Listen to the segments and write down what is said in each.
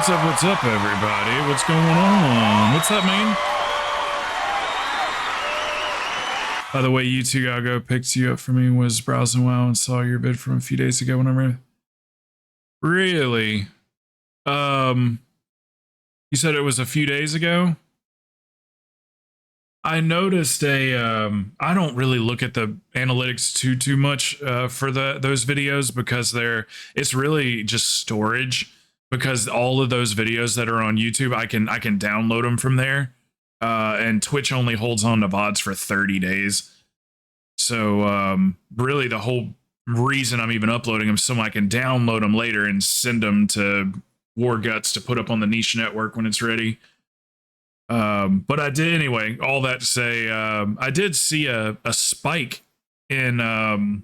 What's up, everybody? What's going on? What's up, man? By the way, YouTube Gago picked you up for me, was browsing WoW and saw your vid from a few days ago whenever. Really? You said it was a few days ago? I noticed I don't really look at the analytics too much for those videos because it's really just storage, because all of those videos that are on YouTube, I can download them from there. And Twitch only holds on to VODs for 30 days. So really the whole reason I'm even uploading them so I can download them later and send them to War Guts to put up on the niche network when it's ready. But I did anyway, all that to say, I did see a spike in the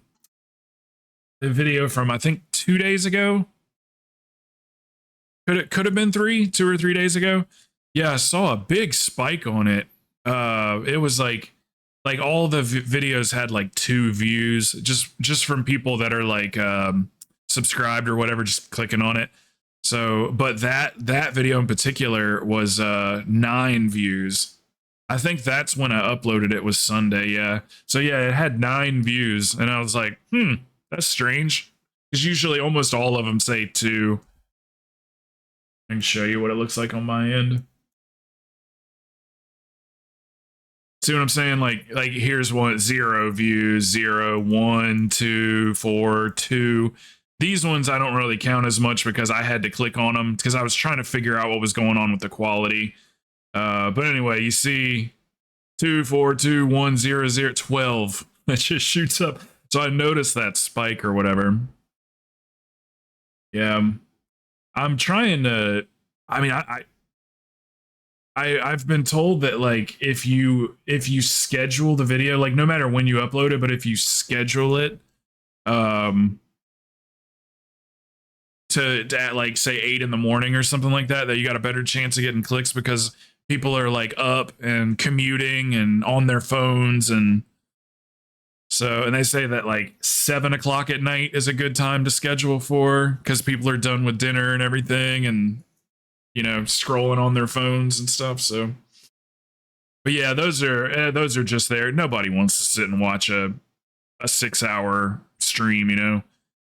video from, I think, 2 days ago. Could have been 2 or 3 days ago. Yeah, I saw a big spike on it. It was like all the videos had like 2 views just from people that are like subscribed or whatever, just clicking on it. So, but that video in particular was 9 views. I think that's when I uploaded it, was Sunday. Yeah. So yeah, it had 9 views, and I was like, that's strange, because usually almost all of them say 2. I can show you what it looks like on my end. See what I'm saying? Like here's 0 views, 0, 1, 2, 4, 2. These ones I don't really count as much because I had to click on them because I was trying to figure out what was going on with the quality. But anyway, you see 2, 4, 2, 1, 0, 0, 12. It just shoots up. So I noticed that spike or whatever. Yeah. I'm trying to, I mean, I've been told that like if you schedule the video, like no matter when you upload it, but if you schedule it, to at like say 8 in the morning or something like that, that you got a better chance of getting clicks, because people are like up and commuting and on their phones. And so, and they say that like 7 o'clock at night is a good time to schedule for, because people are done with dinner and everything and, you know, scrolling on their phones and stuff. So, but yeah, those are just there. Nobody wants to sit and watch a 6-hour stream, you know.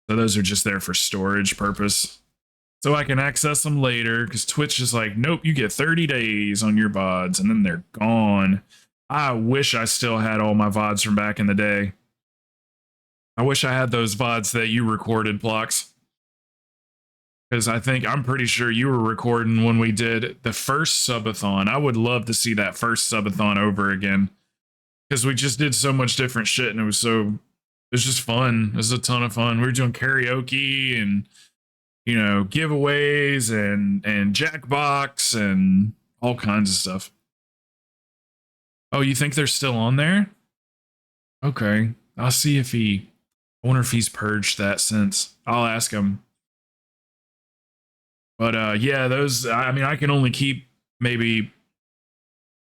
So those are just there for storage purpose, so I can access them later, because Twitch is like, nope, you get 30 days on your VODs and then they're gone. I wish I still had all my VODs from back in the day. I wish I had those VODs that you recorded, Plox. Because I'm pretty sure you were recording when we did the first subathon. I would love to see that first subathon over again, because we just did so much different shit and it was just fun. It was a ton of fun. We were doing karaoke and, you know, giveaways and Jackbox and all kinds of stuff. Oh, you think they're still on there? Okay. I'll see if I wonder if he's purged that since. I'll ask him. But yeah, those, I mean, I can only keep maybe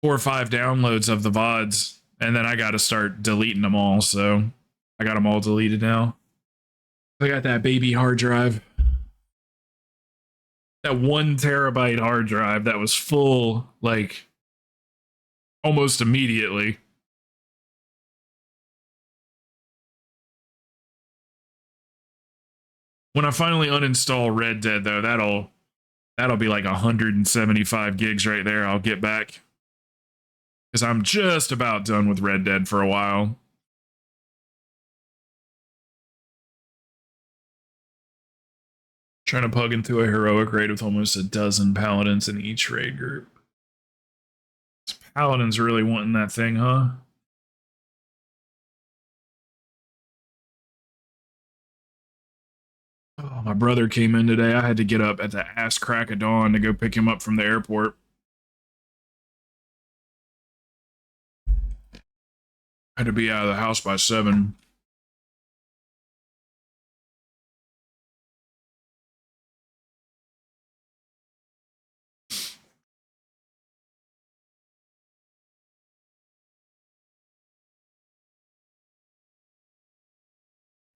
4 or 5 downloads of the VODs, and then I got to start deleting them all. So I got them all deleted now. I got that baby hard drive. That 1 terabyte hard drive that was full, like, almost immediately. When I finally uninstall Red Dead, though, that'll be like 175 gigs right there I'll get back. Because I'm just about done with Red Dead for a while. Trying to plug into a heroic raid with almost a dozen paladins in each raid group. This paladins really wanting that thing, huh? Oh, my brother came in today. I had to get up at the ass crack of dawn to go pick him up from the airport. I had to be out of the house by 7.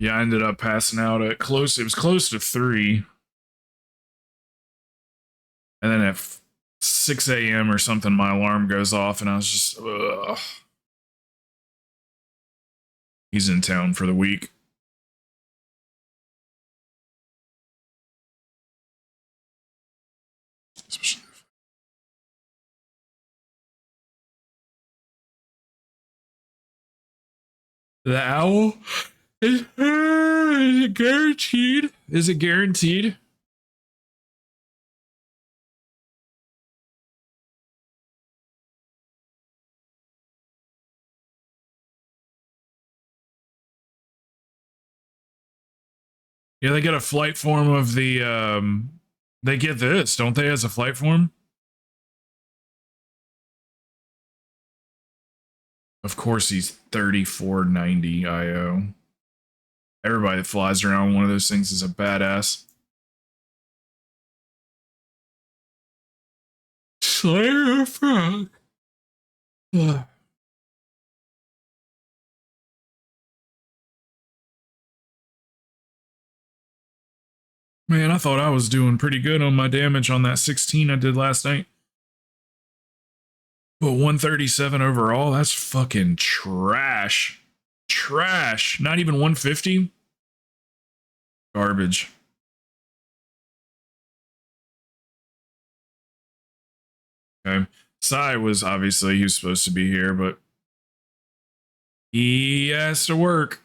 Yeah, I ended up passing out at it was close to 3. And then at 6 a.m. or something, my alarm goes off, and I was just, ugh. He's in town for the week. The owl? Is it guaranteed? Is it guaranteed? Yeah, they get a flight form of the they get this, don't they, as a flight form? Of course he's 3490 IO. Everybody that flies around one of those things is a badass. Slayer of Frog. Man, I thought I was doing pretty good on my damage on that 16 I did last night. But 137 overall, that's fucking trash. Trash. Not even 150? Garbage. Okay. Sai was obviously, he was supposed to be here, but he has to work.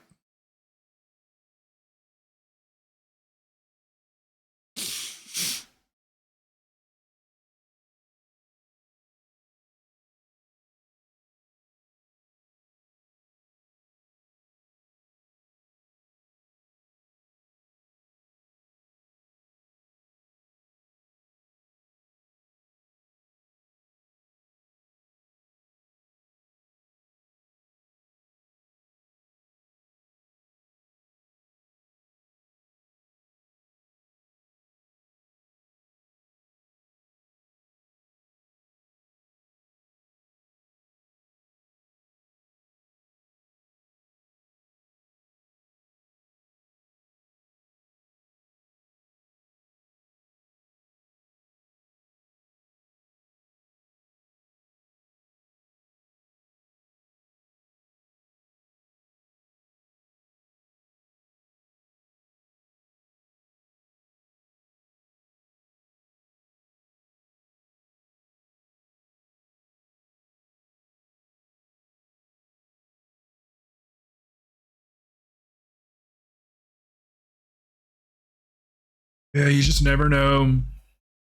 Yeah, you just never know.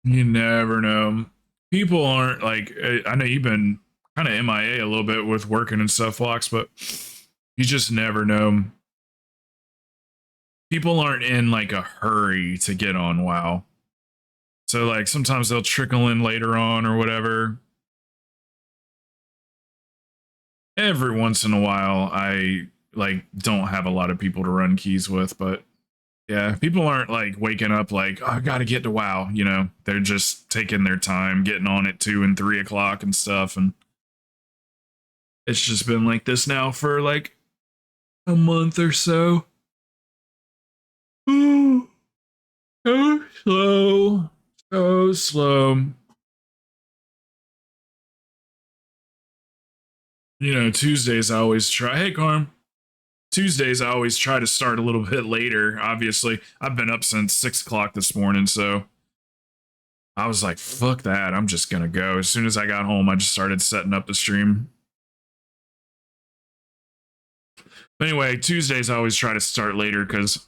You never know. People aren't like, I know you've been kind of MIA a little bit with working and stuff, Fox, but you just never know. People aren't in like a hurry to get on WoW. So like sometimes they'll trickle in later on or whatever. Every once in a while, I like don't have a lot of people to run keys with, but yeah, people aren't like waking up like, oh, I gotta get to WoW, you know. They're just taking their time, getting on at 2 and 3 o'clock and stuff, and it's just been like this now for like a month or so. Ooh, so slow. So slow. You know, Tuesdays I always try. Hey, Carm. Tuesdays I always try to start a little bit later. Obviously, I've been up since 6 o'clock this morning, so I was like, fuck that. I'm just gonna go. As soon as I got home, I just started setting up the stream. But anyway, Tuesdays I always try to start later because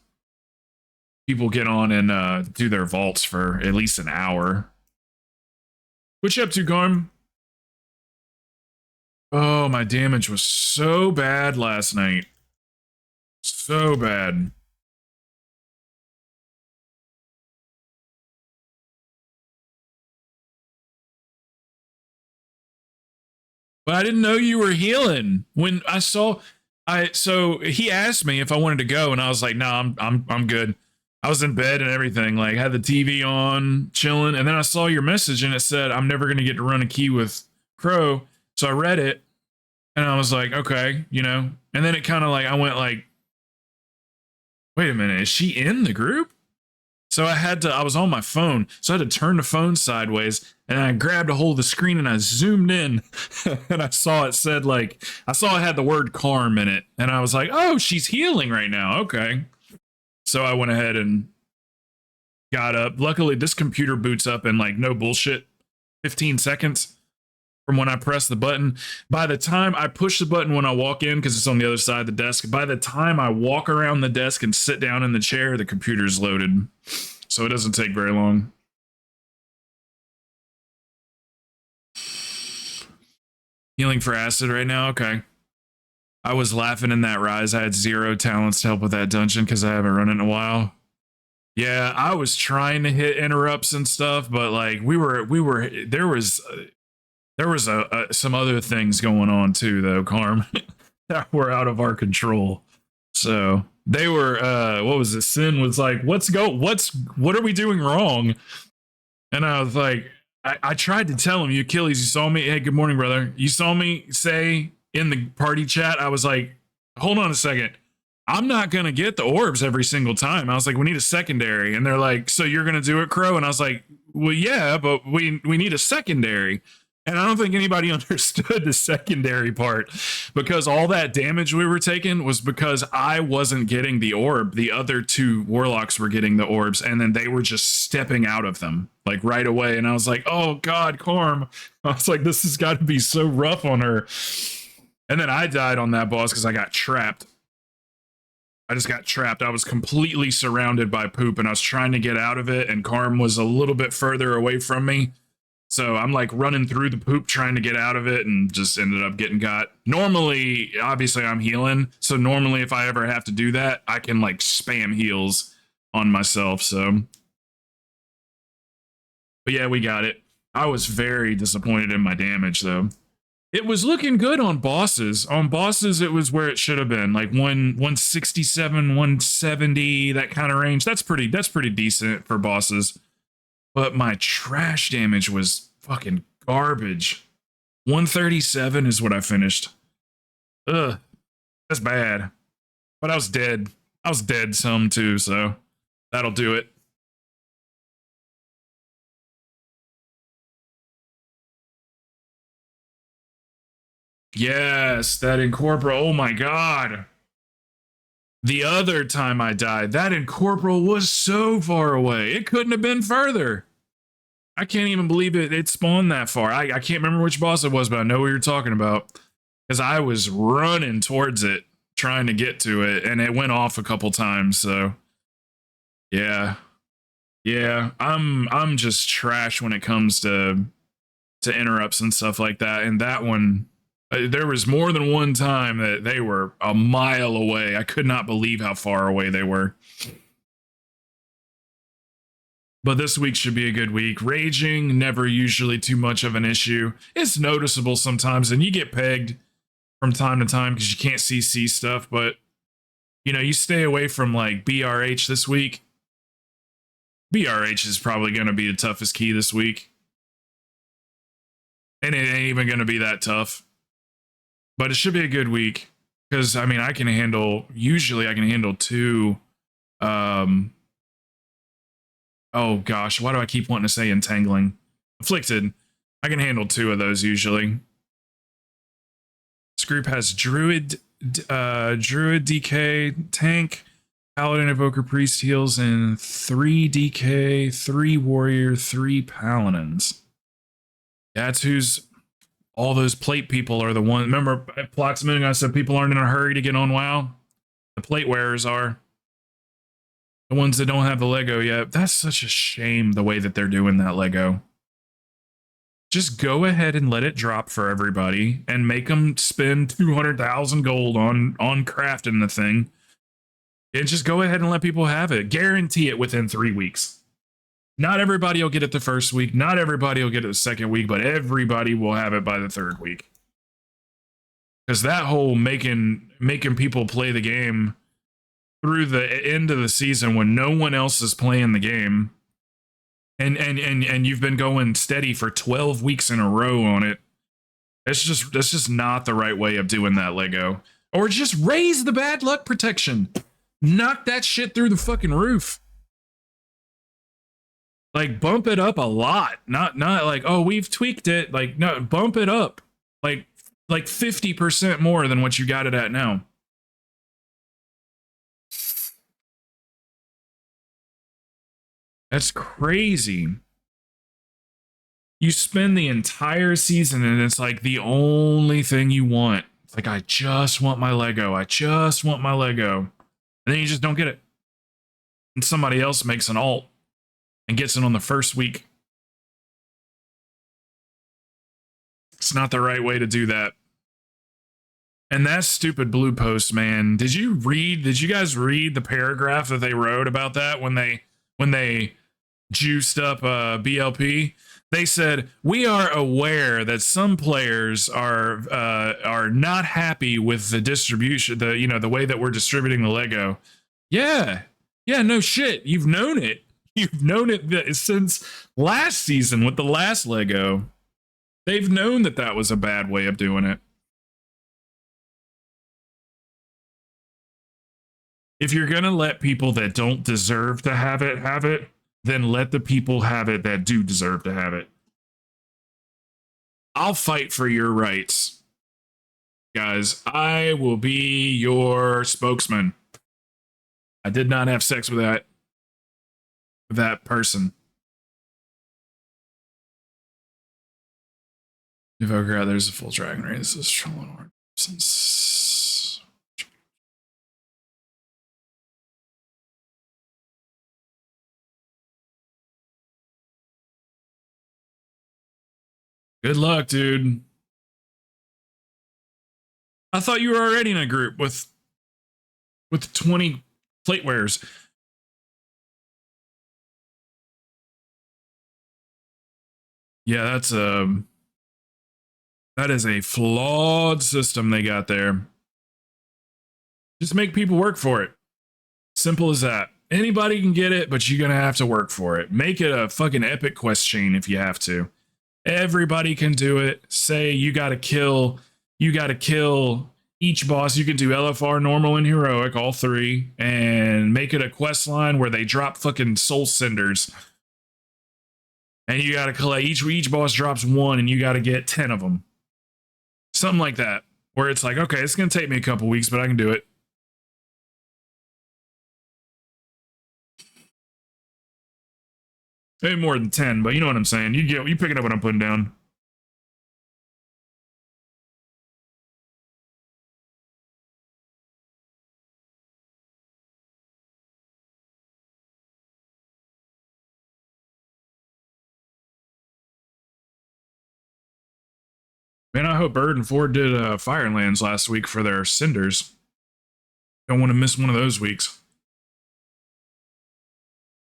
people get on and do their vaults for at least an hour. What you up to, Garm? Oh, my damage was so bad last night. So bad. But I didn't know you were healing. When I saw so he asked me if I wanted to go, and I was like, no, I'm good. I was in bed and everything, like had the TV on, chilling, and then I saw your message and it said I'm never gonna get to run a key with Crow. So I read it and I was like, okay, you know. And then it kind of like I went like, wait a minute, is she in the group? So I was on my phone, so I had to turn the phone sideways, and I grabbed a hold of the screen and I zoomed in, and I saw it said I saw it had the word Carm in it, and I was like, oh, she's healing right now. Okay. So I went ahead and got up. Luckily, this computer boots up in no bullshit 15 seconds from when I press the button. By the time I push the button when I walk in, because it's on the other side of the desk, by the time I walk around the desk and sit down in the chair, the computer's loaded. So it doesn't take very long. Healing for acid right now? Okay. I was laughing in that rise. I had 0 talents to help with that dungeon because I haven't run it in a while. Yeah, I was trying to hit interrupts and stuff, but there was some other things going on too, though, Carm, that were out of our control. So they were, what was it? Sin was like, what are we doing wrong? And I was like, I tried to tell him, you Achilles, you saw me. Hey, good morning, brother. You saw me say in the party chat, I was like, hold on a second. I'm not going to get the orbs every single time. I was like, we need a secondary. And they're like, so you're going to do it, Crow? And I was like, well, yeah, but we need a secondary. And I don't think anybody understood the secondary part, because all that damage we were taking was because I wasn't getting the orb. The other 2 warlocks were getting the orbs, and then they were just stepping out of them right away. And I was like, oh God, Carm. I was like, this has got to be so rough on her. And then I died on that boss because I got trapped. I just got trapped. I was completely surrounded by poop, and I was trying to get out of it, and Carm was a little bit further away from me. So I'm running through the poop trying to get out of it, and just ended up getting got. Normally, obviously I'm healing. So normally if I ever have to do that, I can spam heals on myself. So, but yeah, we got it. I was very disappointed in my damage though. It was looking good on bosses. On bosses, it was where it should have been, 167, 170, that kind of range. That's pretty decent for bosses. But my trash damage was fucking garbage. 137 is what I finished. Ugh, that's bad. But I was dead. I was dead some too, so that'll do it. Yes, that incorporal. Oh my God. The other time I died, that incorporal was so far away. It couldn't have been further. I can't even believe it spawned that far. I can't remember which boss it was, but I know what you're talking about. Because I was running towards it, trying to get to it, and it went off a couple times, so. Yeah. Yeah, I'm just trash when it comes to interrupts and stuff like that. And that one, there was more than one time that they were a mile away. I could not believe how far away they were. But this week should be a good week. Raging, never usually too much of an issue. It's noticeable sometimes, and you get pegged from time to time because you can't see stuff. But, you stay away from BRH this week. BRH is probably going to be the toughest key this week. And it ain't even going to be that tough. But it should be a good week. Because, I can handle 2. Oh gosh, why do I keep wanting to say entangling? Afflicted. I can handle 2 of those usually. This group has Druid DK, Tank, Paladin, Evoker, Priest heals, and 3 DK, 3 Warrior, 3 Paladins. That's who's... All those plate people are the ones... Remember, Ploxman, I said people aren't in a hurry to get on WoW? The plate wearers are. The ones that don't have the Lego yet. That's such a shame the way that they're doing that Lego. Just go ahead and let it drop for everybody and make them spend 200,000 gold on crafting the thing. And just go ahead and let people have it. Guarantee it within 3 weeks. Not everybody will get it the first week. Not everybody will get it the second week, but everybody will have it by the 3rd week. Because that whole making people play the game through the end of the season when no one else is playing the game, and you've been going steady for 12 weeks in a row on it, that's just not the right way of doing that, Lego. Or just raise the bad luck protection. Knock that shit through the fucking roof. Like bump it up a lot. Not like, oh, we've tweaked it. Like, no, bump it up. Like 50% more than what you got it at now. That's crazy. You spend the entire season and it's like the only thing you want. It's like, I just want my Lego. I just want my Lego. And then you just don't get it. And somebody else makes an alt and gets it on the first week. It's not the right way to do that. And that stupid blue post, man. Did you guys read the paragraph that they wrote about that when they juiced up BLP? They said, we are aware that some players are not happy with the distribution, the way that we're distributing the Lego. Yeah, no shit. You've known it. You've known it since last season with the last Lego. They've known that was a bad way of doing it. If you're gonna let people that don't deserve to have it, then let the people have it that do deserve to have it. I'll fight for your rights, guys. I will be your spokesman. I did not have sex with that person. If I grab, there's a full dragon race. This is trolling since. Good luck, dude. I thought you were already in a group with 20 platewares. Yeah, that is a flawed system they got there. Just make people work for it. Simple as that. Anybody can get it, but you're gonna have to work for it. Make it a fucking epic quest chain if you have to. Everybody can do it. Say you gotta kill each boss. You can do LFR, normal, and heroic, all three, and make it a quest line where they drop fucking soul cinders. And you gotta collect each boss drops one, and you gotta get 10 of them. Something like that. Where it's like, okay, it's gonna take me a couple weeks, but I can do it. Maybe more than 10, but you know what I'm saying. You pick it up what I'm putting down. Man, I hope Bird and Ford did Firelands last week for their cinders. Don't want to miss one of those weeks.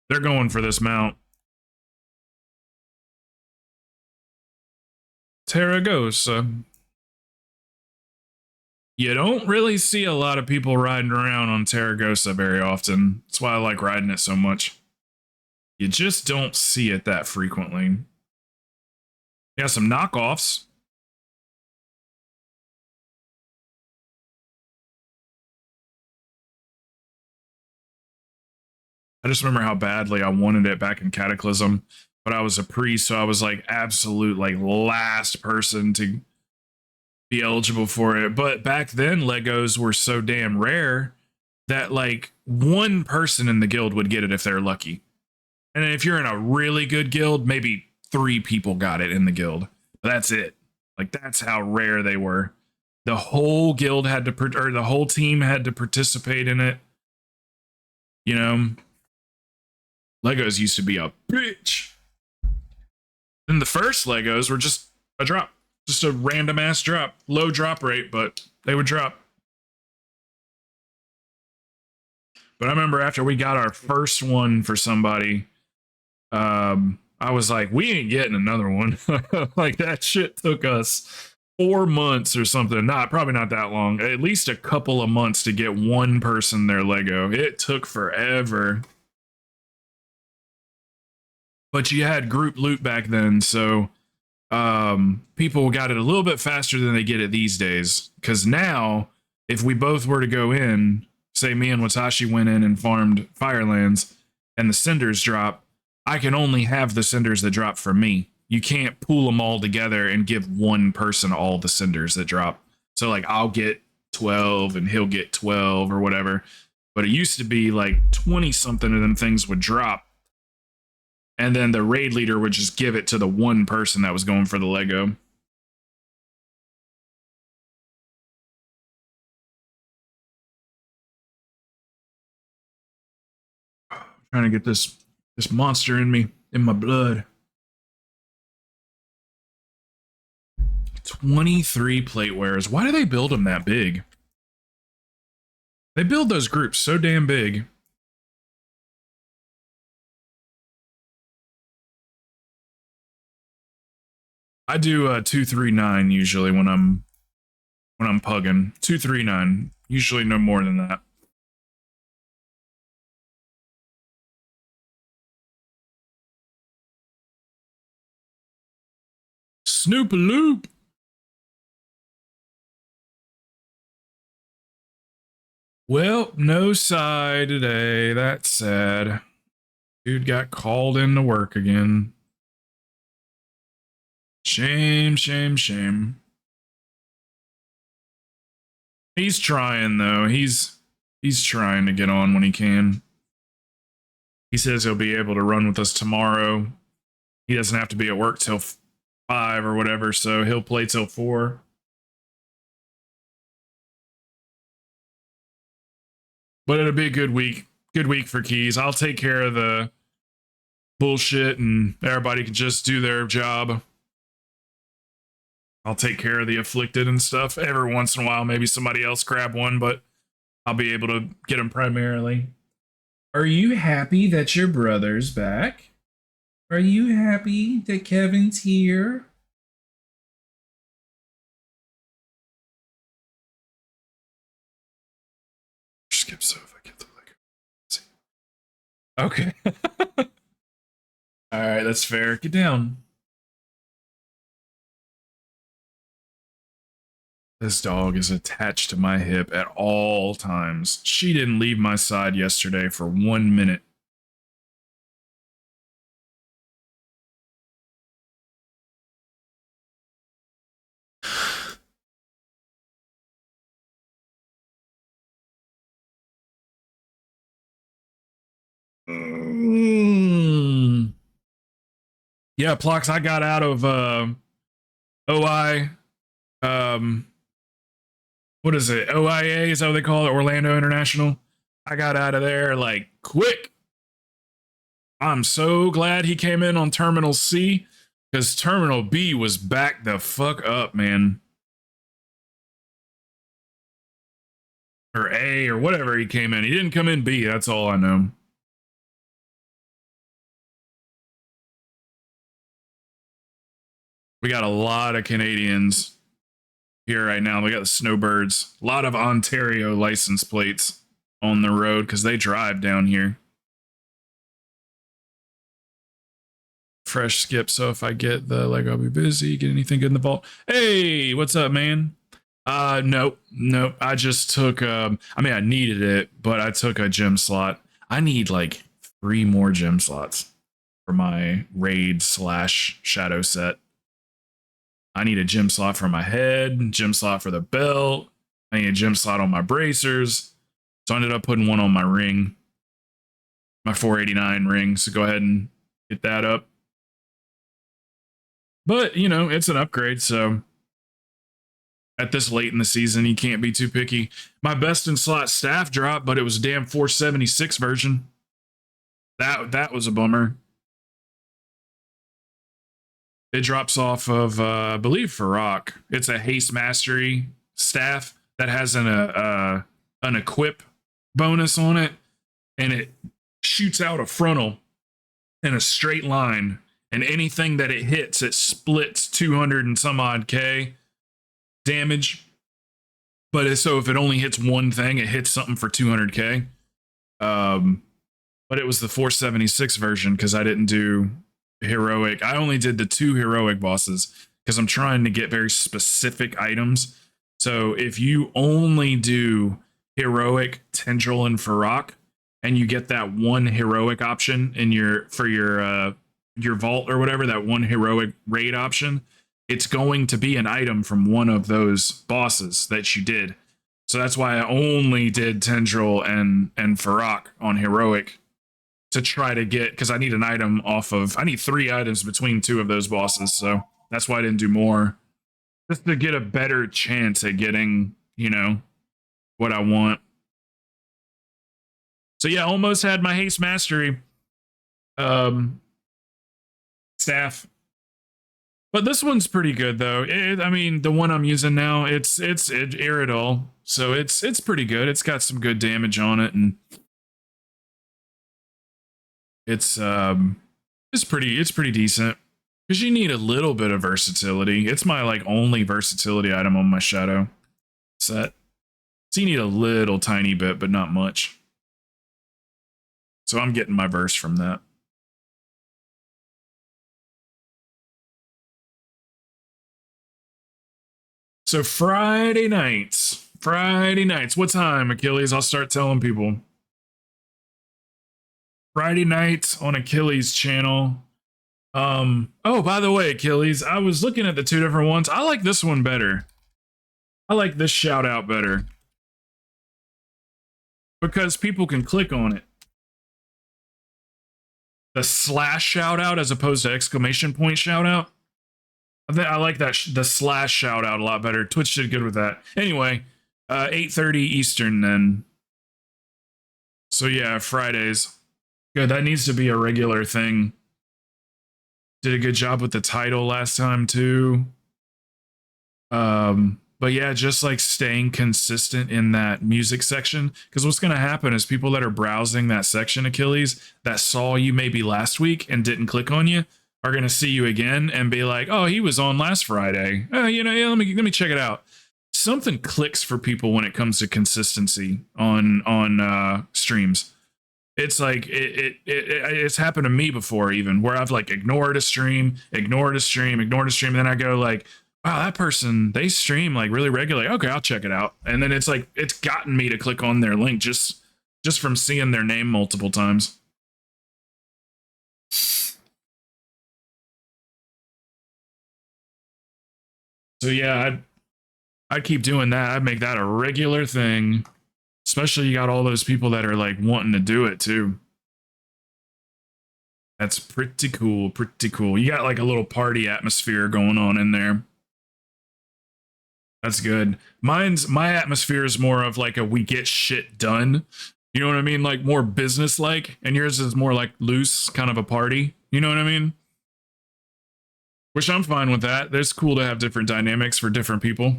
They're going for this mount. Taragosa. You don't really see a lot of people riding around on Taragosa very often. That's why I like riding it so much. You just don't see it that frequently. You got some knockoffs. I just remember how badly I wanted it back in Cataclysm, but I was a priest, so I was like absolute like last person to be eligible for it. But back then, Legos were so damn rare that like one person in the guild would get it if they're lucky. And if you're in a really good guild, maybe 3 people got it in the guild. But that's it. Like that's how rare they were. The whole guild had to, or the whole team had to participate in it. You know, Legos used to be a bitch. Then the first Legos were just a drop. Just a random ass drop. Low drop rate, but they would drop. But I remember after we got our first one for somebody, I was like, we ain't getting another one. Like that shit took us 4 months or something. Probably not that long. At least a couple of months to get one person their Lego. It took forever. But you had group loot back then, so people got it a little bit faster than they get it these days. Because now, if we both were to go in, say me and Watashi went in and farmed Firelands, and the cinders drop, I can only have the cinders that drop for me. You can't pool them all together and give one person all the cinders that drop. So like I'll get 12 and he'll get 12 or whatever. But it used to be like 20 something of them things would drop. And then the raid leader would just give it to the one person that was going for the Lego. Trying to get this monster in me, in my blood. 23 platewares. Why do they build them that big? They build those groups so damn big. I do 239 usually when I'm pugging. 239. Usually no more than that. Snoop loop. Well, no side today. That's sad. Dude got called into work again. Shame, shame, shame. He's trying though. He's trying to get on when he can. He says he'll be able to run with us tomorrow. He doesn't have to be at work till 5 or whatever, so he'll play till 4. But it'll be a good week. Good week for Keys. I'll take care of the bullshit and everybody can just do their job. I'll take care of the afflicted and stuff. Every once in a while, maybe somebody else grab one, but I'll be able to get them primarily. Are you happy that your brother's back? Are you happy that Kevin's here? Skip so if I get the Lego. Okay. All right, that's fair. Get down. This dog is attached to my hip at all times. She didn't leave my side yesterday for 1 minute. Yeah, Plox, I got out of OI. What is it? OIA is that what they call it? Orlando International. I got out of there like quick. I'm so glad he came in on Terminal C because Terminal B was back the fuck up, man. Or A or whatever he came in. He didn't come in B. That's all I know. We got a lot of Canadians here right now. We got the Snowbirds. A lot of Ontario license plates on the road because they drive down here. Fresh skip. So if I get the Lego, I'll be busy. Get anything good in the vault? Hey, what's up, man? Nope. I just took I mean I needed it, but I took a gem slot. I need like 3 more gem slots for my raid / shadow set. I need a gem slot for my head, gem slot for the belt. I need a gem slot on my bracers. So I ended up putting one on my ring, my 489 ring. So go ahead and hit that up. But, you know, it's an upgrade. So at this late in the season, you can't be too picky. My best in slot staff dropped, but it was a damn 476 version. That was a bummer. It drops off of, I believe, Farrak. It's a haste mastery staff that has an equip bonus on it, and it shoots out a frontal in a straight line, and anything that it hits, it splits 200 and some odd K damage. But so if it only hits one thing, it hits something for 200K. But it was the 476 version because I didn't do heroic. I only did the 2 heroic bosses because I'm trying to get very specific items. So if you only do heroic, Tendril, and Farrak, and you get that one heroic option in your vault or whatever, that one heroic raid option, it's going to be an item from one of those bosses that you did. So that's why I only did Tendril and Farrak on heroic to try to get, because I need an item off of, I need 3 items between 2 of those bosses. So that's why I didn't do more, just to get a better chance at getting, you know, what I want. So yeah, almost had my haste mastery staff, but this one's pretty good though. I mean, the one I'm using now, it's Iridol, so it's pretty good. It's got some good damage on it, and it's pretty decent, because you need a little bit of versatility. It's my like only versatility item on my shadow set, so you need a little tiny bit, but not much. So I'm getting my verse from that. So Friday nights. What time, Achilles? I'll start telling people. Friday nights on Achilles' channel. Oh, by the way, Achilles, I was looking at the 2 different ones. I like this one better. I like this shout out better, because people can click on it. The slash shout out as opposed to exclamation point shout out. I like that the slash shout out a lot better. Twitch did good with that. Anyway, 8:30 Eastern then. So yeah, Fridays. Good. That needs to be a regular thing. Did a good job with the title last time too. But yeah, just like staying consistent in that music section, because what's going to happen is people that are browsing that section, Achilles, that saw you maybe last week and didn't click on you, are going to see you again and be like, oh, he was on last Friday. You know, yeah, let me check it out. Something clicks for people when it comes to consistency on streams. It's like it's happened to me before, even where I've like ignored a stream, and then I go like, wow, that person, they stream like really regularly. Okay, I'll check it out. And then it's like, it's gotten me to click on their link just from seeing their name multiple times. So yeah, I'd keep doing that. I'd make that a regular thing. Especially you got all those people that are like wanting to do it too. That's pretty cool, pretty cool. You got like a little party atmosphere going on in there. That's good. My atmosphere is more of like a we get shit done. You know what I mean? Like more business like, and yours is more like loose, kind of a party. You know what I mean? Which I'm fine with that. It's cool to have different dynamics for different people.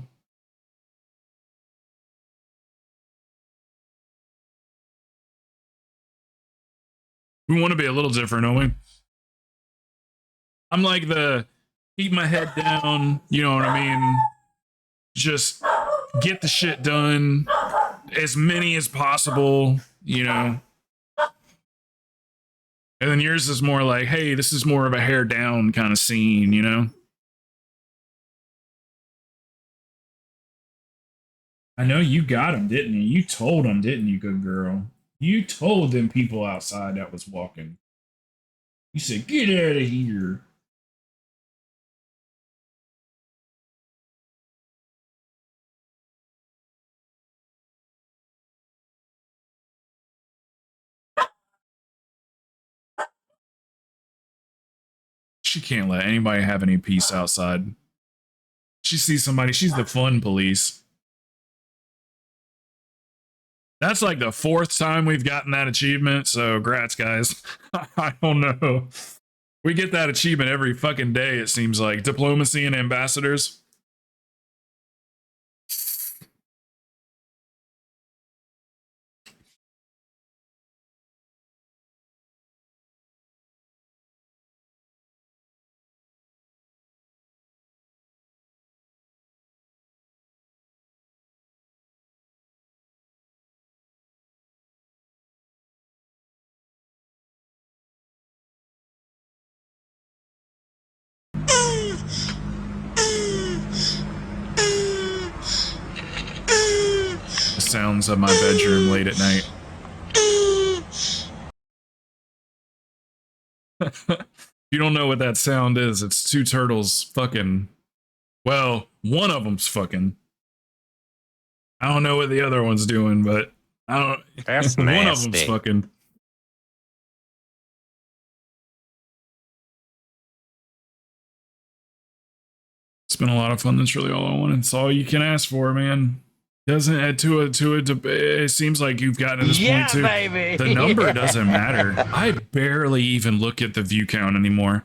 We want to be a little different, don't we? I'm like the keep my head down, you know what I mean? Just get the shit done, as many as possible, you know. And then yours is more like, hey, this is more of a hair down kind of scene, you know? I know you got him, didn't you? You told him, didn't you, good girl? You told them people outside that was walking. You said, get out of here. She can't let anybody have any peace outside. She sees somebody, she's the fun police. That's like the 4th time we've gotten that achievement, so grats, guys. I don't know. We get that achievement every fucking day, it seems like. Diplomacy and ambassadors. The sounds of my bedroom late at night. You don't know what that sound is. It's two turtles fucking. Well, one of them's fucking. I don't know what the other one's doing, but I don't. That's one nasty. of them's fucking. It's been a lot of fun. That's really all I wanted. It's all you can ask for, man. Doesn't add to it. It seems like you've gotten to this point too. Baby. The number doesn't matter. I barely even look at the view count anymore.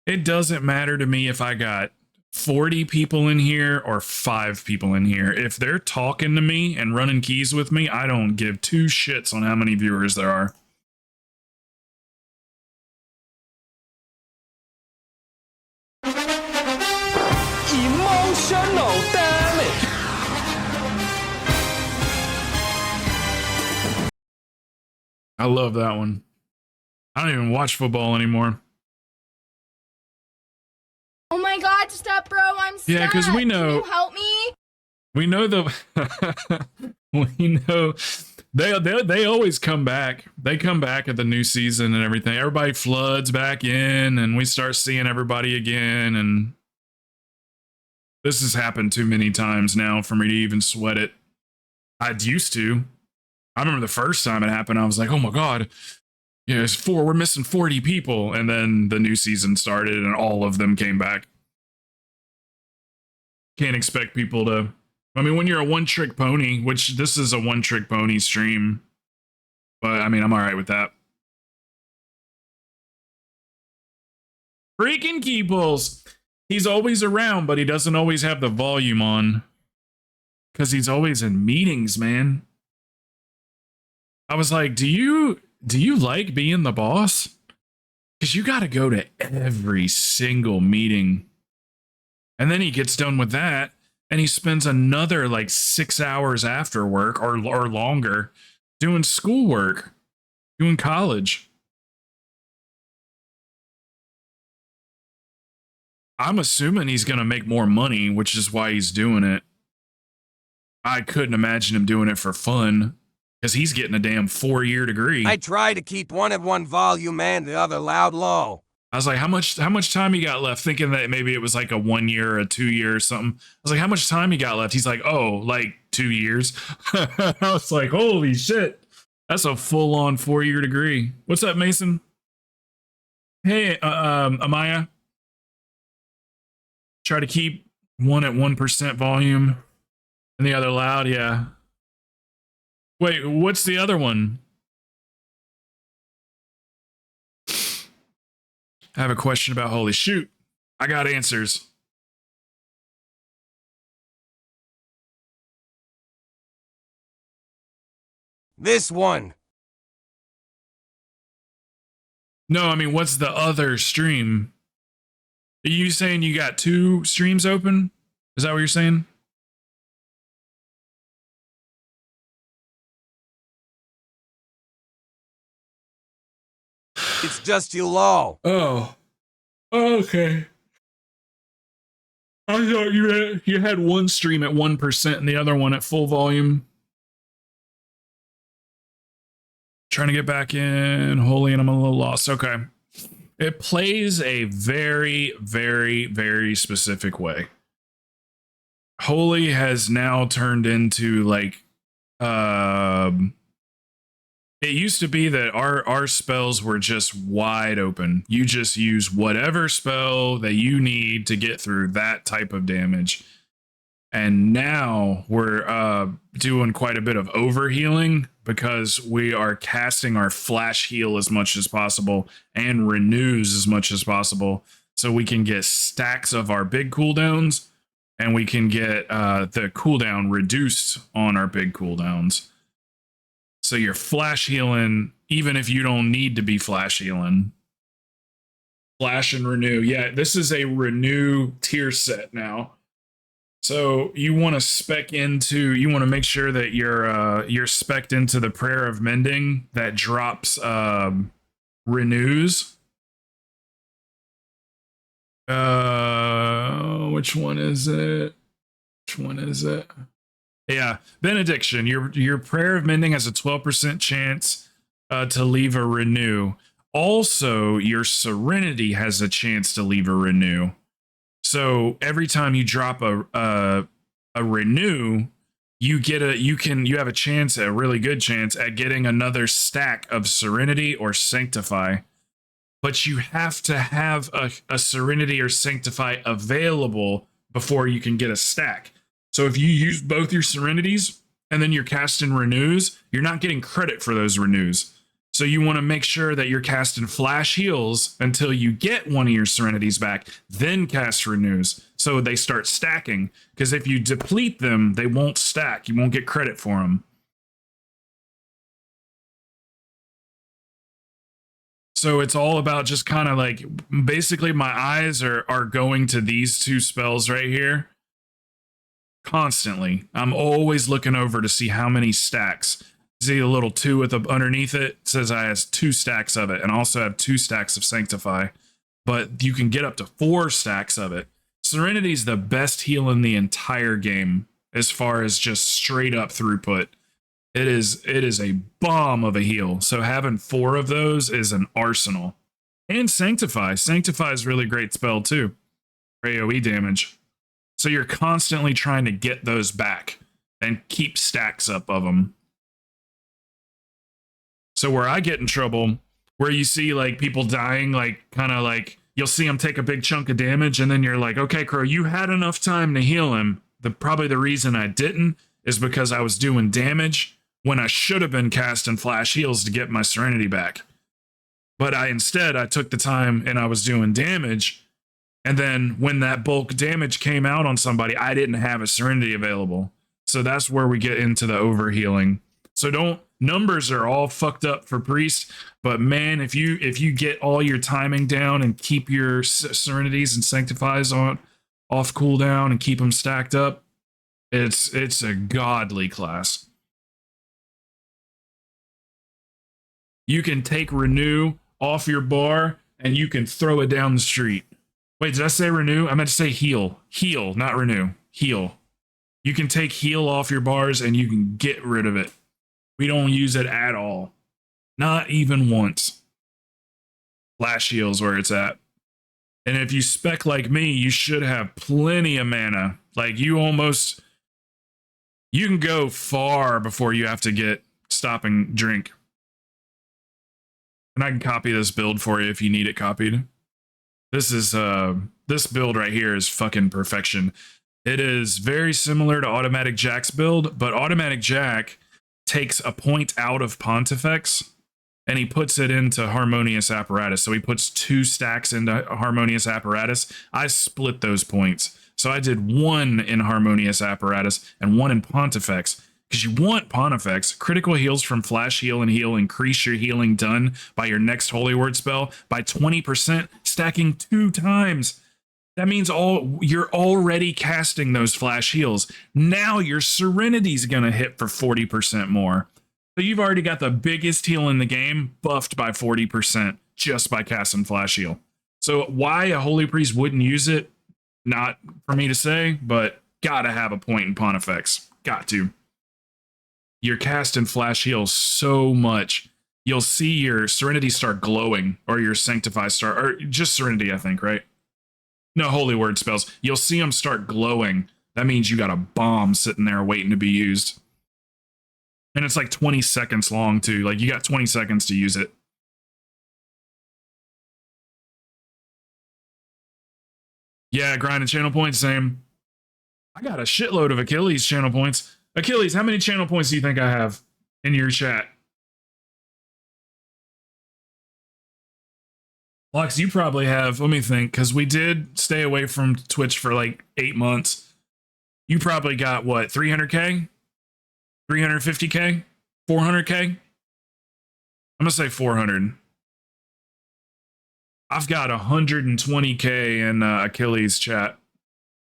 It doesn't matter to me if I got 40 people in here or 5 people in here. If they're talking to me and running keys with me, I don't give 2 shits on how many viewers there are. Emotional damage. I love that one. I don't even watch football anymore. Oh my god, stop, bro. I'm stuck. Yeah, because we know. Can you help me? We know the. We know they always come back. They come back at the new season and everything. Everybody floods back in, and we start seeing everybody again. And this has happened too many times now for me to even sweat it. I'd used to. I remember the first time it happened, I was like, "Oh my god, yeah, it's 4. We're missing 40 people." And then the new season started, and all of them came back. Can't expect people to. I mean, when you're a one-trick pony, which this is a one-trick pony stream, but I mean, I'm all right with that. Freaking Keebles. He's always around, but he doesn't always have the volume on. Because he's always in meetings, man. I was like, do you like being the boss? Because you got to go to every single meeting. And then he gets done with that, and he spends another like 6 hours after work or longer doing schoolwork, doing college. I'm assuming he's going to make more money, which is why he's doing it. I couldn't imagine him doing it for fun, because he's getting a damn 4-year degree. I try to keep one at one volume and the other loud low. I was like, how much time you got left? Thinking that maybe it was like a 1 year or a 2 year or something. I was like, how much time you got left? He's like, oh, like 2 years. I was like, holy shit. That's a full-on 4-year degree. What's up, Mason? Hey, Amaya. Try to keep one at 1% volume and the other loud, yeah. Wait, what's the other one? I have a question about Holy Shoot. I got answers. This one. No, I mean, what's the other stream? Are you saying you got 2 streams open? Is that what you're saying? It's just too low. Oh. Okay. I thought you had one stream at 1% and the other one at full volume. Trying to get back in Holy, and I'm a little lost. Okay. It plays a very, very, very specific way. Holy has now turned into like it used to be that our spells were just wide open. You just use whatever spell that you need to get through that type of damage. And now we're doing quite a bit of overhealing because we are casting our flash heal as much as possible and renews as much as possible. So we can get stacks of our big cooldowns, and we can get the cooldown reduced on our big cooldowns. So you're flash healing even if you don't need to be flash healing. Flash and renew. Yeah, this is a renew tier set now. So you want to spec into, you want to make sure that you're spec'd into the Prayer of Mending that drops renews. Which one is it? Which one is it? Yeah, Benediction. Your Prayer of Mending has a 12% chance to leave a renew. also your Serenity has a chance to leave a renew. So every time you drop a renew, you have a chance, a really good chance at getting another stack of Serenity or Sanctify. But you have to have a Serenity or Sanctify available before you can get a stack. So if you use both your Serenities and then you're casting renews, you're not getting credit for those renews. So you want to make sure that you're casting flash heals until you get one of your Serenities back, then cast renews so they start stacking. Because if you deplete them, they won't stack. You won't get credit for them. So it's all about just kind of like, basically my eyes are going to these two spells right here constantly. I'm always looking over to see how many stacks. See the little 2 with the underneath it says I has 2 stacks of it, and also have 2 stacks of Sanctify, but you can get up to 4 stacks of it. Serenity is the best heal in the entire game as far as just straight up throughput. It is a bomb of a heal. So having 4 of those is an arsenal. And Sanctify. Sanctify is a really great spell too for AoE damage. So you're constantly trying to get those back and keep stacks up of them. So where I get in trouble, where you see like people dying, like kind of like you'll see them take a big chunk of damage, and then you're like, okay, Crow, you had enough time to heal him. Probably the reason I didn't is because I was doing damage when I should have been casting flash heals to get my Serenity back. But instead I took the time and I was doing damage. And then when that bulk damage came out on somebody, I didn't have a Serenity available. So that's where we get into the overhealing. So numbers are all fucked up for Priest, but man, if you get all your timing down and keep your Serenities and Sanctifies off cooldown and keep them stacked up, it's a godly class. You can take Renew off your bar and you can throw it down the street. Wait, did I say Renew? I meant to say Heal. Heal, not Renew. Heal. You can take Heal off your bars and you can get rid of it. We don't use it at all. Not even once. Flash heals where it's at. And if you spec like me, you should have plenty of mana. Like you can go far before you have to get stop and drink. And I can copy this build for you if you need it copied. This build right here is fucking perfection. It is very similar to Automatic Jack's build, but Automatic Jack takes a point out of Pontifex and he puts it into Harmonious Apparatus. So he puts 2 stacks into Harmonious Apparatus. I split those points. So I did 1 in Harmonious Apparatus and 1 in Pontifex. Because you want Pontifex. Critical heals from Flash Heal and Heal increase your healing done by your next Holy Word spell by 20%, stacking 2 times. That means you're already casting those flash heals. Now your Serenity's gonna hit for 40% more. So you've already got the biggest heal in the game buffed by 40% just by casting flash heal. So why a Holy Priest wouldn't use it, not for me to say, but gotta have a point in Pontifex. Got to. You're casting flash heals so much. You'll see your Serenity start glowing, or your Sanctify start, or just Serenity, I think, right? No, Holy Word spells. You'll see them start glowing. That means you got a bomb sitting there waiting to be used. And it's like 20 seconds long, too. Like, you got 20 seconds to use it. Yeah, grinding channel points, same. I got a shitload of Achilles channel points. Achilles, how many channel points do you think I have in your chat? Lux, you probably have, let me think, because we did stay away from Twitch for like 8 months. You probably got, what, 300K? 350K? 400K? I'm going to say 400. I've got 120K in Achilles chat.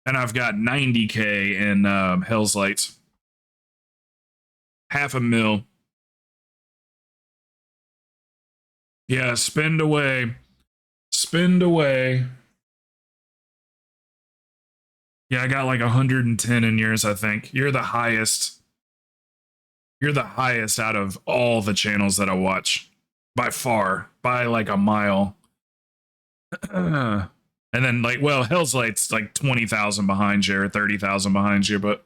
And I've got 90K in Hell's Lights. 500,000. Yeah, spend away. Spend away. Yeah, I got like 110 in yours, I think. You're the highest. You're the highest out of all the channels that I watch. by far, by like a mile. And then like, well, Hell's Light's like 20,000 behind you or 30,000 behind you, but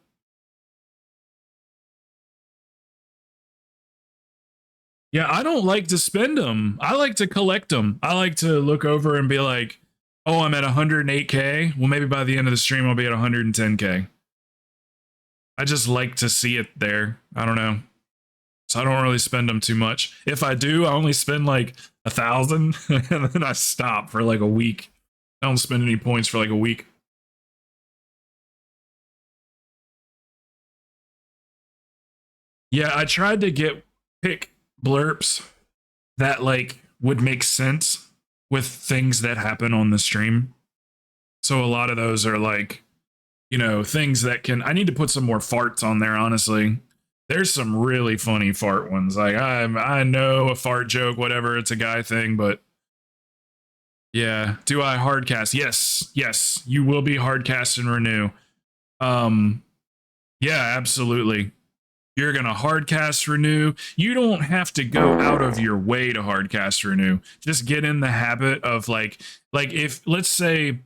yeah, I don't like to spend them. I like to collect them. I like to look over and be like, oh, I'm at 108K. Well, maybe by the end of the stream, I'll be at 110K. I just like to see it there. I don't know. So I don't really spend them too much. If I do, I only spend like 1,000 and then I stop for like a week. I don't spend any points for like a week. Yeah, I tried to pick blurps that like would make sense with things that happen on the stream. So a lot of those are like, you know, things that can, I need to put some more farts on there, honestly. There's some really funny fart ones. Like I know a fart joke, whatever, it's a guy thing, but yeah. Do I hardcast? Yes, you will be hardcast and renew. Yeah, absolutely. You're gonna hardcast renew. You don't have to go out of your way to hardcast renew. Just get in the habit of like if let's say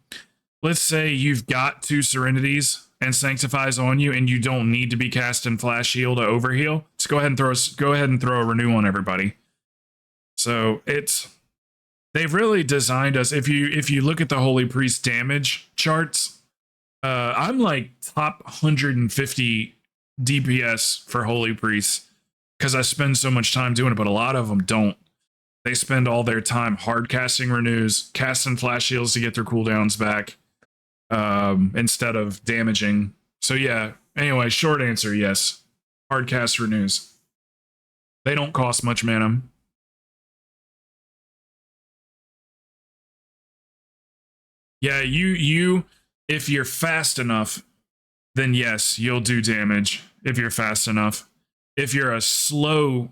you've got 2 serenities and sanctifies on you and you don't need to be casting flash heal to overheal, just go ahead and throw a renew on everybody. So they've really designed us. If you look at the Holy Priest damage charts, I'm like top 150 DPS for Holy Priests because I spend so much time doing it, but a lot of them don't. They spend all their time hard casting renews, casting flash heals to get their cooldowns back, instead of damaging. So yeah, anyway, short answer, yes. Hard cast renews. They don't cost much mana. Yeah, you if you're fast enough, then yes, you'll do damage if you're fast enough. If you're a slow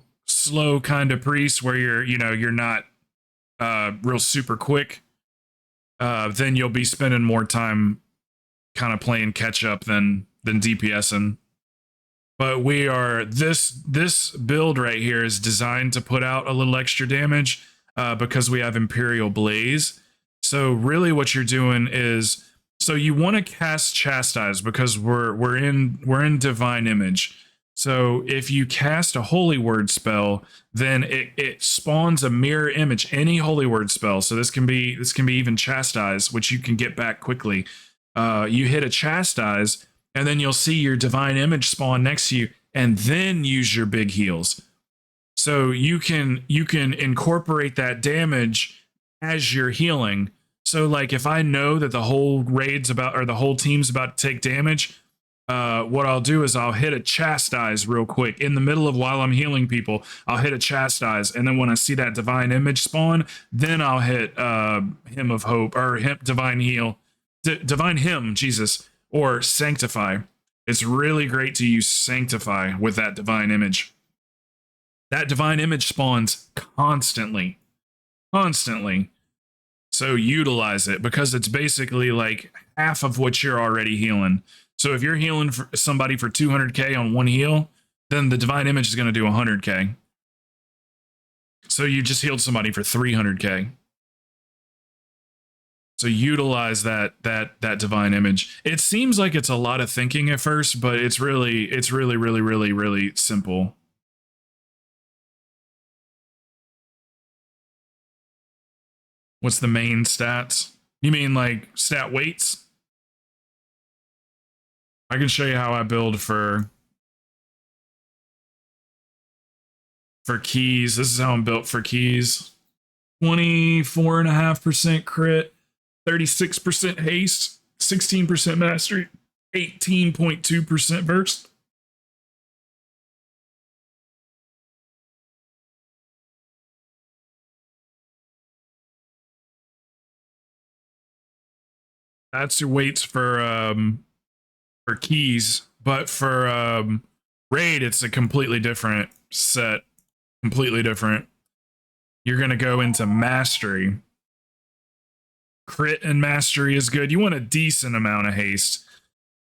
kind of priest where you're not real super quick, then you'll be spending more time kind of playing catch up than DPSing. But we are this build right here is designed to put out a little extra damage because we have Imperial Blaze. So really what you're doing is, so you want to cast Chastise because we're in Divine Image. So if you cast a Holy Word spell, then it spawns a mirror image, any Holy Word spell. So this can be even Chastise, which you can get back quickly. You hit a Chastise, and then you'll see your Divine Image spawn next to you, and then use your big heals. So you can incorporate that damage as you're healing. So like if I know that the whole the whole team's about to take damage, what I'll do is I'll hit a Chastise real quick in the middle of while I'm healing people. I'll hit a Chastise, and then when I see that Divine Image spawn, then I'll hit Hymn of Hope or Divine Heal, Divine Hymn, Jesus, or Sanctify. It's really great to use Sanctify with that Divine Image. That Divine Image spawns constantly. So utilize it because it's basically like half of what you're already healing. So if you're healing for somebody for 200k on one heal, then the Divine Image is going to do 100k. So you just healed somebody for 300k. So utilize that Divine Image. It seems like it's a lot of thinking at first, but it's really simple. What's the main stats? You mean like stat weights? I can show you how I build for keys. This is how I'm built for keys. 24.5% crit, 36% haste, 16% mastery, 18.2% burst. That's your weights for keys, but for raid, it's a completely different set. Completely different. You're gonna go into mastery. Crit and mastery is good. You want a decent amount of haste,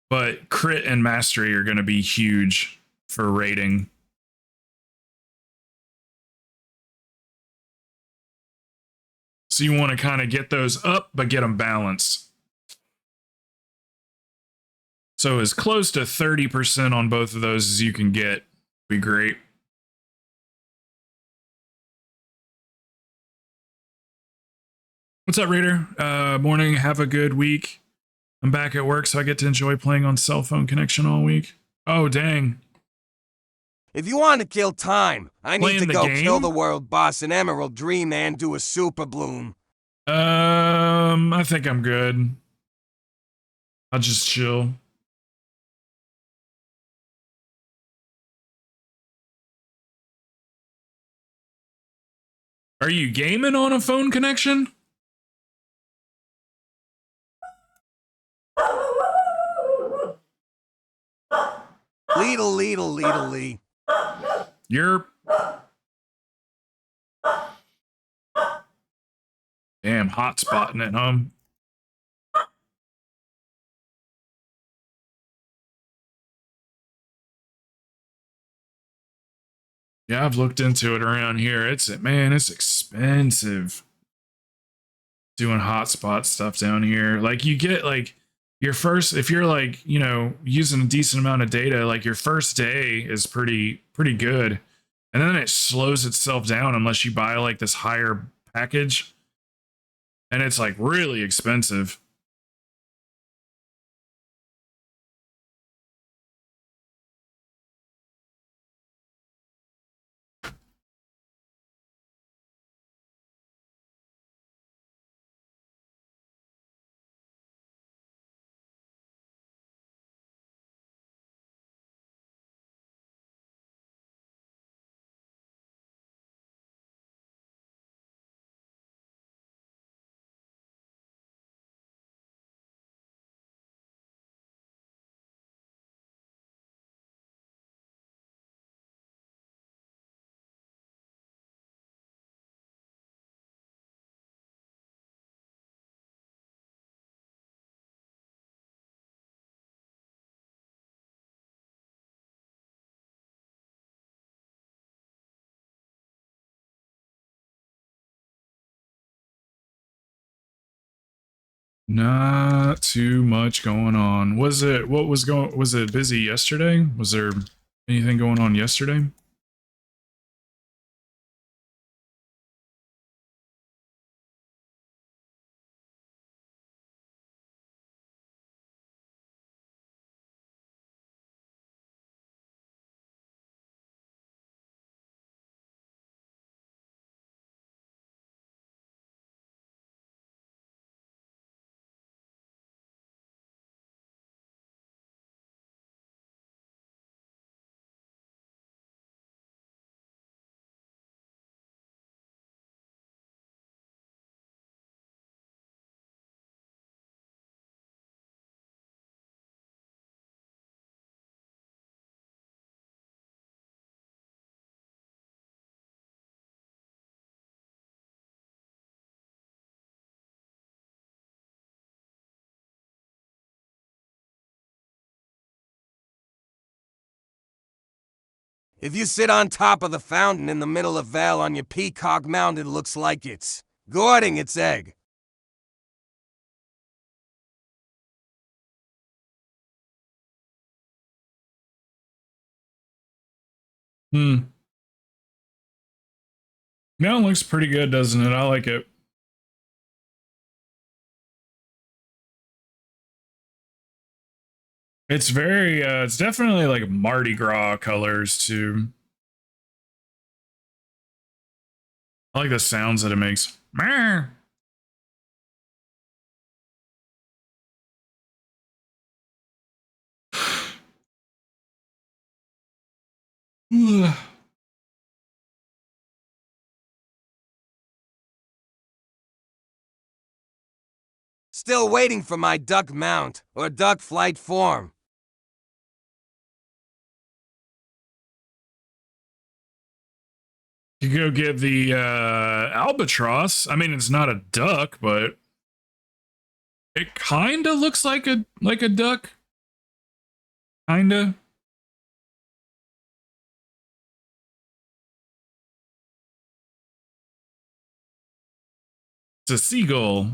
but crit and mastery are gonna be huge for raiding. So you want to kind of get those up, but get them balanced. So as close to 30% on both of those as you can get would be great. What's up, Raider? Morning. Have a good week. I'm back at work, so I get to enjoy playing on cell phone connection all week. Oh, dang. If you want to kill time, I need Playing to the go game? kill the world boss in Emerald Dream and do a super bloom. I think I'm good. I'll just chill. Are you gaming on a phone connection? Leedle. You're... Damn, hotspotting it, huh? Yeah, I've looked into it around here. It's expensive doing hotspot stuff down here. Like you get like your first, if you're like, you know, using a decent amount of data, like your first day is pretty good. And then it slows itself down unless you buy like this higher package. And it's like really expensive. Not too much going on. Was it busy yesterday? Was there anything going on yesterday? If you sit on top of the fountain in the middle of Val on your peacock mount, it looks like it's guarding its egg. No, it looks pretty good, doesn't it? I like it. It's very, it's definitely like Mardi Gras colors too. I like the sounds that it makes. Still waiting for my duck mount, or duck flight form. You go get the albatross. I mean, it's not a duck, but it kind of looks like a duck. Kinda. It's a seagull.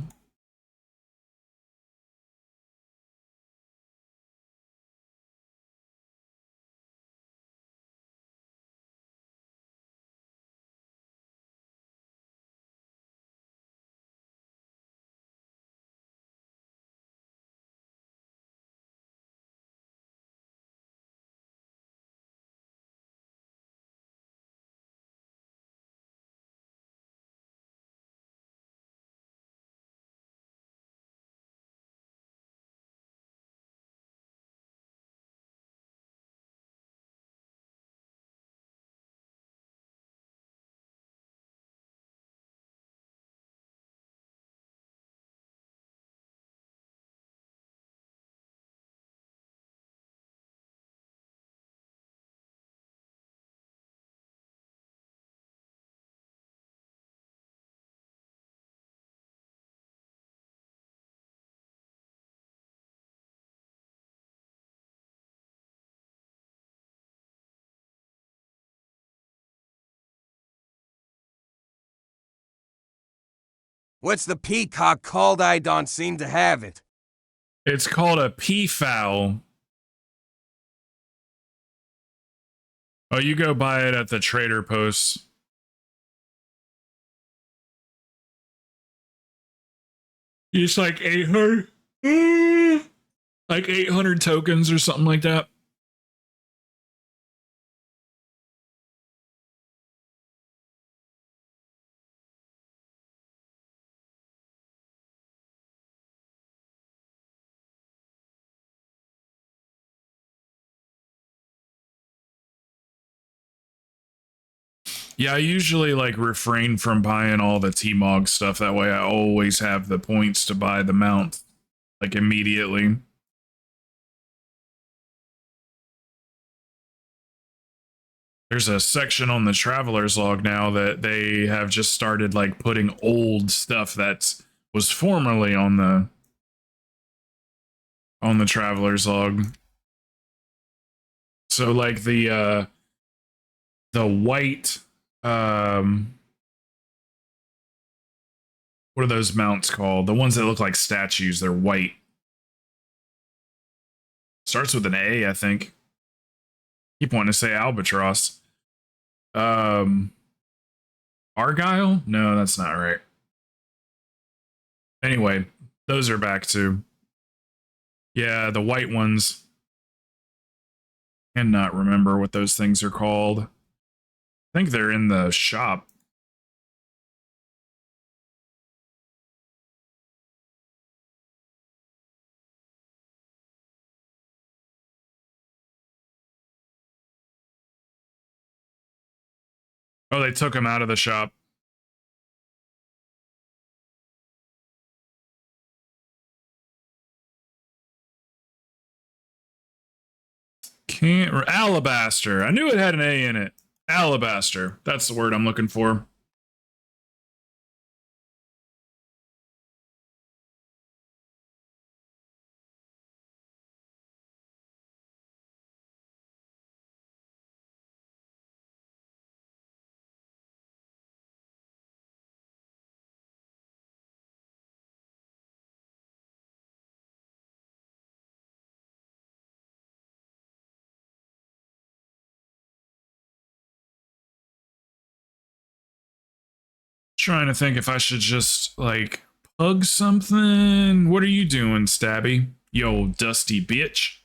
What's the peacock called? I don't seem to have it. It's called a peafowl. Oh, you go buy it at the trader post. It's like 800, like 800 tokens or something like that. Yeah, I usually like refrain from buying all the T-Mog stuff. That way I always have the points to buy the mount like immediately. There's a section on the Traveler's Log now that they have just started like putting old stuff that was formerly on the Traveler's Log. So like the white what are those mounts called? The ones that look like statues, they're white. Starts with an A, I think. Keep wanting to say albatross. Argyle? No, that's not right. Anyway, those are back too. Yeah, the white ones. Cannot remember what those things are called. I think they're in the shop. Oh, they took him out of the shop. Can't. Alabaster. I knew it had an A in it. Alabaster. That's the word I'm looking for. Trying to think if I should just like pug something. What are you doing, Stabby? Yo, dusty bitch.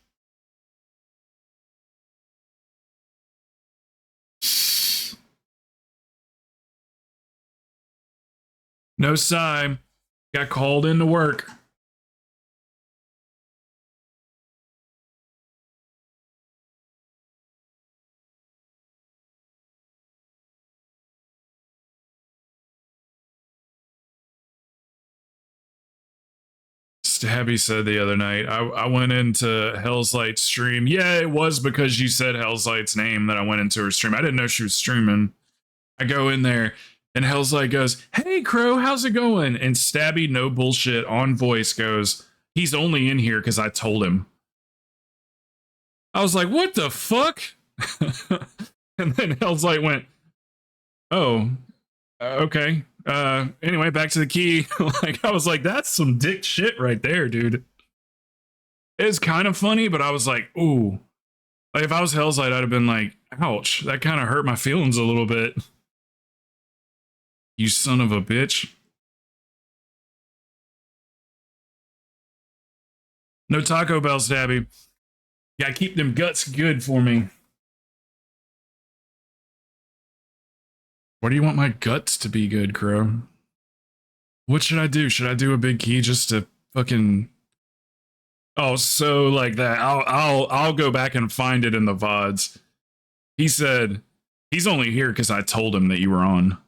No sign. Got called into work. Stabby said the other night, I went into Hell's Light's stream. Yeah, it was because you said Hell's Light's name that I went into her stream. I didn't know she was streaming. I go in there and Hell's Light goes, "Hey, Crow, how's it going?" And Stabby, no bullshit, on voice goes, "He's only in here because I told him." I was like, what the fuck? And then Hell's Light went, "Oh, Okay. Anyway, back to the key. Like, I was like, that's some dick shit right there, dude. It's kind of funny, but I was like, ooh. Like, if I was Hell's Light, I'd have been like, ouch, that kind of hurt my feelings a little bit. You son of a bitch. No Taco Bell, Stabby. Gotta keep them guts good for me. Why do you want my guts to be good, Crow? What should I do? Should I do a big key just to fucking... Oh, so like that. I'll go back and find it in the VODs. He said he's only here because I told him that you were on.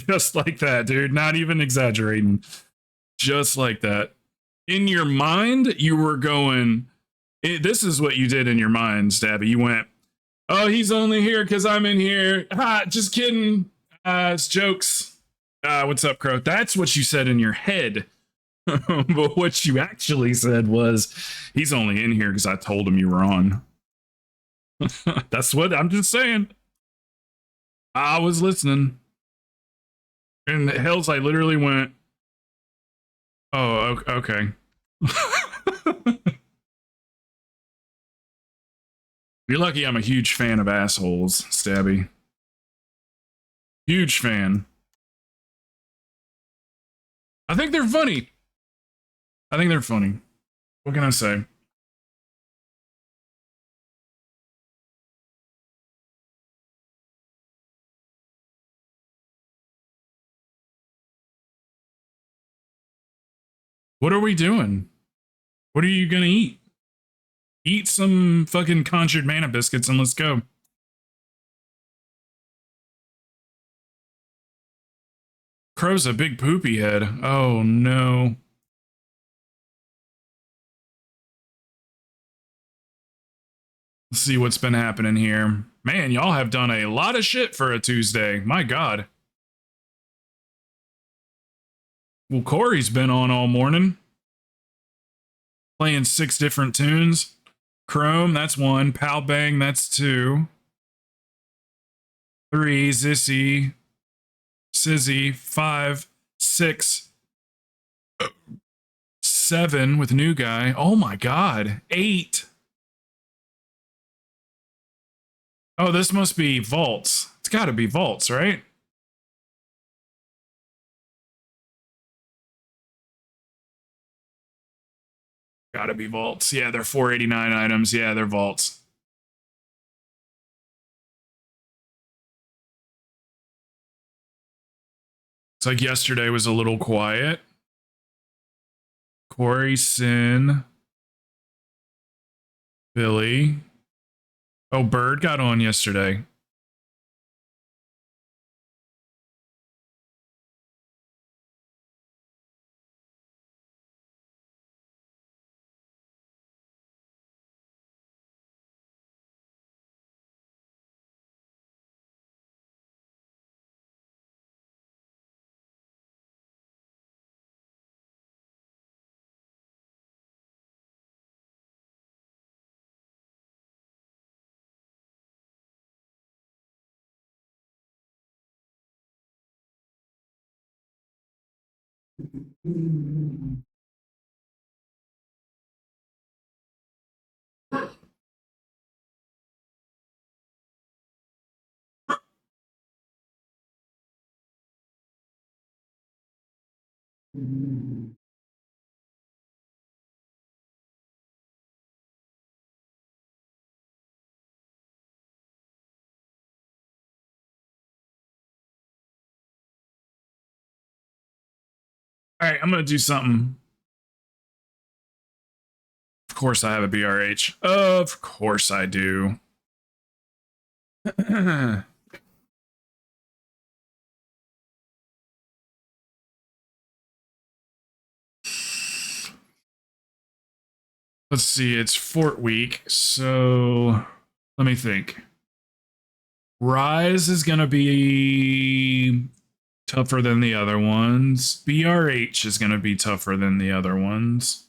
Just like that, dude. Not even exaggerating. Just like that. In your mind, you were going... this is what you did in your mind, Stabby. You went, oh, he's only here because I'm in here. Ha, just kidding. It's jokes. What's up, Crow? That's what you said in your head. But what you actually said was, he's only in here because I told him you were on. That's what I'm just saying. I was listening. And Hells, I literally went, oh, okay. You're lucky I'm a huge fan of assholes, Stabby. Huge fan. I think they're funny. I think they're funny. What can I say? What are we doing? What are you gonna eat? Eat some fucking conjured mana biscuits and let's go. Crow's a big poopy head. Oh no. Let's see what's been happening here. Man, y'all have done a lot of shit for a Tuesday. My God. Well, Corey's been on all morning. Playing 6 different tunes. Chrome, that's 1. Pal Bang, that's 2. 3. Zissy. Sizzy. 5. 6. 7 with New Guy. Oh my God. 8. Oh, this must be vaults. It's got to be vaults, right? Gotta be vaults. Yeah, they're 489 items. Yeah, they're vaults. It's like yesterday was a little quiet. Corey, Sin, Billy. Oh, Bird got on yesterday. All right, I'm going to do something. Of course I have a BRH. Of course I do. Let's see, it's Fort Week, so let me think. Rise is going to be tougher than the other ones. BRH is going to be tougher than the other ones.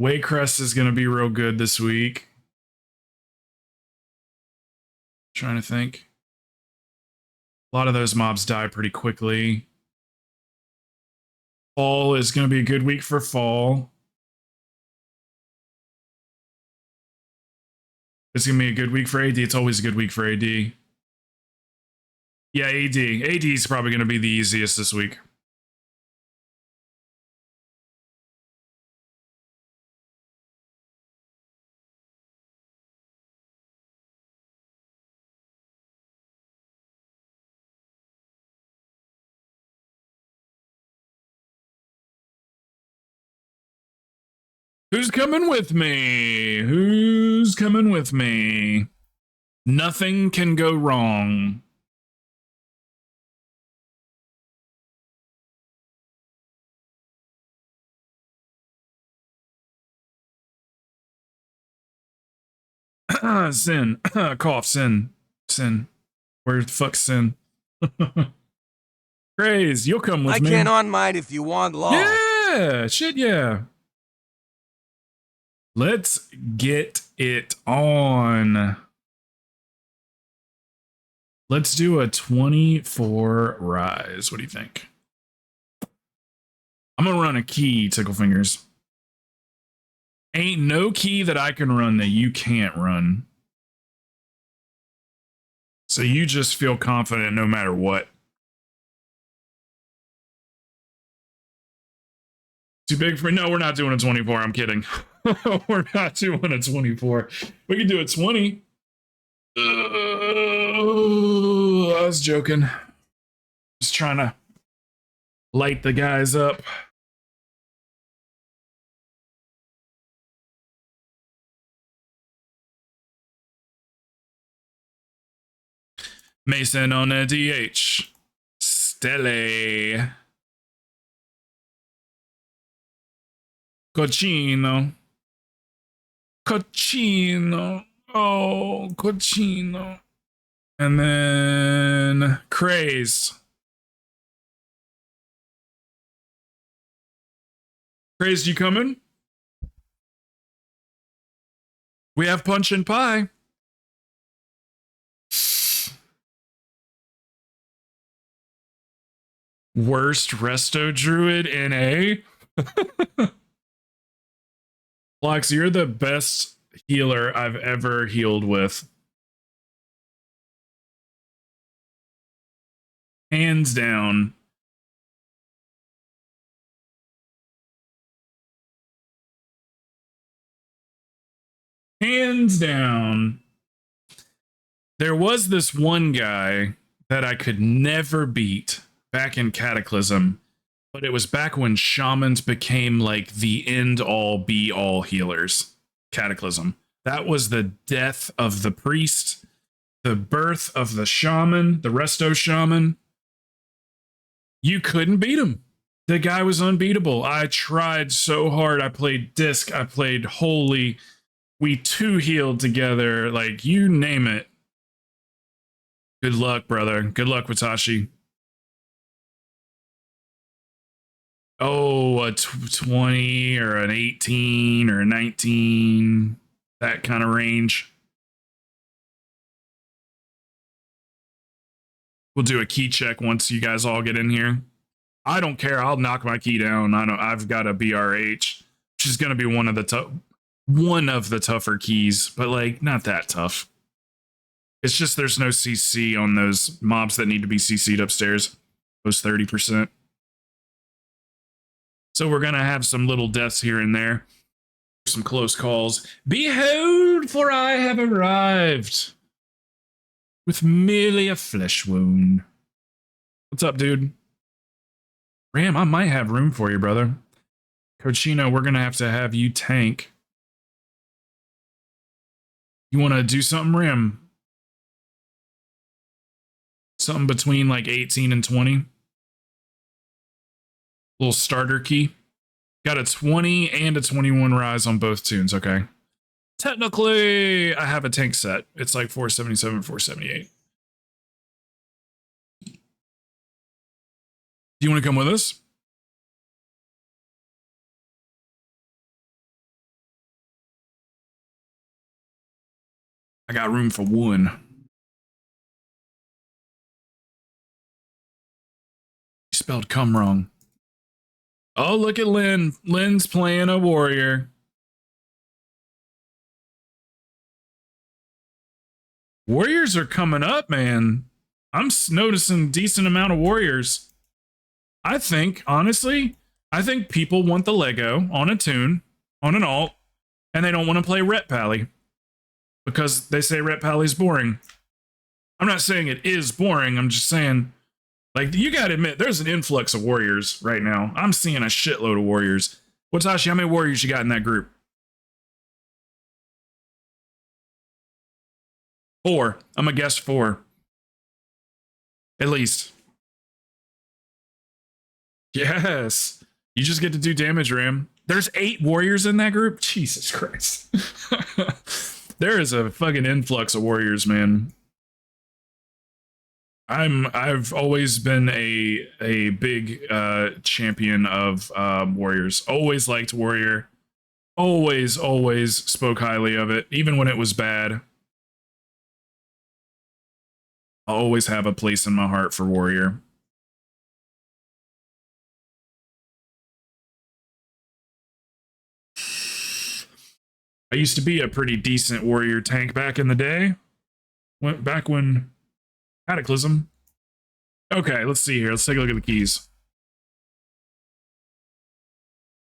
Waycrest is going to be real good this week. Trying to think. A lot of those mobs die pretty quickly. Fall is going to be a good week for fall. It's going to be a good week for AD. It's always a good week for AD. Yeah, AD. AD is probably going to be the easiest this week. Who's coming with me? Who's coming with me? Nothing can go wrong. Sin. Cough. Sin. Sin. Where the fuck's Sin? Craze, you'll come with I me. can't unmite if you want long. Yeah, shit, yeah. Let's get it on. Let's do a 24 rise. What do you think? I'm gonna run a key, Tickle Fingers. Ain't no key that I can run that you can't run. So you just feel confident no matter what. Too big for me? No, we're not doing a 24. I'm kidding. We're not doing a 24. We can do a 20. I was joking. Just trying to light the guys up. Mason on a DH. Stelle. Cochino. Cochino. Oh, Cochino. And then Craze. Craze, you coming? We have Punch and Pie. Worst Resto Druid in A? Lox, you're the best healer I've ever healed with. Hands down. Hands down. There was this one guy that I could never beat back in Cataclysm, but it was back when shamans became like the end all be all healers. Cataclysm. That was the death of the priest, the birth of the shaman, the resto shaman. You couldn't beat him. The guy was unbeatable. I tried so hard. I played disc, I played holy. We two healed together, like you name it. Good luck, brother. Good luck, Watashi. Oh, a 20 or an 18 or a 19, that kind of range. We'll do a key check once you guys all get in here. I don't care. I'll knock my key down. I've got a BRH, which is going to be one of the tougher keys, but like not that tough. It's just there's no CC on those mobs that need to be CC'd upstairs. Those 30%. So we're going to have some little deaths here and there. Some close calls. Behold, for I have arrived with merely a flesh wound. What's up, dude? Ram, I might have room for you, brother. Cochino, we're going to have you tank. You want to do something, Ram? Something between like 18 and 20. Little starter key. Got a 20 and a 21 rise on both tunes, okay. Technically, I have a tank set. It's like 477, 478. Do you want to come with us? I got room for one. spelled come wrong. Oh, look at Lynn. Lynn's playing a warrior. Warriors are coming up, man. I'm noticing a decent amount of warriors. I think, honestly, I think people want the Lego on a tune, on an alt, and they don't want to play Ret Pally because they say Ret Pally's boring. I'm not saying it is boring. I'm just saying, like, you got to admit, there's an influx of warriors right now. I'm seeing a shitload of warriors. Watashi, how many warriors you got in that group? 4. I'm going to guess 4. At least. Yes. You just get to do damage, Ram. There's 8 warriors in that group? Jesus Christ. There is a fucking influx of warriors, man. I've always been a big champion of warriors. Always liked warrior. Always spoke highly of it, even when it was bad. I'll always have a place in my heart for warrior. I used to be a pretty decent warrior tank back in the day. Went back when Cataclysm. Okay, let's see here. Let's take a look at the keys.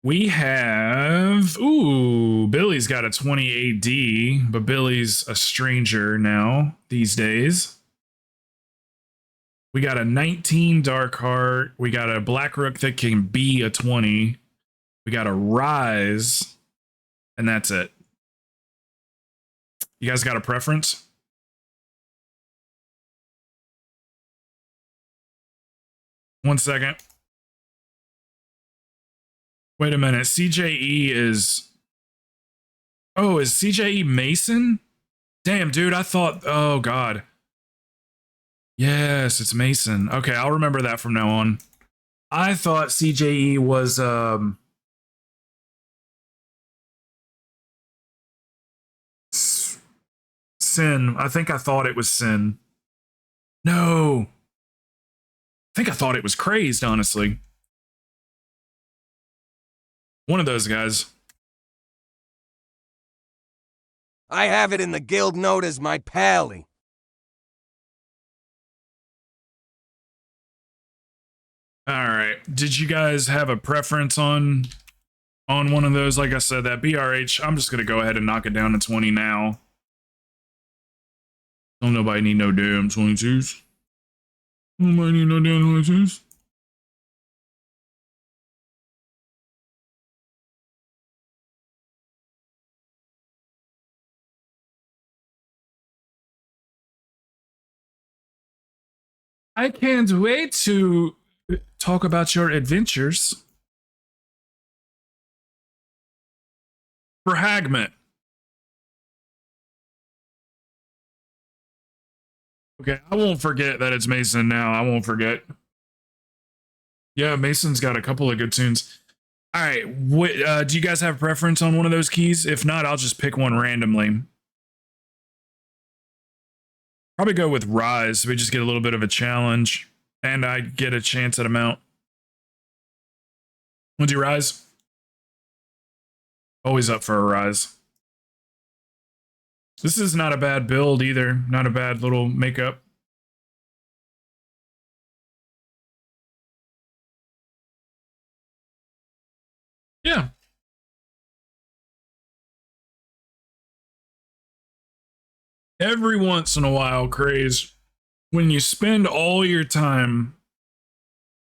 We have... Ooh, Billy's got a 20 AD, but Billy's a stranger now these days. We got a 19 Dark Heart. We got a Black Rook that can be a 20. We got a Rise. And that's it. You guys got a preference? One second. Wait a minute. CJE is... Oh, is CJE Mason? Damn, dude, I thought... Oh, God. Yes, it's Mason. Okay, I'll remember that from now on. I thought CJE was... Sin. I think I thought it was Sin. No. I think I thought it was Crazed, honestly. One of those guys. I have it in the guild note as my pally. All right. Did you guys have a preference on one of those? Like I said, that BRH, I'm just going to go ahead and knock it down to 20 now. Don't nobody need no damn 22s. Nobody need no damn 22s. I can't wait to talk about your adventures. For Hagmet. Okay, I won't forget that it's Mason now. I won't forget. Yeah, Mason's got a couple of good tunes. All right, do you guys have a preference on one of those keys? If not, I'll just pick one randomly. Probably go with Rise, so we just get a little bit of a challenge, and I get a chance at a mount. We'll do Rise. Always up for a Rise. This is not a bad build either. Not a bad little makeup. Yeah. Every once in a while, Craze, when you spend all your time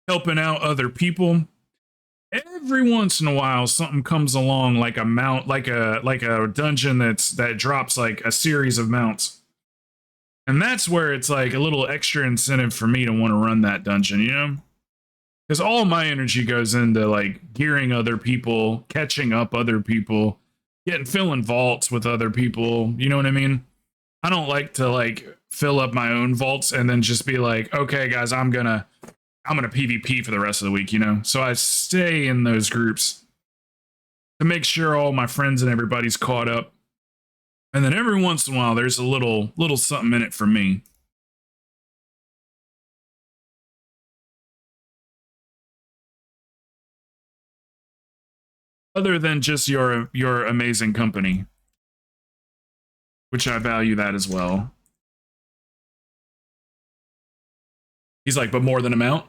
helping out other people, every once in a while something comes along like a mount, like a dungeon that drops like a series of mounts. And that's where it's like a little extra incentive for me to want to run that dungeon, you know? Because all my energy goes into like gearing other people, catching up other people, filling vaults with other people, you know what I mean? I don't like to like fill up my own vaults and then just be like, okay, guys, I'm gonna PvP for the rest of the week, you know? So I stay in those groups to make sure all my friends and everybody's caught up. And then every once in a while, there's a little something in it for me. other than just your amazing company, which I value that as well. He's like, but more than amount?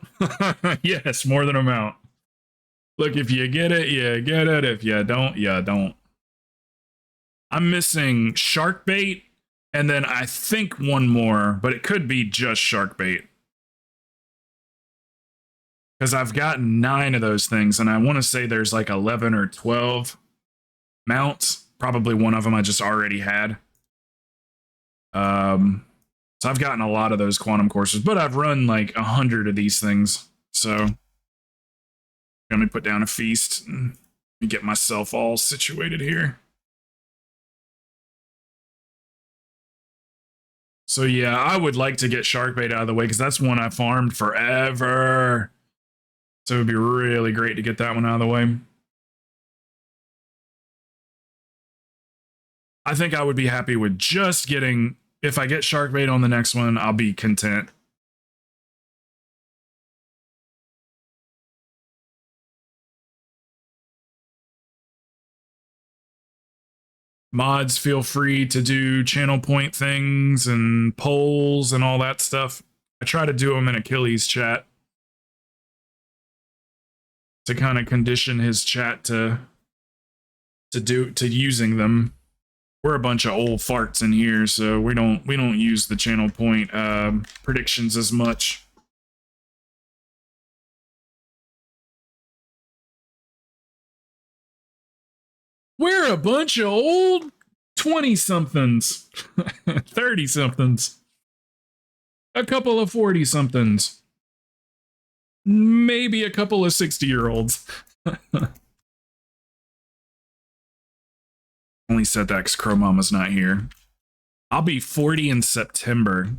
Yes, more than amount. Look, if you get it, you get it. If you don't, you don't. I'm missing shark bait, and then I think one more, but it could be just shark bait. Because I've got 9 of those things, and I want to say there's like 11 or 12 mounts. Probably one of them I just already had. So I've gotten a lot of those quantum courses, but I've run like 100 of these things. So let me put down a feast and get myself all situated here. So yeah, I would like to get sharkbait out of the way because that's one I farmed forever. So it would be really great to get that one out of the way. I think I would be happy with just getting, if I get sharkbait on the next one, I'll be content. Mods, feel free to do channel point things and polls and all that stuff. I try to do them in Achilles chat to kind of condition his chat to using them. We're a bunch of old farts in here, so we don't use the channel point predictions as much. We're a bunch of old 20-somethings, 30-somethings, a couple of 40-somethings, maybe a couple of 60-year-olds. Only said that because Crow Mama's not here. I'll be 40 in September.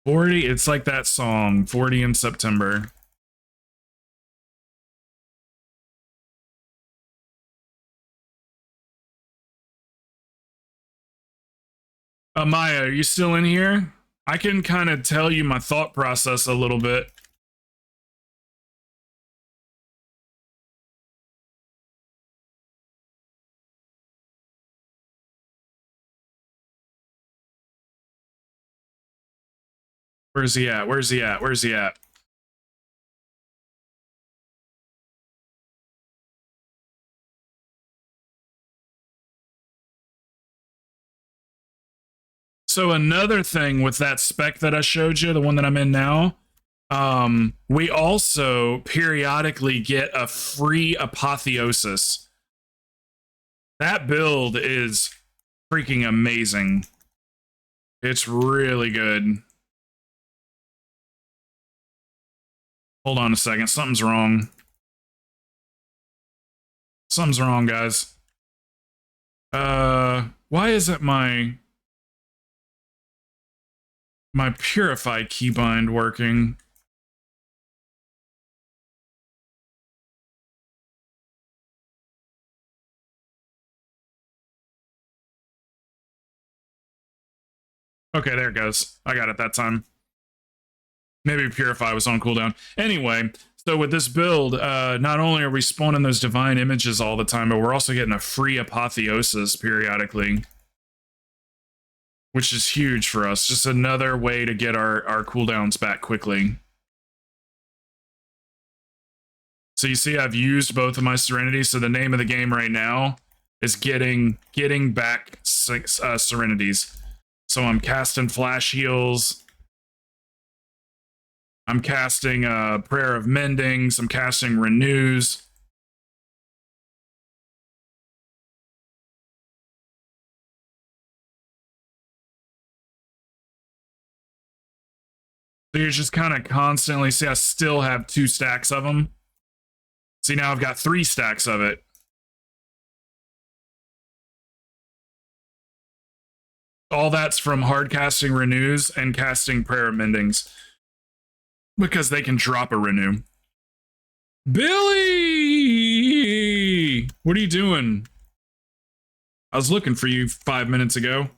40, it's like that song, 40 in September. Maya, are you still in here? I can kind of tell you my thought process a little bit. Where's he at? Where's he at? Where's he at? So another thing with that spec that I showed you, the one that I'm in now, we also periodically get a free apotheosis. That build is freaking amazing. It's really good. Hold on a second. Something's wrong. Something's wrong, guys. Why isn't my purify keybind working? Okay, there it goes. I got it that time. Maybe purify was on cooldown. Anyway, so with this build, not only are we spawning those divine images all the time, but we're also getting a free apotheosis periodically, which is huge for us. Just another way to get our cooldowns back quickly. So you see I've used both of my Serenities, so the name of the game right now is getting back 6 Serenities. So I'm casting Flash Heals, I'm casting Prayer of Mendings, I'm casting Renews. So you're just kind of constantly, see I still have 2 stacks of them. See, now I've got 3 stacks of it. All that's from hard casting Renews and casting Prayer of Mendings, because they can drop a Renew. Billy! What are you doing? I was looking for you 5 minutes ago.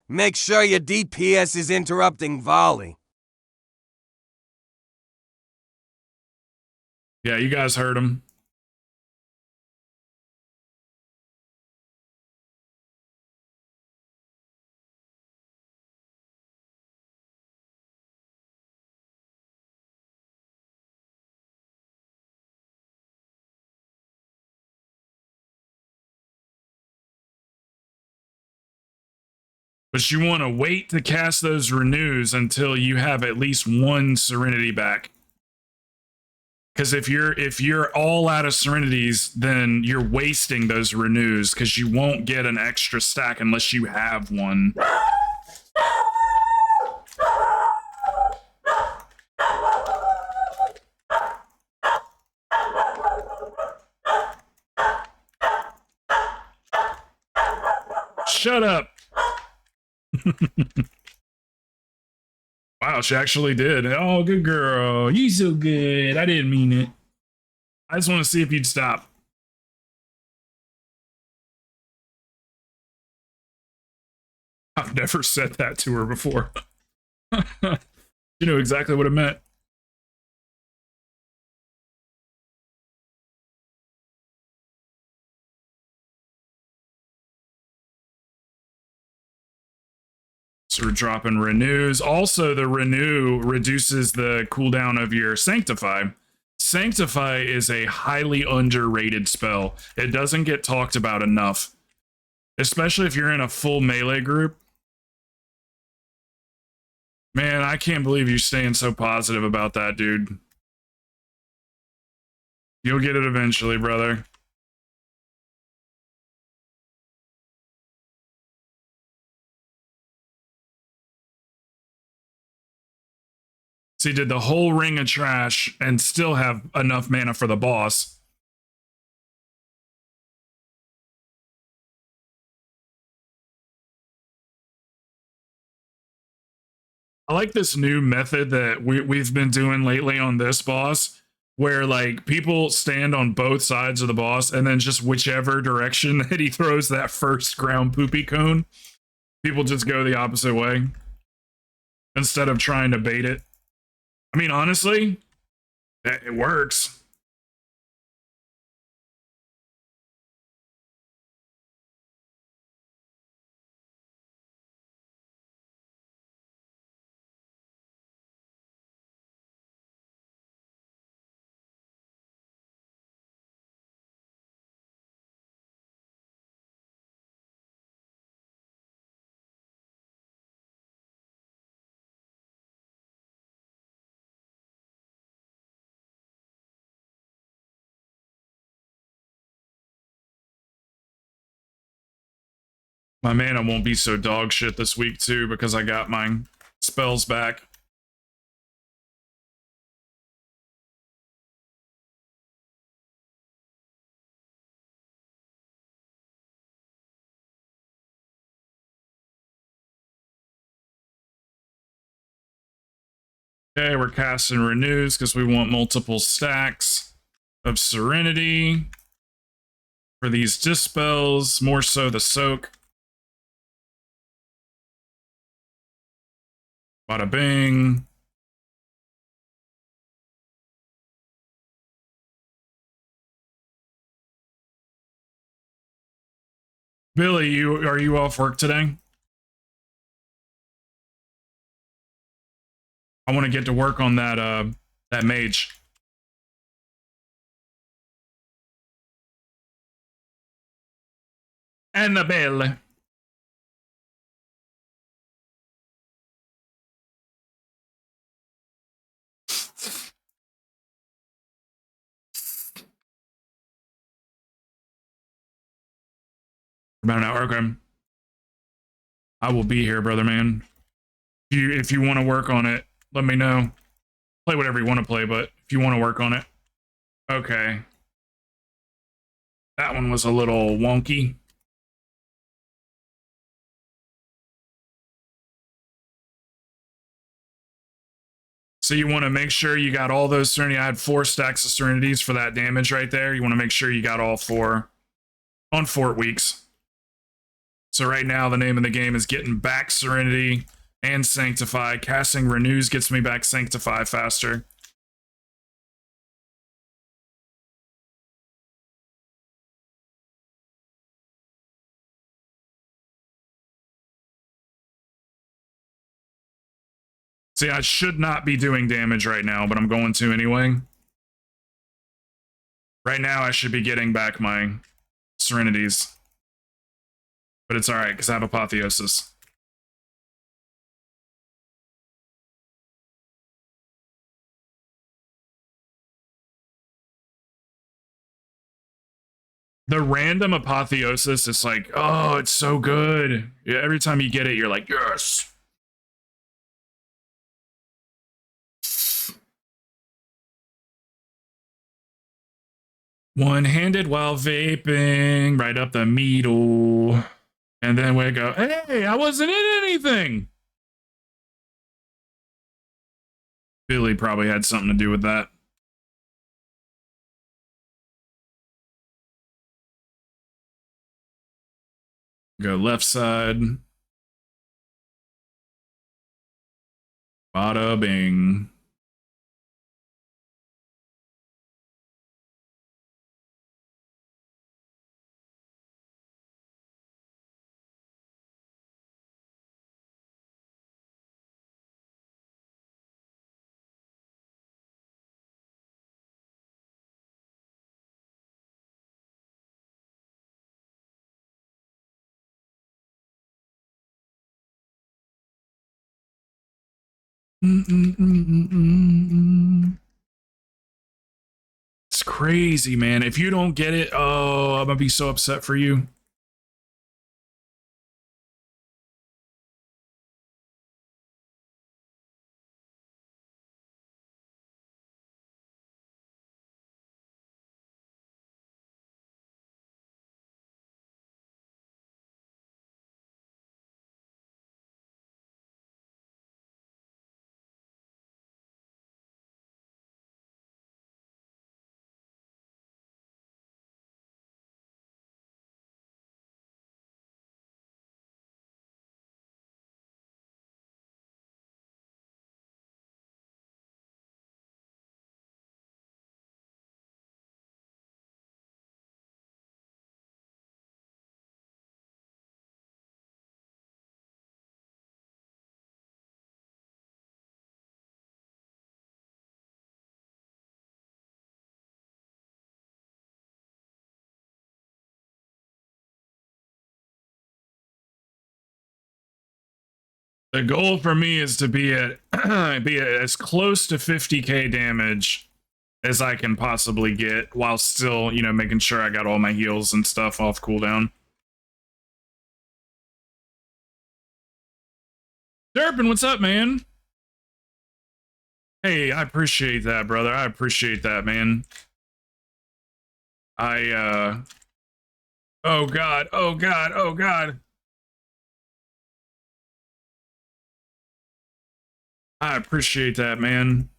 Make sure your DPS is interrupting volley. Yeah, you guys heard him. But you want to wait to cast those renews until you have at least one Serenity back. Because if you're all out of Serenities, then you're wasting those renews because you won't get an extra stack unless you have one. Shut up. Wow, she actually did. Oh, good girl. You so good. I didn't mean it. I just want to see if you'd stop. I've never said that to her before. You know exactly what it meant. So we're dropping renews. Also, the renew reduces the cooldown of your sanctify. Sanctify is a highly underrated spell. It doesn't get talked about enough, especially if you're in a full melee group. Man, I can't believe you're staying so positive about that, dude. You'll get it eventually, brother. So you did the whole ring of trash and still have enough mana for the boss. I like this new method that we've been doing lately on this boss, where like people stand on both sides of the boss and then just whichever direction that he throws that first ground poopy cone, people just go the opposite way instead of trying to bait it. I mean, honestly, it works. My mana won't be so dog shit this week too because I got my spells back. Okay, we're casting renews because we want multiple stacks of Serenity for these dispels, more so the soak. Bada bing. Billy, are you off work today? I want to get to work on that mage. Annabelle. About an hour, okay. I will be here, brother man. If you want to work on it, let me know. Play whatever you want to play, but if you want to work on it. Okay. That one was a little wonky. So you want to make sure you got all those Serenity. I had 4 stacks of Serenities for that damage right there. You want to make sure you got all 4 on Fort Weeks. So right now, the name of the game is getting back Serenity and Sanctify. Casting Renews gets me back Sanctify faster. See, I should not be doing damage right now, but I'm going to anyway. Right now, I should be getting back my Serenities. But it's alright, because I have Apotheosis. The random Apotheosis is like, oh, it's so good. Yeah, every time you get it, you're like, yes. One-handed while vaping, right up the middle. And then we go, hey, I wasn't in anything. Billy probably had something to do with that. Go left side. Bada bing. It's crazy, man. If you don't get it, oh, I'm gonna be so upset for you. The goal for me is to be at as close to 50k damage as I can possibly get, while still, you know, making sure I got all my heals and stuff off cooldown. Durpin, what's up, man? Hey, I appreciate that, brother. I appreciate that, man. Oh god, oh god, oh god. I appreciate that, man.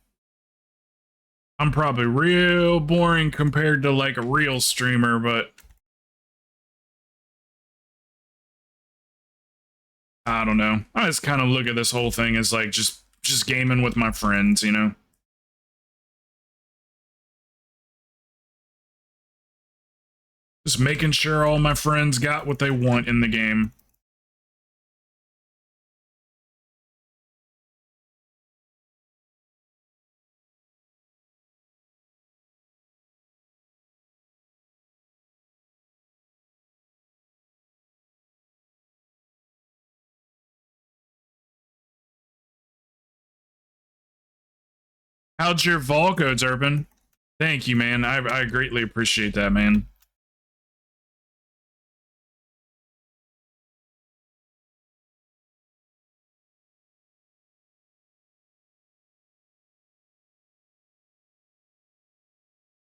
I'm probably real boring compared to like a real streamer, but I don't know. I just kind of look at this whole thing as like just gaming with my friends, you know? Just making sure all my friends got what they want in the game. How'd your vol go, Durbin? Thank you, man. I greatly appreciate that, man.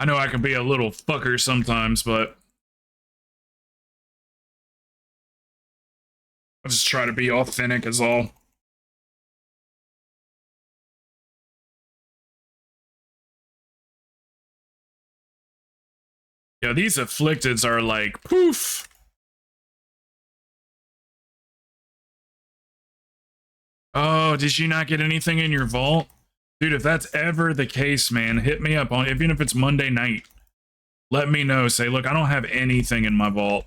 I know I can be a little fucker sometimes, but I just try to be authentic is all. Yeah, these afflicteds are like poof. Oh, did you not get anything in your vault? Dude, if that's ever the case, man, hit me up on, even if it's Monday night. Let me know. Say, look, I don't have anything in my vault.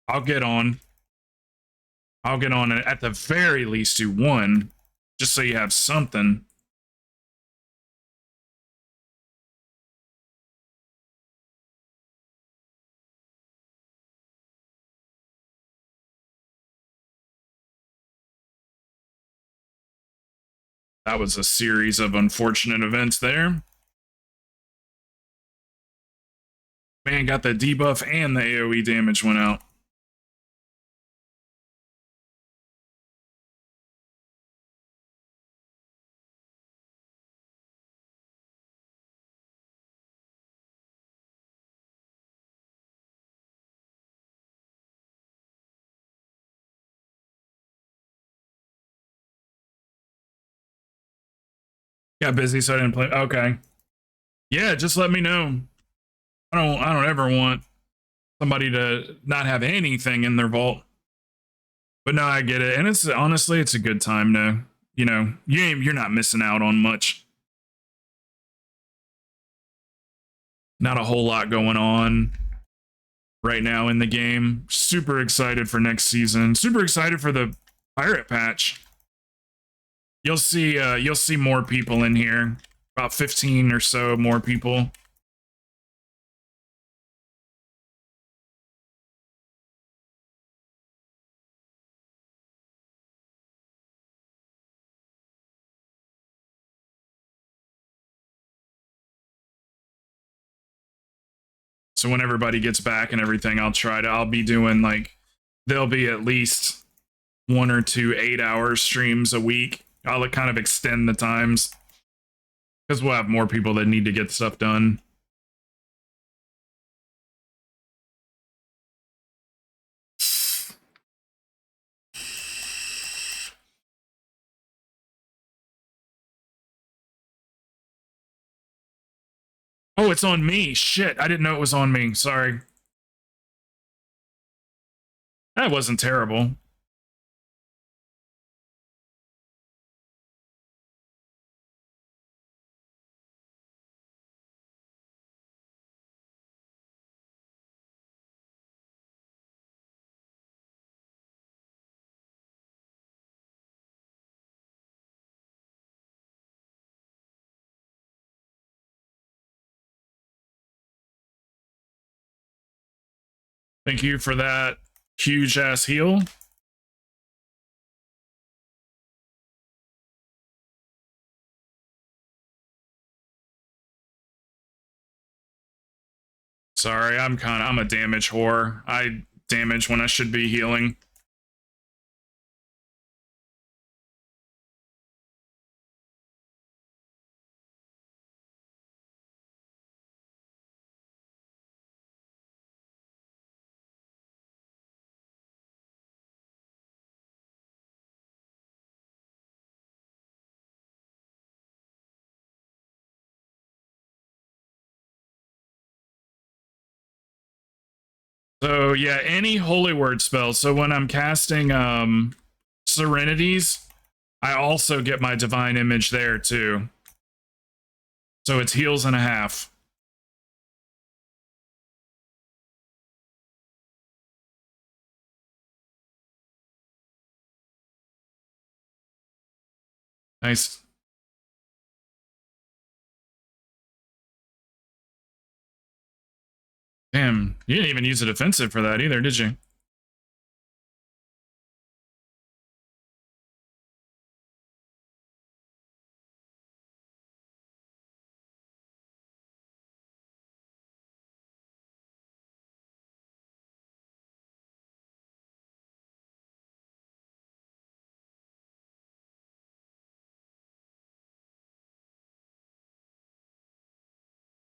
I'll get on. I'll get on it. At the very least, do one, just so you have something. That was a series of unfortunate events there. Man, got the debuff and the AoE damage went out. Got busy, so I didn't play. Okay. Yeah, just let me know. I don't ever want somebody to not have anything in their vault. But no, I get it. And it's honestly, it's a good time to, you know, you're not missing out on much. Not a whole lot going on right now in the game. Super excited for next season. Super excited for the pirate patch. You'll see more people in here. About 15 or so more people. So when everybody gets back and everything, I'll be doing like, there'll be at least 1 or 2 8-hour streams a week. I'll kind of extend the times because we'll have more people that need to get stuff done. Oh, it's on me. Shit, I didn't know it was on me. Sorry. That wasn't terrible. Thank you for that huge ass heal. Sorry, I'm a damage whore. I damage when I should be healing. So yeah, any holy word spells. So when I'm casting Serenities, I also get my divine image there too. So it's heals and a half. Nice. Damn, you didn't even use a defensive for that either, did you?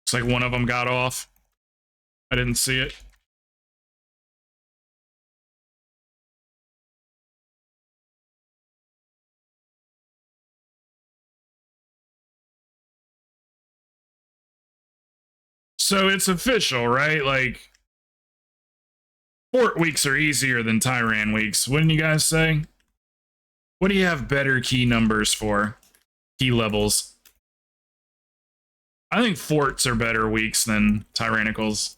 Looks like one of them got off. I didn't see it. So it's official, right? Like, Fort weeks are easier than Tyran weeks, wouldn't you guys say? What do you have better key numbers for? Key levels. I think forts are better weeks than tyrannicals.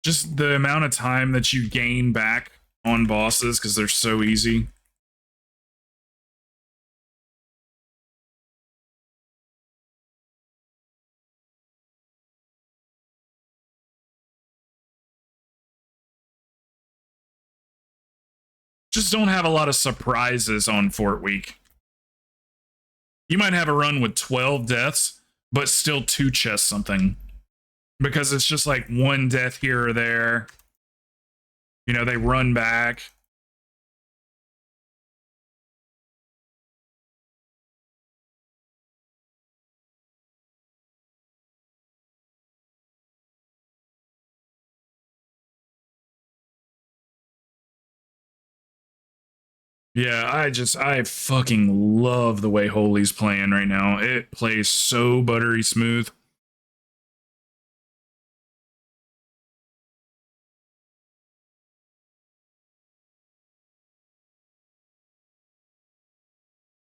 Just the amount of time that you gain back on bosses because they're so easy. Just don't have a lot of surprises on Fort Week. You might have a run with 12 deaths, but still 2 chests something. Because it's just like 1 death here or there. You know, they run back. Yeah, I fucking love the way Holy's playing right now. It plays so buttery smooth.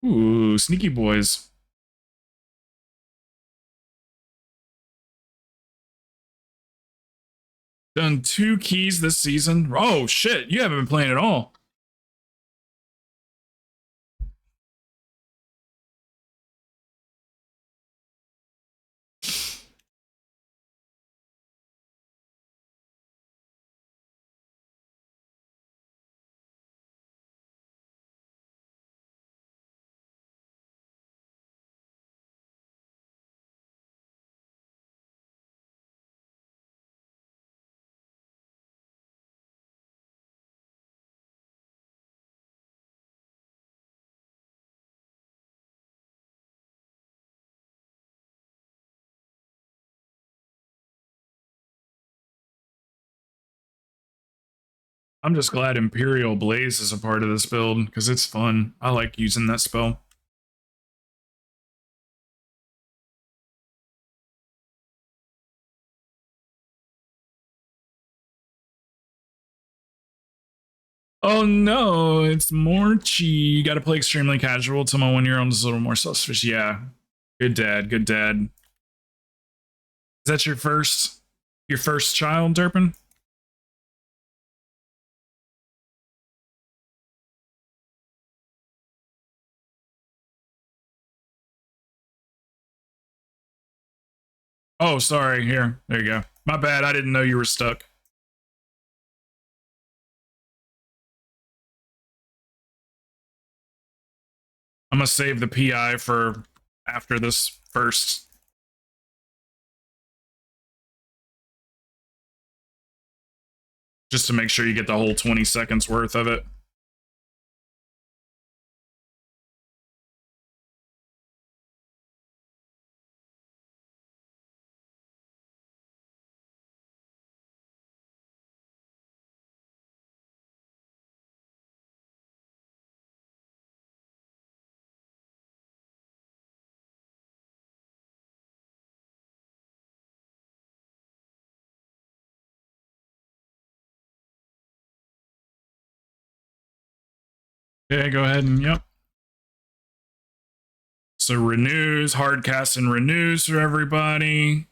Ooh, sneaky boys. Done 2 keys this season. Oh shit, you haven't been playing at all. I'm just glad Imperial Blaze is a part of this build because it's fun. I like using that spell. Oh no, it's Morchi. You gotta play extremely casual till my 1-year-old is a little more selfish. Yeah. Good dad, good dad. Is that your first child, Durpin? Oh, sorry. Here. There you go. My bad. I didn't know you were stuck. I'm gonna save the PI for after this first. Just to make sure you get the whole 20 seconds worth of it. Okay, go ahead and yep. So renews, hardcast and renews for everybody.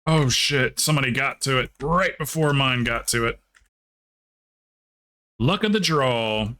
Oh shit, somebody got to it right before mine got to it. Luck of the draw.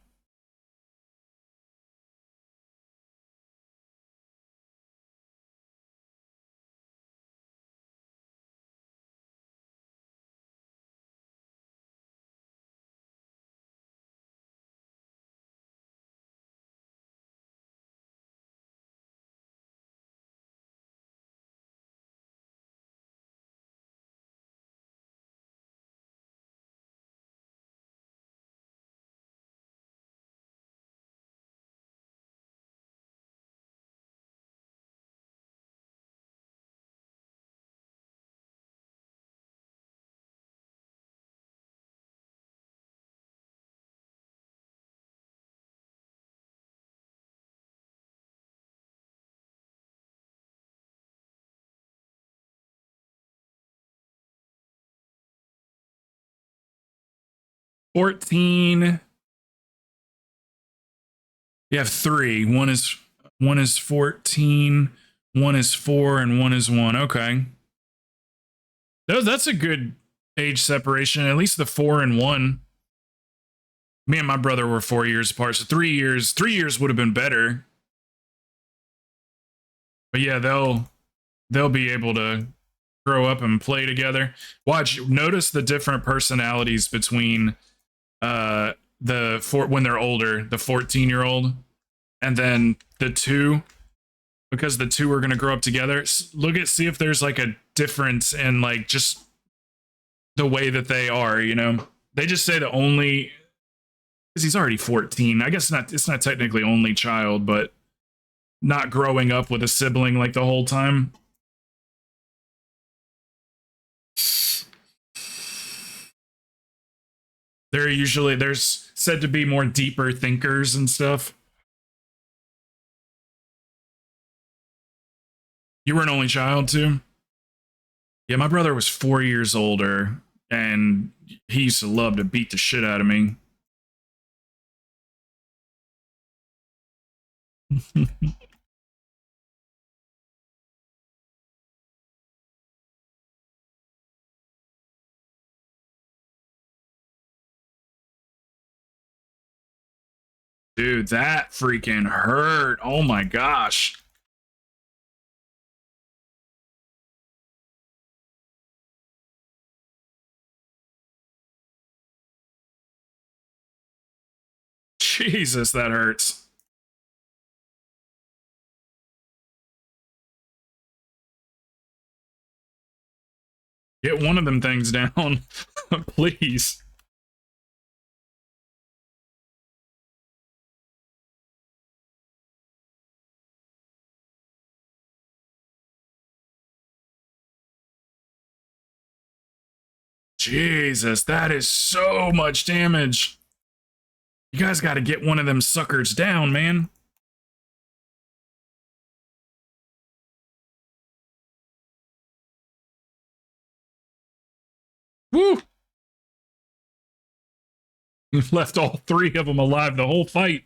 14. You have 3. One is 14, one is 4, and one is 1. Okay. That's a good age separation. At least the 4 and 1. Me and my brother were 4 years apart, so 3 years. 3 years would have been better. But yeah, they'll be able to grow up and play together. Notice the different personalities between when they're older, the 14-year-old and then the 2, because the 2 are going to grow up together. See if there's like a difference in like just the way that they are, you know. They just say the only, because he's already 14. I guess it's not technically only child, but not growing up with a sibling like the whole time. There's said to be more deeper thinkers and stuff. You were an only child too? Yeah, my brother was 4 years older, and he used to love to beat the shit out of me. Dude, that freaking hurt. Oh my gosh. Jesus, that hurts. Get one of them things down, please. Jesus, that is so much damage. You guys got to get one of them suckers down, man. Woo! You left all 3 of them alive the whole fight.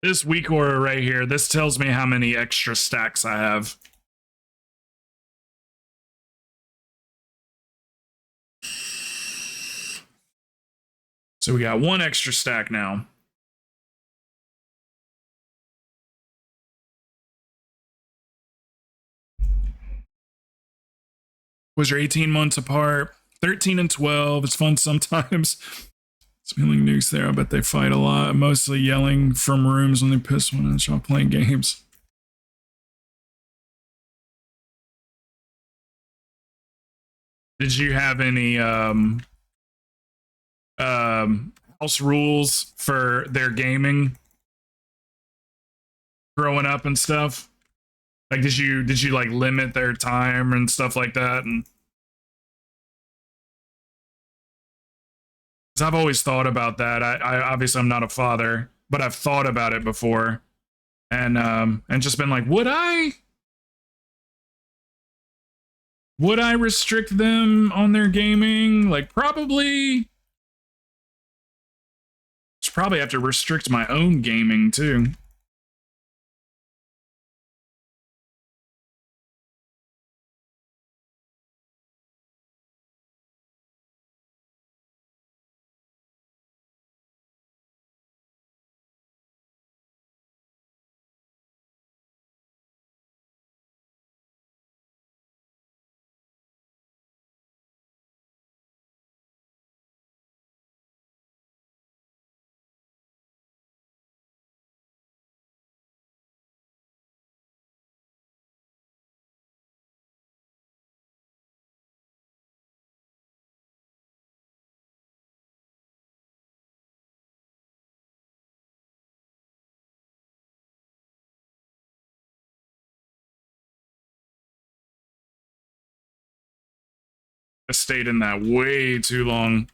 This weak aura right here, this tells me how many extra stacks I have. So we got 1 extra stack now. Was your 18 months apart? 13 and 12. It's fun sometimes. Spilling nukes there. I bet they fight a lot. Mostly yelling from rooms when they piss one and start playing games. Did you have any house rules for their gaming growing up and stuff? Like, did you like limit their time and stuff like that? And because I've always thought about that. I obviously I'm not a father, but I've thought about it before, and just been like, would I restrict them on their gaming? Like, probably. Should probably have to restrict my own gaming too. I stayed in that way too long.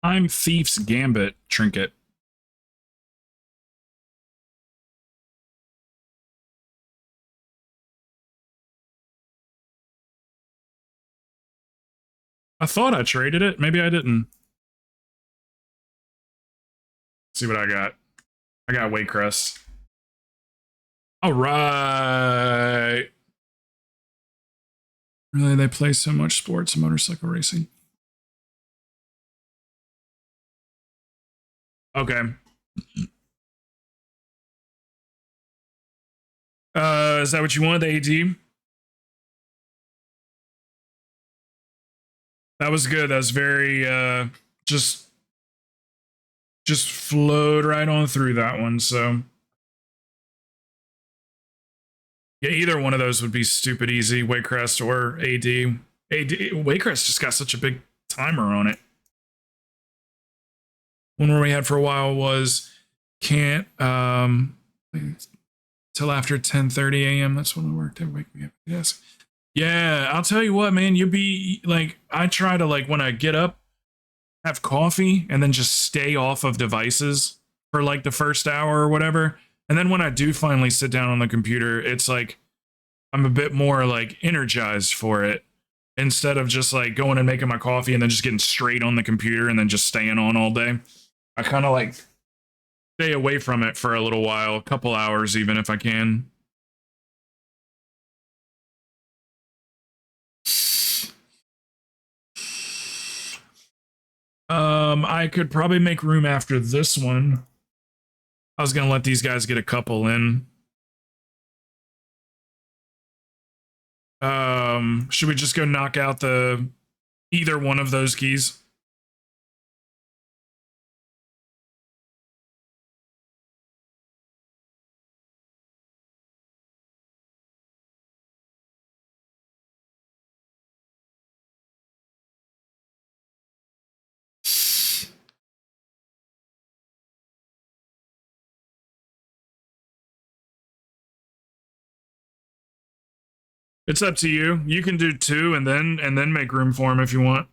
I'm Thief's Gambit trinket. I thought I traded it. Maybe I didn't. Let's see what I got. I got Waycrest. All right. Really, they play so much sports and motorcycle racing. Okay. Is that what you wanted, the AD? That was good. That was very just flowed right on through that one. So yeah, either one of those would be stupid easy, Waycrest or AD. Waycrest just got such a big timer on it. One where we had for a while was can't till after 10:30 a.m. That's when I worked. They wake me up. Yes. Yeah, I'll tell you what, man. You'd be like, I try to like when I get up, have coffee, and then just stay off of devices for like the first hour or whatever. And then when I do finally sit down on the computer, it's like I'm a bit more like energized for it instead of just like going and making my coffee and then just getting straight on the computer and then just staying on all day. I kind of like stay away from it for a little while, a couple hours even if I can. I could probably make room after this one. I was gonna let these guys get a couple in. Should we just go knock out the either one of those keys? It's up to you. You can do two and then make room for them if you want.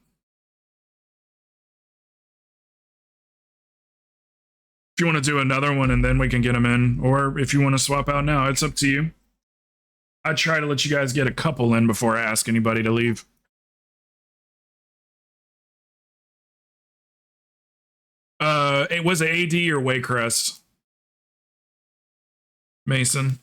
If you want to do another one and then we can get them in, or if you want to swap out now, it's up to you. I try to let you guys get a couple in before I ask anybody to leave. It was AD or Waycrest. Mason.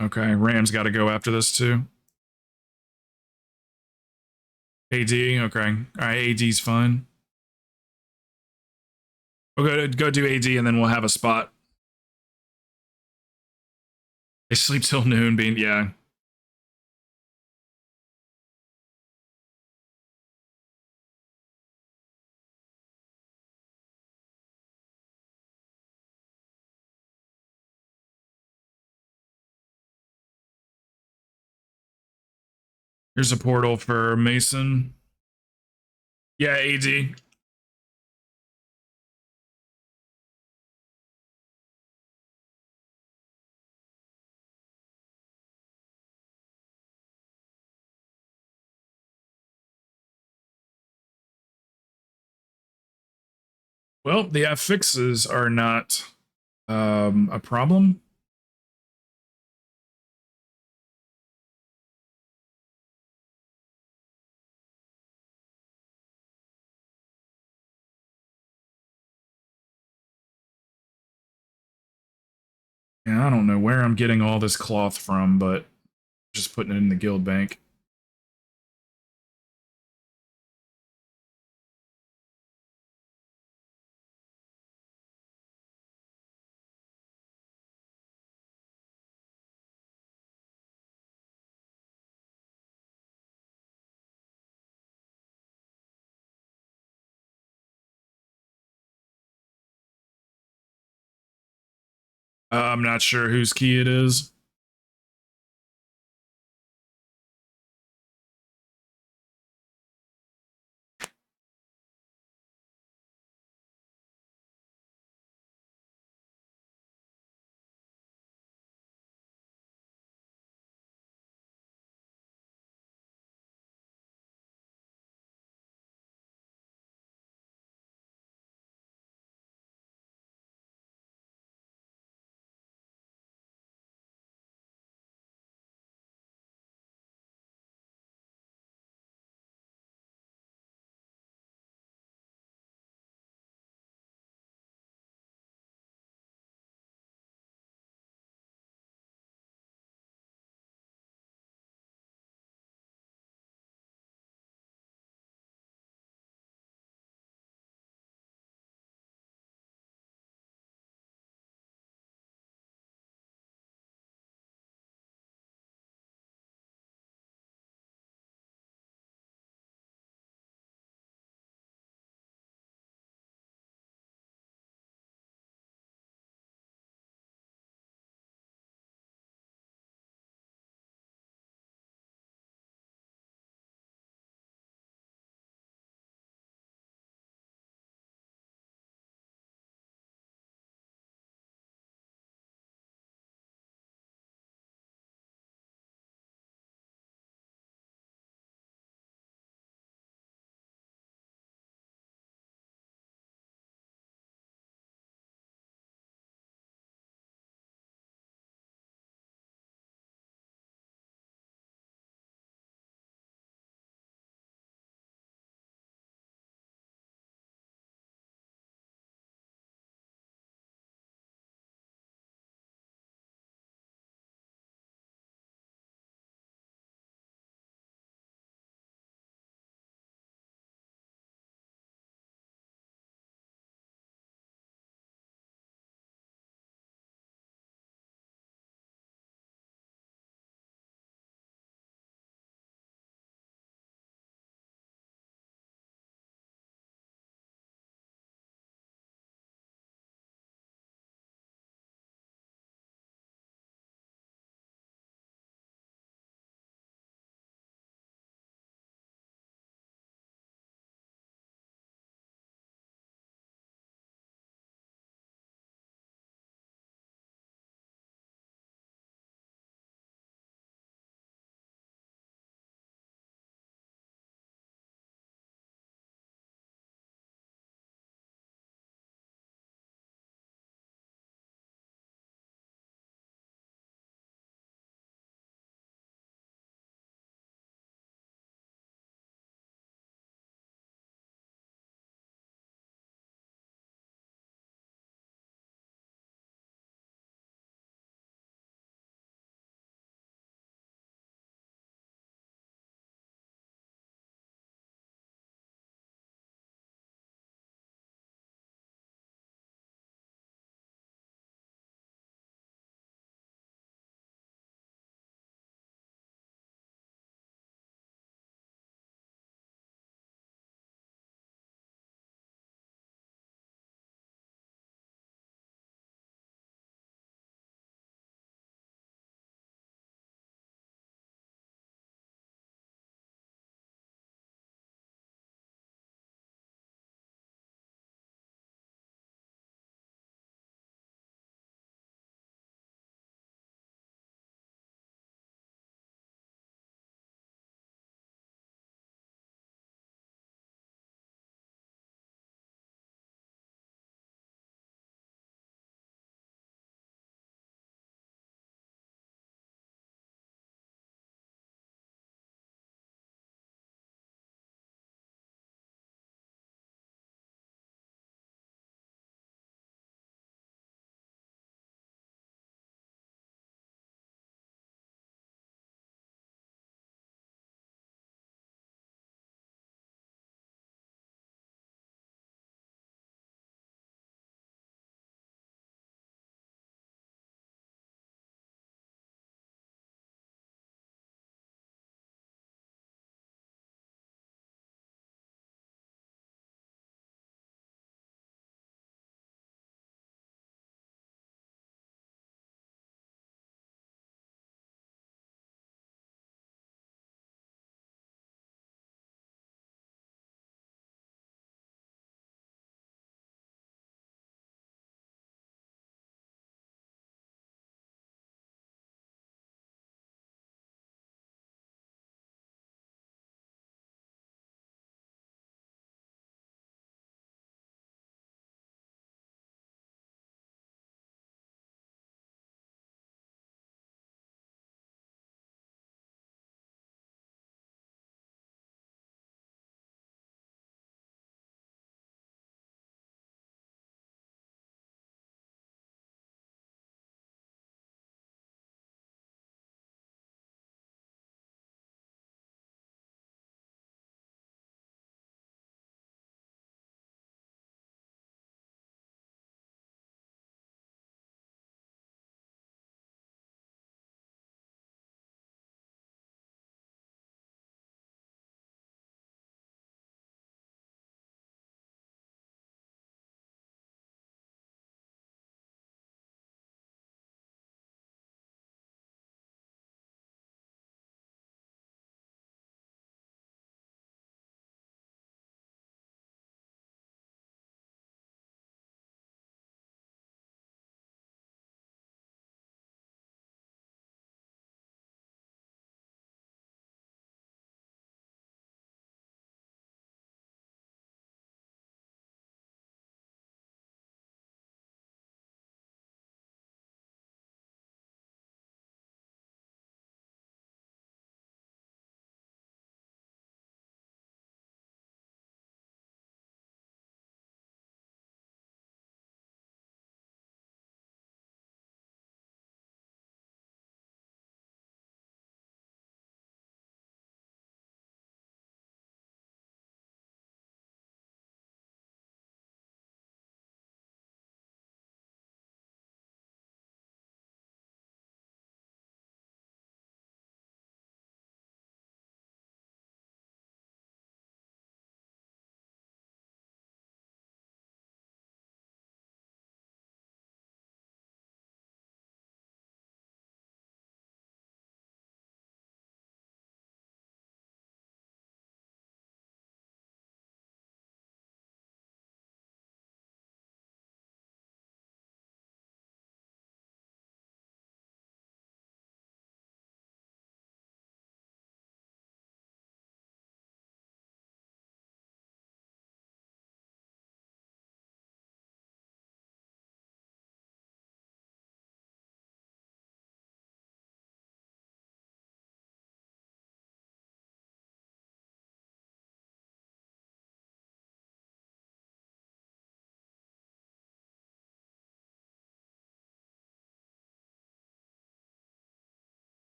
Okay, Ram's got to go after this too. AD, okay. All right, AD's fine. We'll go do AD and then we'll have a spot. They sleep till noon, being yeah. Here's a portal for Mason. Yeah, AD. Well, the affixes are not a problem. Yeah, I don't know where I'm getting all this cloth from, but just putting it in the guild bank. I'm not sure whose key it is.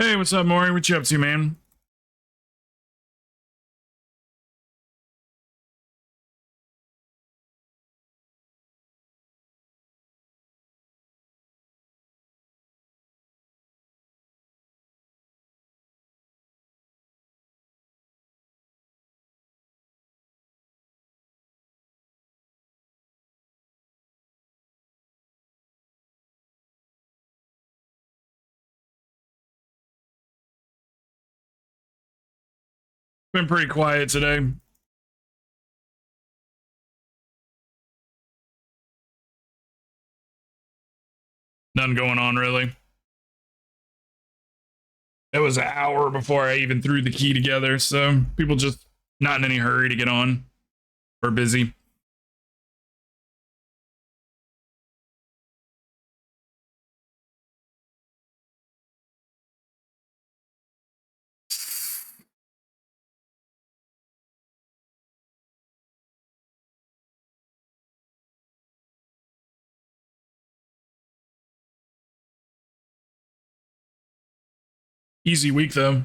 Hey, what's up, Maury? What you up to, man? Been pretty quiet today. Nothing going on, really. It was an hour before I even threw the key together, so people just not in any hurry to get on or busy. Easy week, though.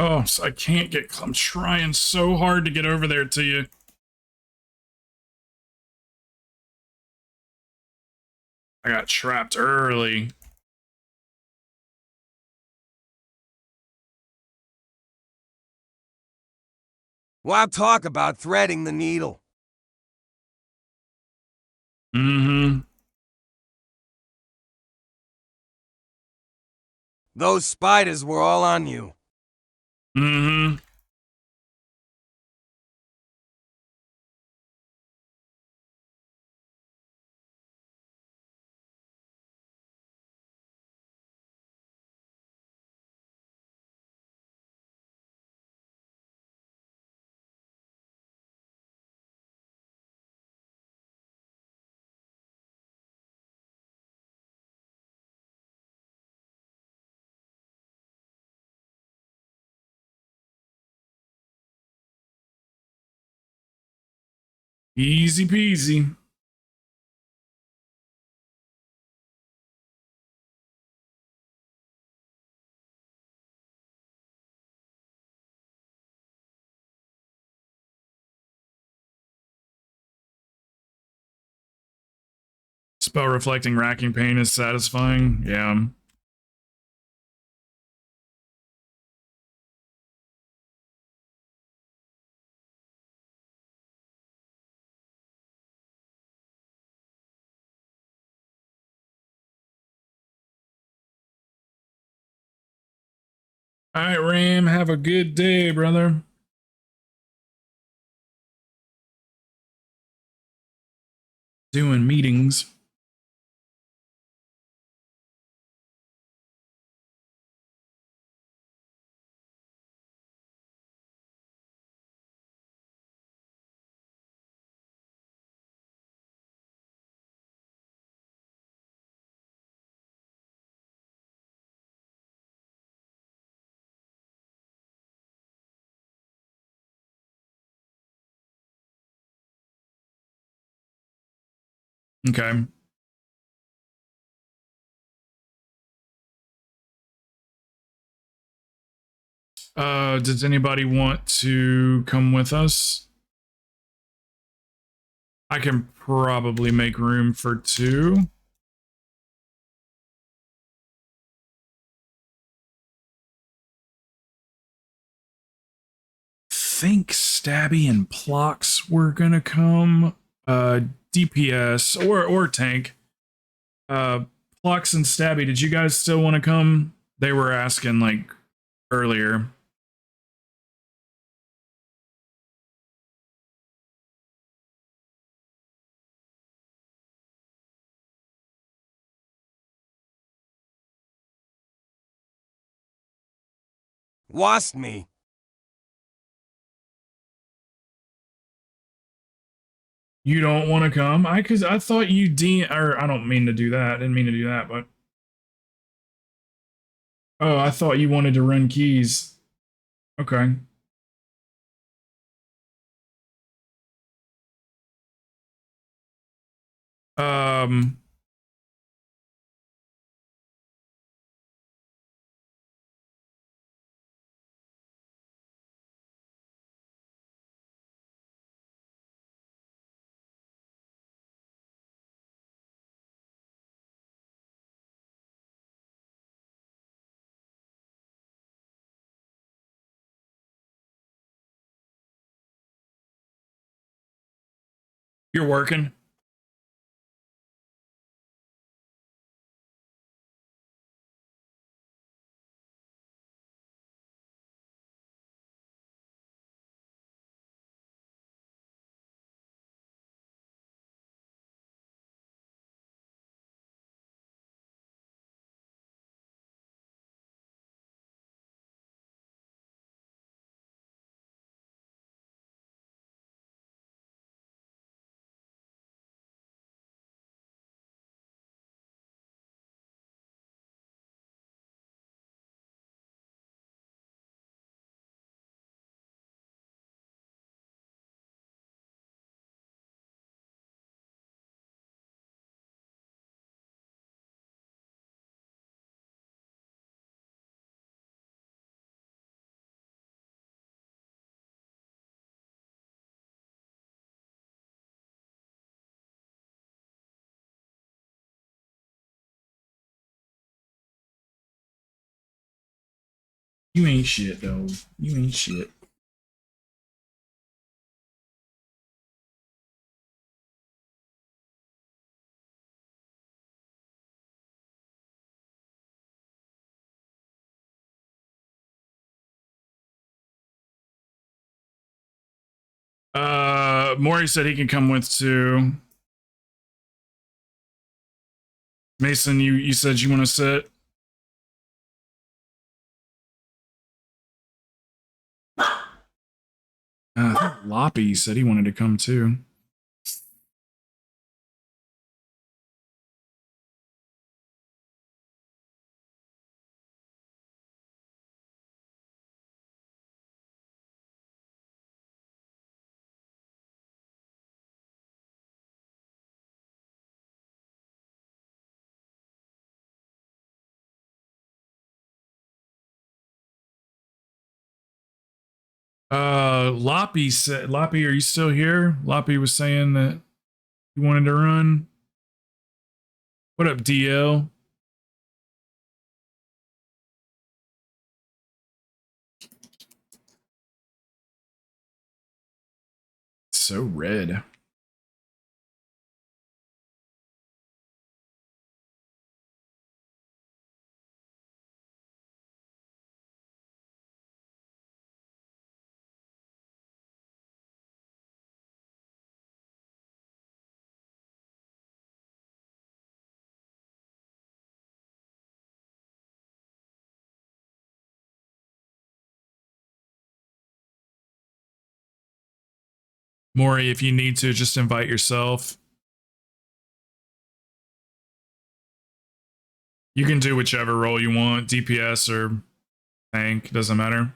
Oh, so I can't get. I'm trying so hard to get over there to you. I got trapped early. Why talk about threading the needle? Mm-hmm. Those spiders were all on you. Mm-hmm. Easy peasy. Spell reflecting racking pain is satisfying. Yeah. All right, Ram, have a good day, brother. Doing meetings. Okay. Does anybody want to come with us? I can probably make room for two. Think Stabby and Plox were gonna come. DPS or tank. Plox and Stabby, did you guys still want to come? They were asking like earlier. Wasp me. You don't want to come? Cause I thought you or I don't mean to do that. I didn't mean to do that, but oh, I thought you wanted to run keys. Okay. Um you're working? You ain't shit though. You ain't shit. Maury said he can come with two. Mason, you said you want to sit. Loppy said he wanted to come too. Loppy said, Loppy, are you still here? Loppy was saying that he wanted to run. What up, DL? So red. Maury, if you need to, just invite yourself. You can do whichever role you want, DPS or tank, doesn't matter.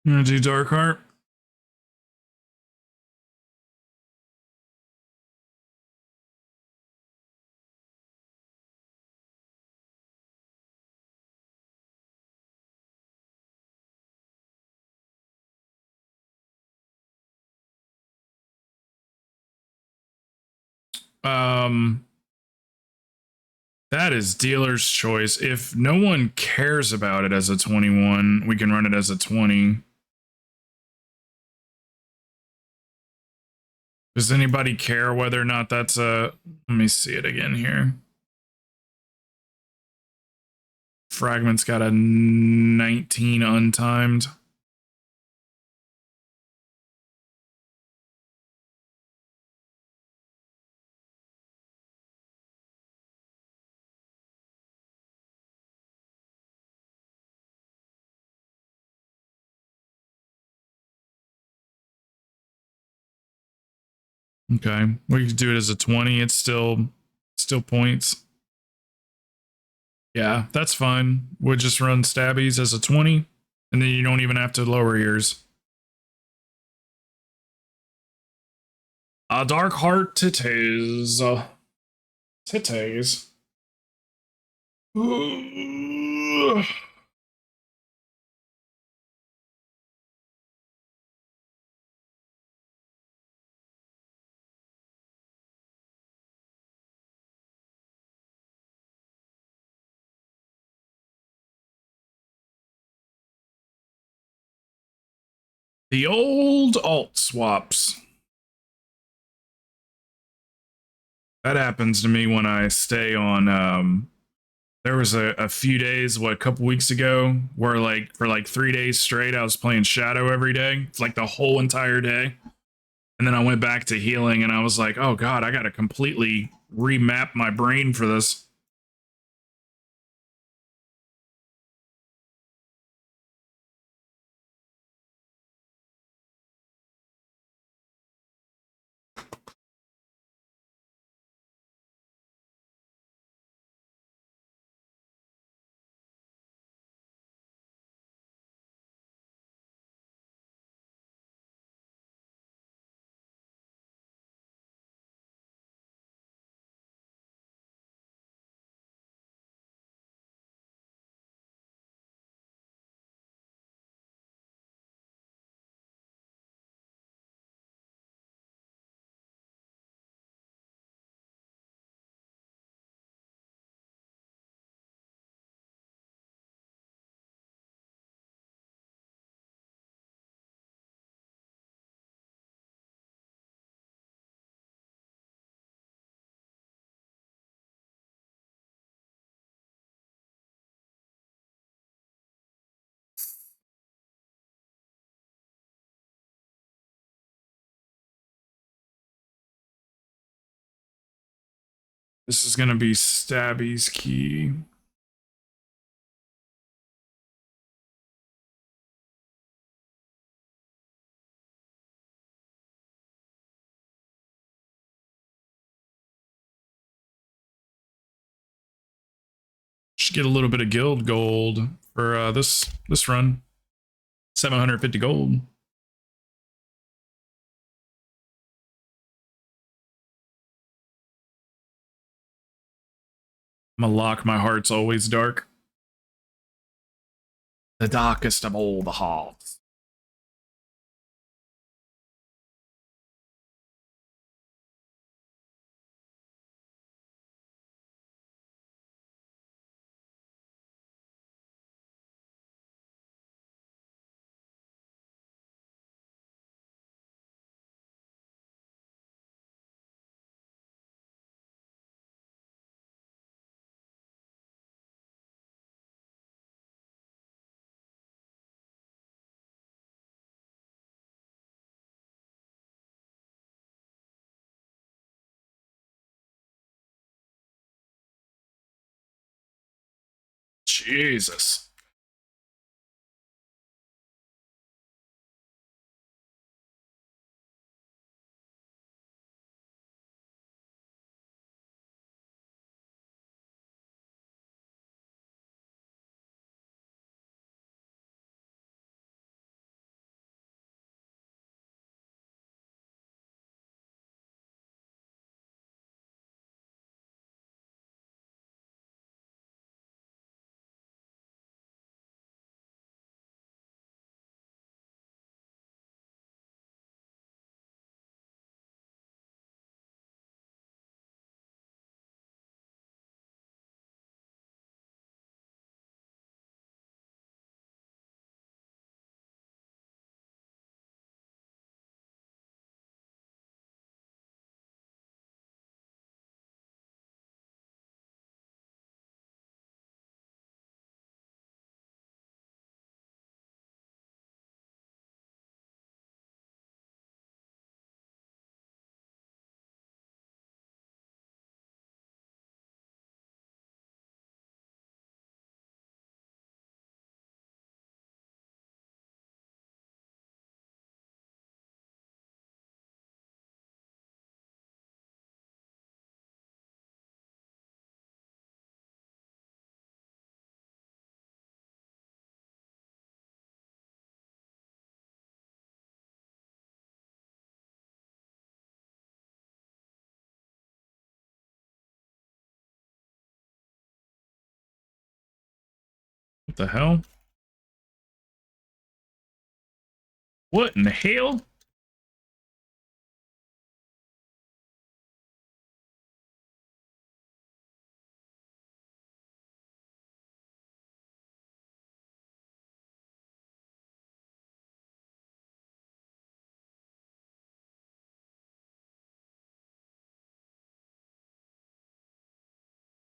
You want to do Dark Heart? Um, that is dealer's choice. If no one cares about it as a 21, we can run it as a 20. Does anybody care whether or not that's a... Let me see it again here. Fragment's got a 19 untimed. Okay, we could do it as a 20. It's still points. Yeah, that's fine. We'll just run stabbies as a 20, and then you don't even have to lower yours. A Dark Heart titties. Titties. The old alt swaps. That happens to me when I stay on. There was a few days, a couple weeks ago, where like for like 3 days straight, I was playing Shadow every day. It's like the whole entire day. And then I went back to healing and I was like, oh God, I got to completely remap my brain for this. This is gonna be Stabby's key. Should get a little bit of guild gold for this run. 750 gold. I'm gonna lock my heart's always dark. The darkest of all the hearts. Jesus. What the hell? What in the hell?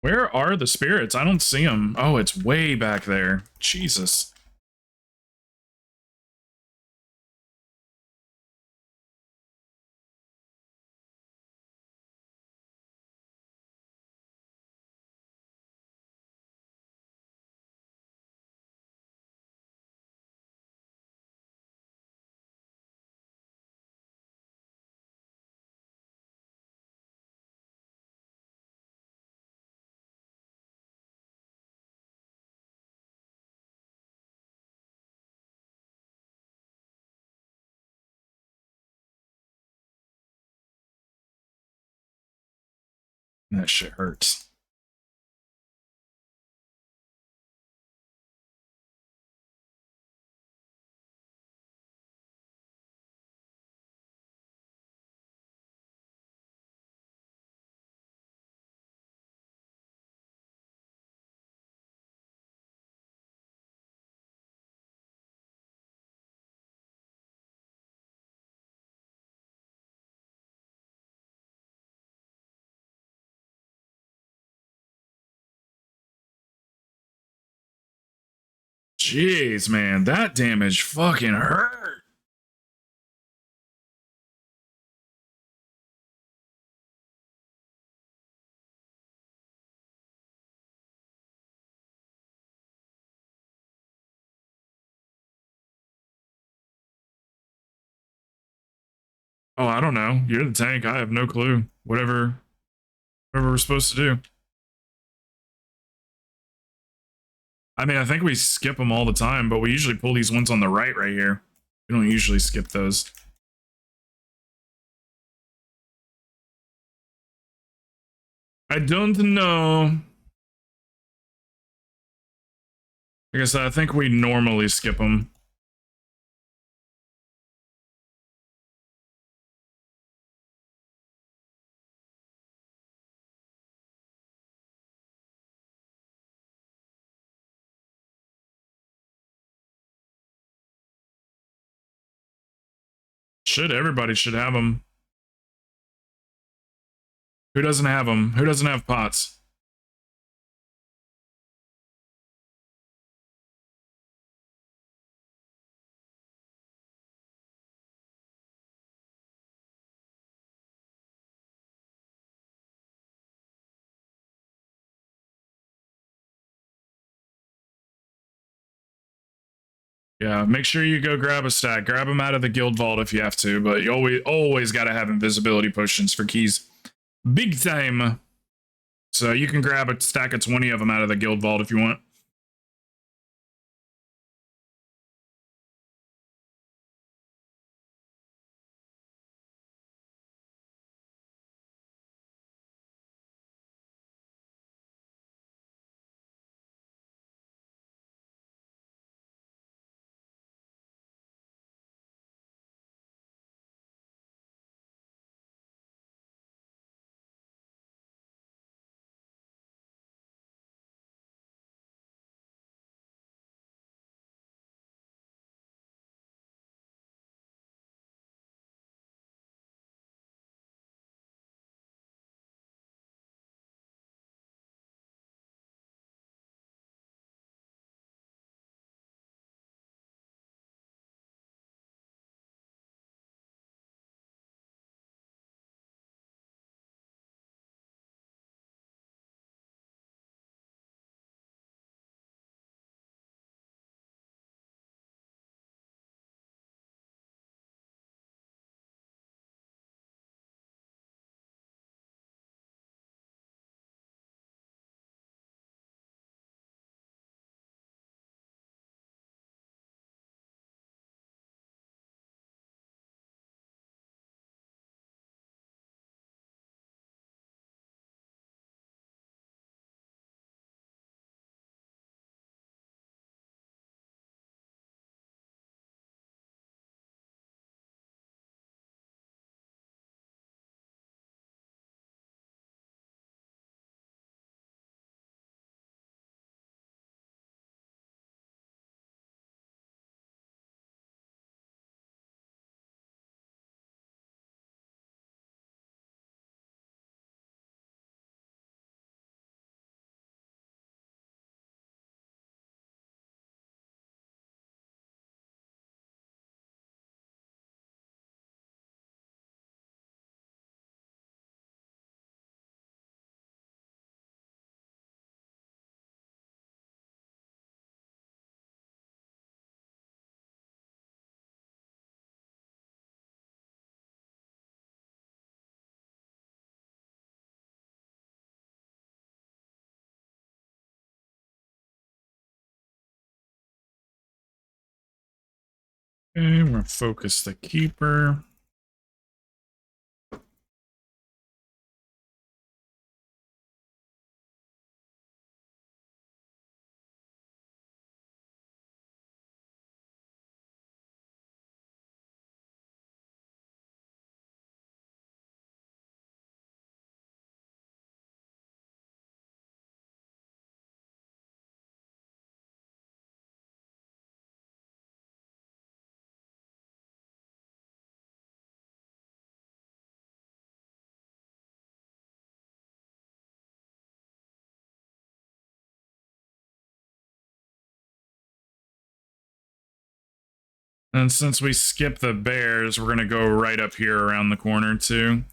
Where are the spirits? I don't see them. Oh, it's way back there. Jesus. That shit hurts. Jeez, man, that damage fucking hurt. Oh, I don't know. You're the tank. I have no clue. Whatever we're supposed to do. I mean, I think we skip them all the time, but we usually pull these ones on the right here. We don't usually skip those. I don't know. Like I said, I think we normally skip them. Everybody should have them. Who doesn't have them? Who doesn't have pots? Yeah, make sure you go grab a stack. Grab them out of the guild vault if you have to, but you always got to have invisibility potions for keys. Big time. So you can grab a stack of 20 of them out of the guild vault if you want. Okay, we're gonna focus the keeper. And since we skip the bears, we're gonna go right up here around the corner too.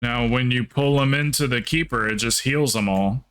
Now, when you pull them into the keeper, it just heals them all.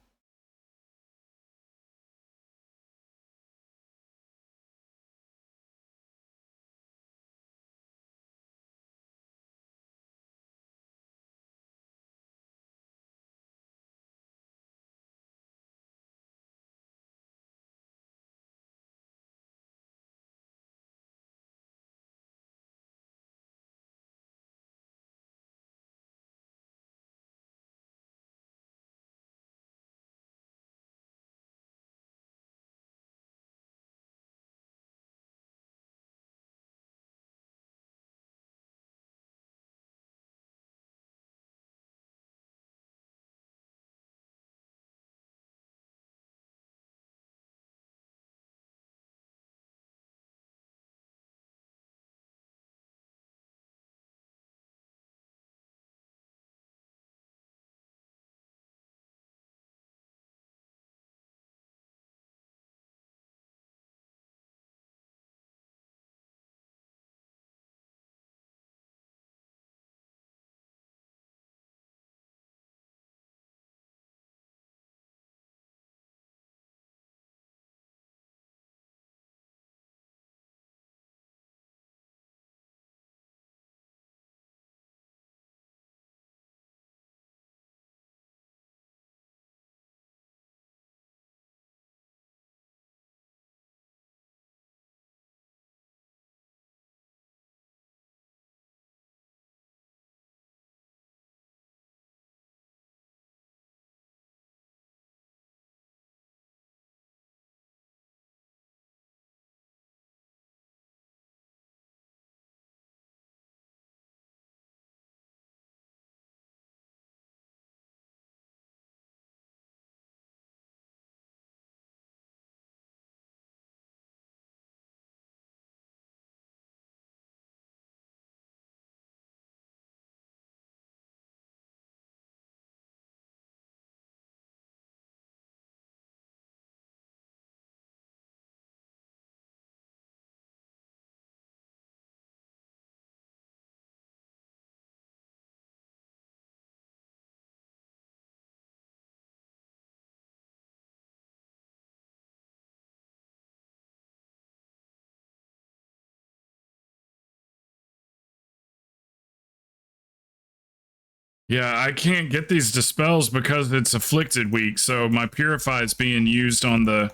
Yeah, I can't get these dispels because it's afflicted week, so my purify is being used on the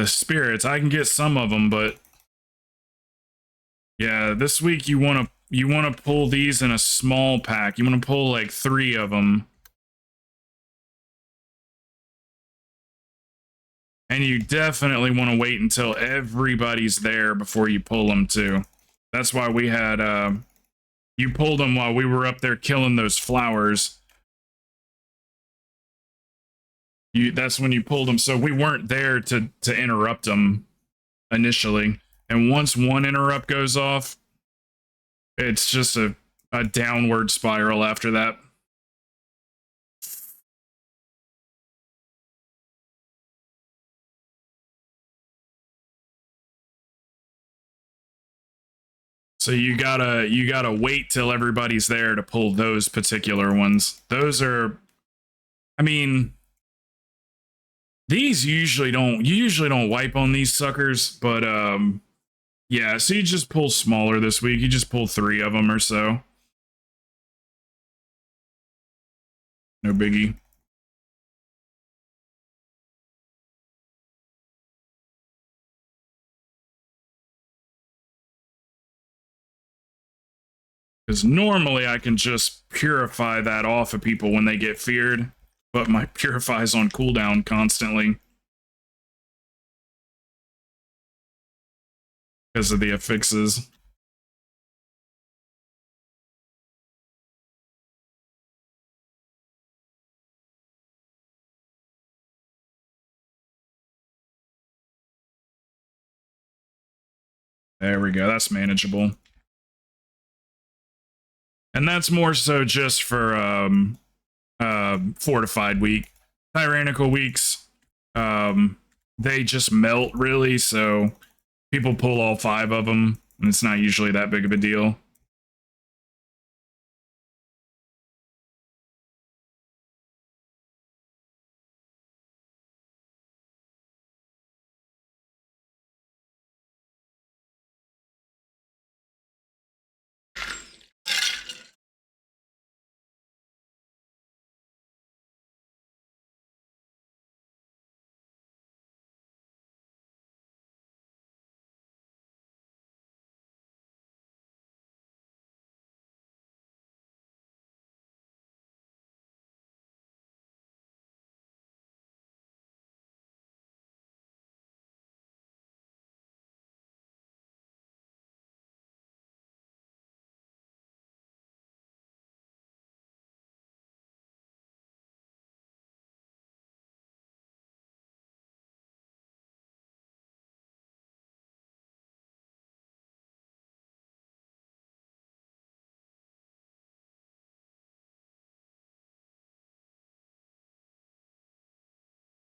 spirits. I can get some of them, but yeah, this week you want to pull these in a small pack. You want to pull like 3 of them. And you definitely want to wait until everybody's there before you pull them too. That's why we had you pulled them while we were up there killing those flowers. That's when you pulled them, so we weren't there to interrupt them initially. And once one interrupt goes off, it's just a downward spiral after that. So you gotta wait till everybody's there to pull those particular ones. Those are, I mean, these you usually don't wipe on these suckers, but yeah, so you just pull smaller this week. You just pull 3 of them or so. No biggie. Because normally I can just purify that off of people when they get feared, but my purify's on cooldown constantly because of the affixes. There we go. That's manageable. And that's more so just for fortified week. Tyrannical weeks, they just melt really, so people pull all 5 of them, and it's not usually that big of a deal.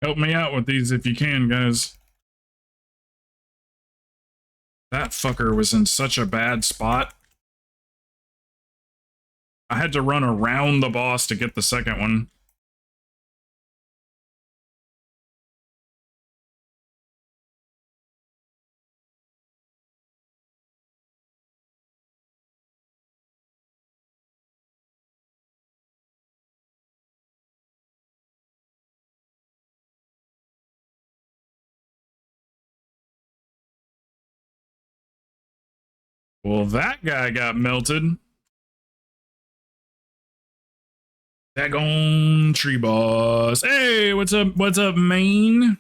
Help me out with these if you can, guys. That fucker was in such a bad spot. I had to run around the boss to get the second one. Well, that guy got melted. Daggone tree boss. Hey, what's up? What's up, Maine?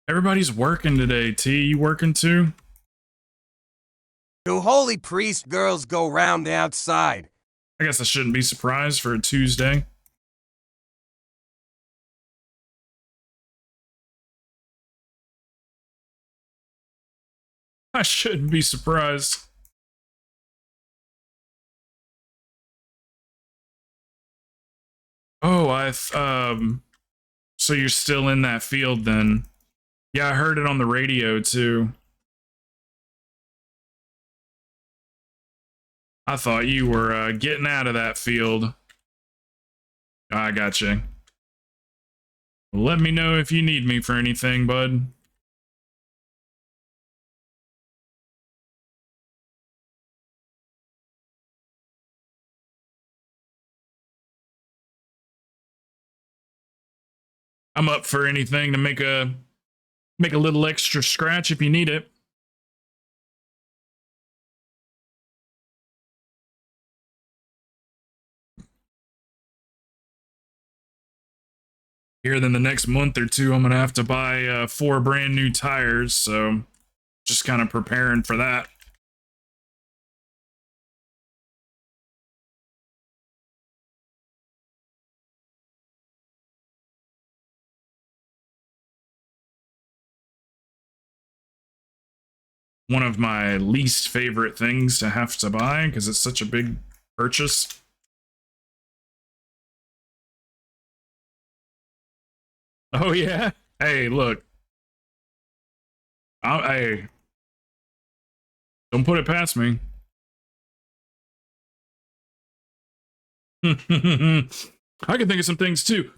Everybody's working today. T, you working too? Do holy priest girls go round the outside? I guess I shouldn't be surprised for a Tuesday. I shouldn't be surprised. Oh, so you're still in that field then? Yeah, I heard it on the radio too. I thought you were getting out of that field. I gotcha. Let me know if you need me for anything, bud. I'm up for anything to make a little extra scratch if you need it. Here, then the next month or two, I'm gonna have to buy 4 brand new tires, so just kind of preparing for that. One of my least favorite things to have to buy because it's such a big purchase. Oh yeah. Hey, look. Hey, don't put it past me. I can think of some things too.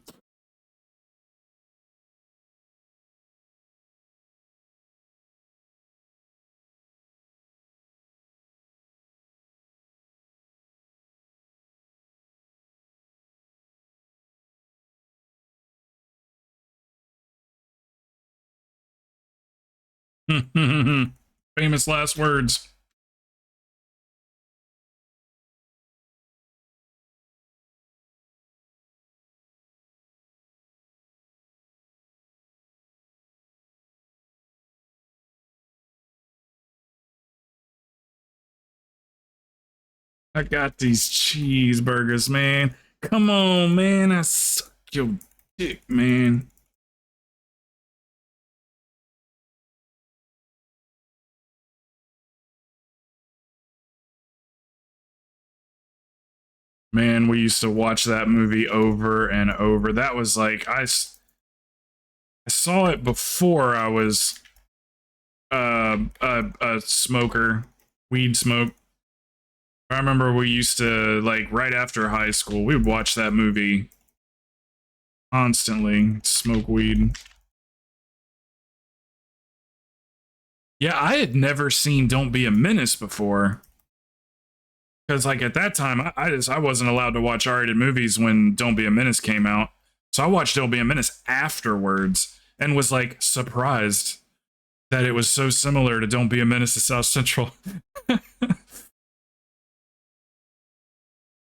Famous last words. I got these cheeseburgers, man. Come on, man. I suck your dick, man. Man, we used to watch that movie over and over. That was like, I saw it before I was a smoker, weed smoke. I remember we used to, like, right after high school, we would watch that movie constantly, smoke weed. Yeah, I had never seen Don't Be a Menace before. Because, like, at that time, I wasn't allowed to watch R-rated movies when Don't Be a Menace came out. So I watched Don't Be a Menace afterwards and was, like, surprised that it was so similar to Don't Be a Menace to South Central.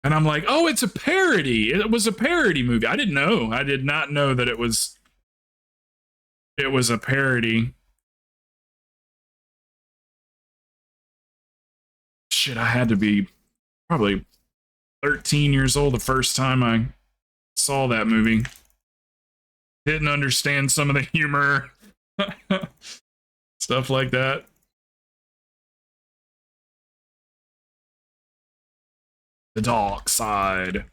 And I'm like, oh, it's a parody. It was a parody movie. I didn't know. I did not know that it was a parody. Shit, I had to be probably 13 years old the first time I saw that movie. Didn't understand some of the humor. Stuff like that. The dark side.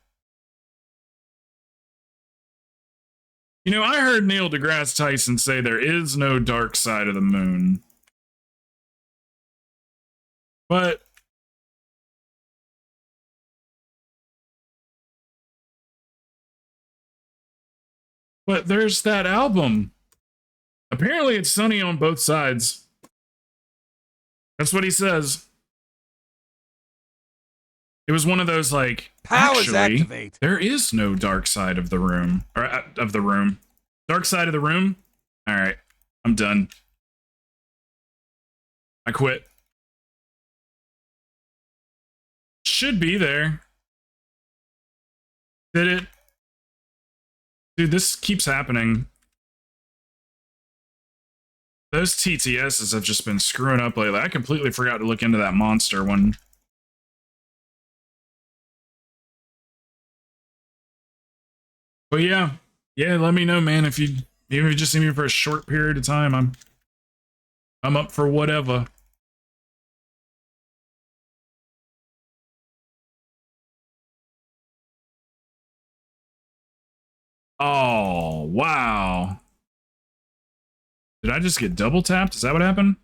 You know, I heard Neil deGrasse Tyson say there is no dark side of the moon. But there's that album. Apparently it's sunny on both sides. That's what he says. It was one of those like, Powers actually, activate. there is no dark side of the room. Or of the room. Dark side of the room? Alright, I'm done. I quit. Should be there. Did it? Dude, this keeps happening. Those TTSs have just been screwing up lately. I completely forgot to look into that monster one. But yeah, let me know, man. If you even if you just see me for a short period of time, I'm up for whatever. Oh, wow. Did I just get double tapped? Is that what happened?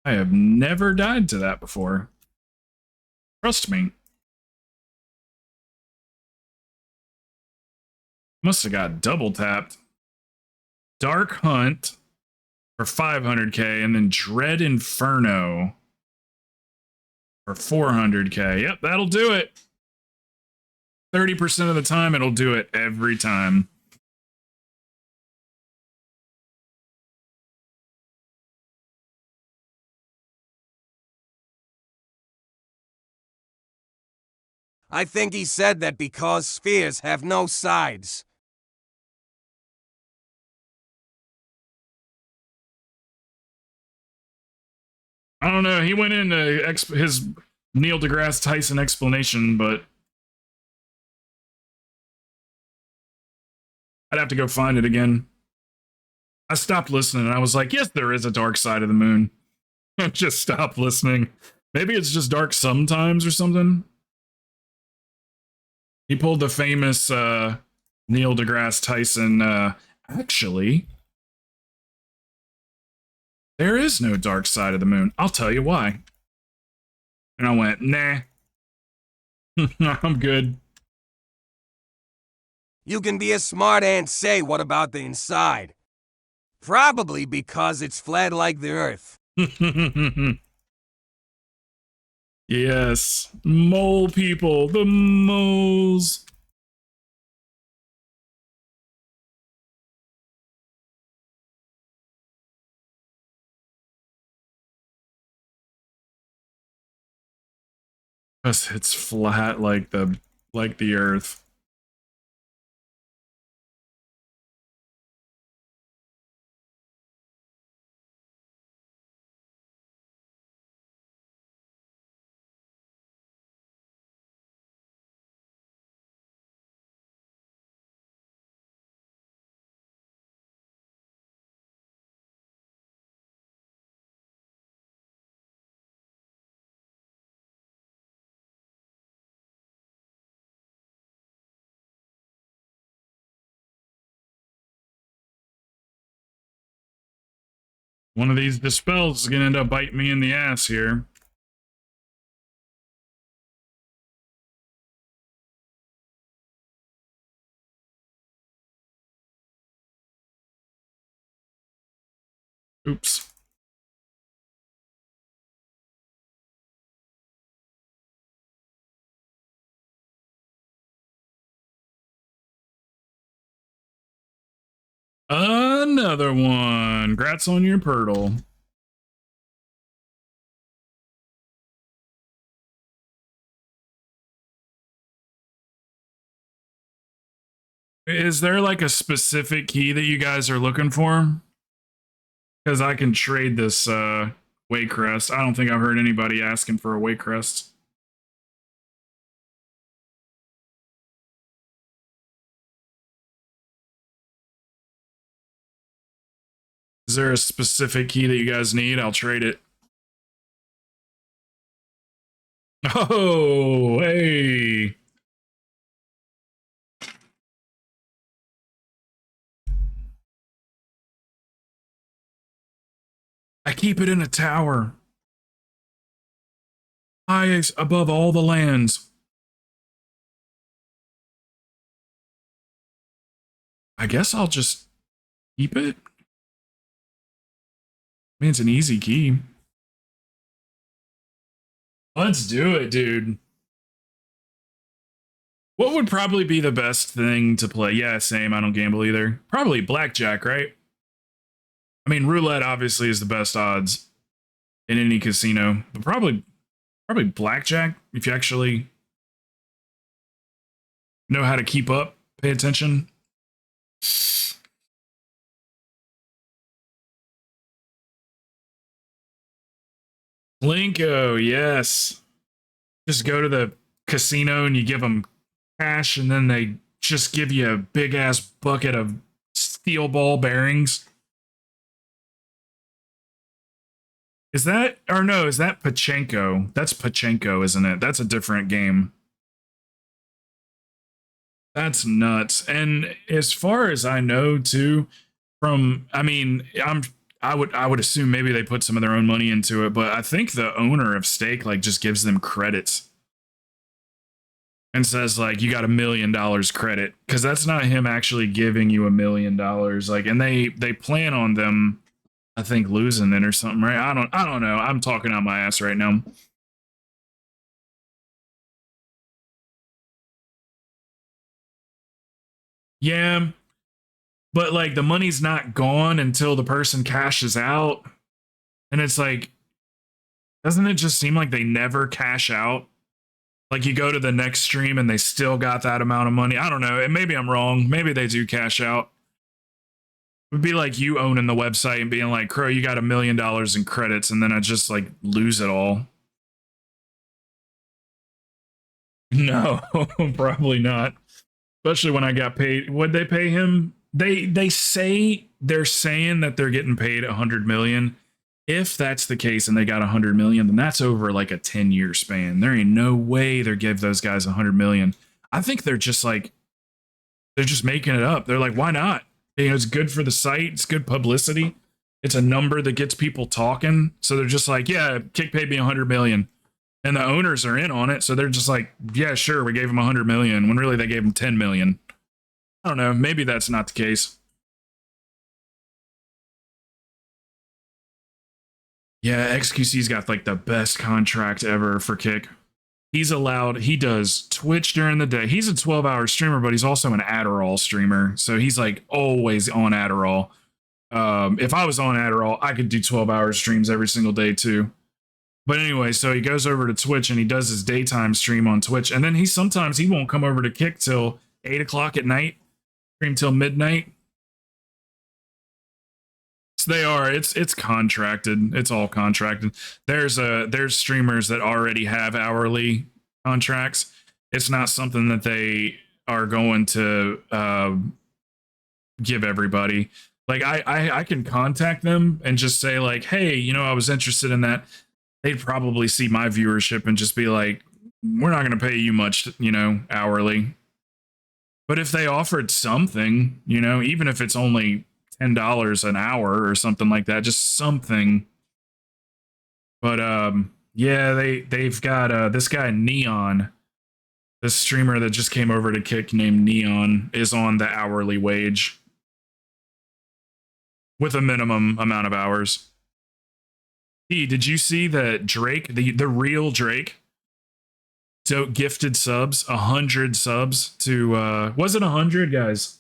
I have never died to that before. Trust me. Must have got double tapped. Dark Hunt for 500k and then Dread Inferno for 400k. Yep, that'll do it. 30% of the time, it'll do it every time. I think he said that because spheres have no sides. I don't know. He went into his Neil deGrasse Tyson explanation, but I'd have to go find it again. I stopped listening and I was like, yes, there is a dark side of the moon. I just stopped listening. Maybe it's just dark sometimes or something. He pulled the famous Neil deGrasse Tyson, actually, there is no dark side of the moon. I'll tell you why. And I went, nah. I'm good. You can be a smart and say, what about the inside? Probably because it's flat like the Earth. Yes. Mole people. The moles. Because it's flat like the Earth. One of these dispels is going to end up biting me in the ass here. Oops. Another one. Grats on your Purtle. Is there like a specific key that you guys are looking for? Because I can trade this Waycrest. I don't think I've heard anybody asking for a Waycrest. Is there a specific key that you guys need? I'll trade it. Oh, hey. keep it in a tower. High above all the lands. I guess I'll just keep it. I mean, it's an easy key. Let's do it, dude. What would probably be the best thing to play? Yeah, same. I don't gamble either. Probably blackjack, right? I mean, roulette obviously is the best odds in any casino, but probably blackjack if you actually know how to keep up, pay attention. Linko, yes. Just go to the casino and you give them cash, and then they just give you a big ass bucket of steel ball bearings. Is that, or no, is that Pachenko? That's Pachenko, isn't it? That's a different game. That's nuts. And as far as I know, too, from, I mean, I would assume maybe they put some of their own money into it, but I think the owner of Stake like just gives them credits and says like you got $1 million credit, because that's not him actually giving you $1 million. Like, and they plan on them, I think, losing it or something, right? I don't know. I'm talking out my ass right now. Yeah, but like the money's not gone until the person cashes out. And it's like, doesn't it just seem like they never cash out? Like you go to the next stream and they still got that amount of money. I don't know. And maybe I'm wrong. Maybe they do cash out. It would be like you owning the website and being like, Crow, you got $1 million in credits, and then I just like lose it all. No, probably not. Especially when I got paid. What'd they pay him? They're saying that they're getting paid 100 million. If that's the case and they got 100 million, then that's over like a 10-year span. There ain't no way they give those guys 100 million. I think they're just making it up. They're like, why not? You know, it's good for the site. It's good publicity. It's a number that gets people talking. So they're just like, yeah, Kick paid me 100 million. And the owners are in on it. So they're just like, yeah, sure, we gave him 100 million, when really they gave him 10 million. I don't know. Maybe that's not the case. Yeah, XQC's got like the best contract ever for Kick. He does Twitch during the day. He's a 12-hour streamer, but he's also an Adderall streamer. So he's like always on Adderall. If I was on Adderall, I could do 12-hour streams every single day too. But anyway, so he goes over to Twitch and he does his daytime stream on Twitch. And then he won't come over to Kick till 8 o'clock at night, stream till midnight. They are. It's contracted. It's all contracted. There's streamers that already have hourly contracts. It's not something that they are going to give everybody. Like I can contact them and just say like, hey, you know, I was interested in that. They'd probably see my viewership and just be like, we're not going to pay you much, you know, hourly. But if they offered something, you know, even if it's only $10 an hour or something like that, just something. But yeah, they've got this guy Neon, this streamer that just came over to Kick named Neon, is on the hourly wage with a minimum amount of hours. Did you see that Drake, the real Drake, so gifted subs, 100 subs to was it 100 guys?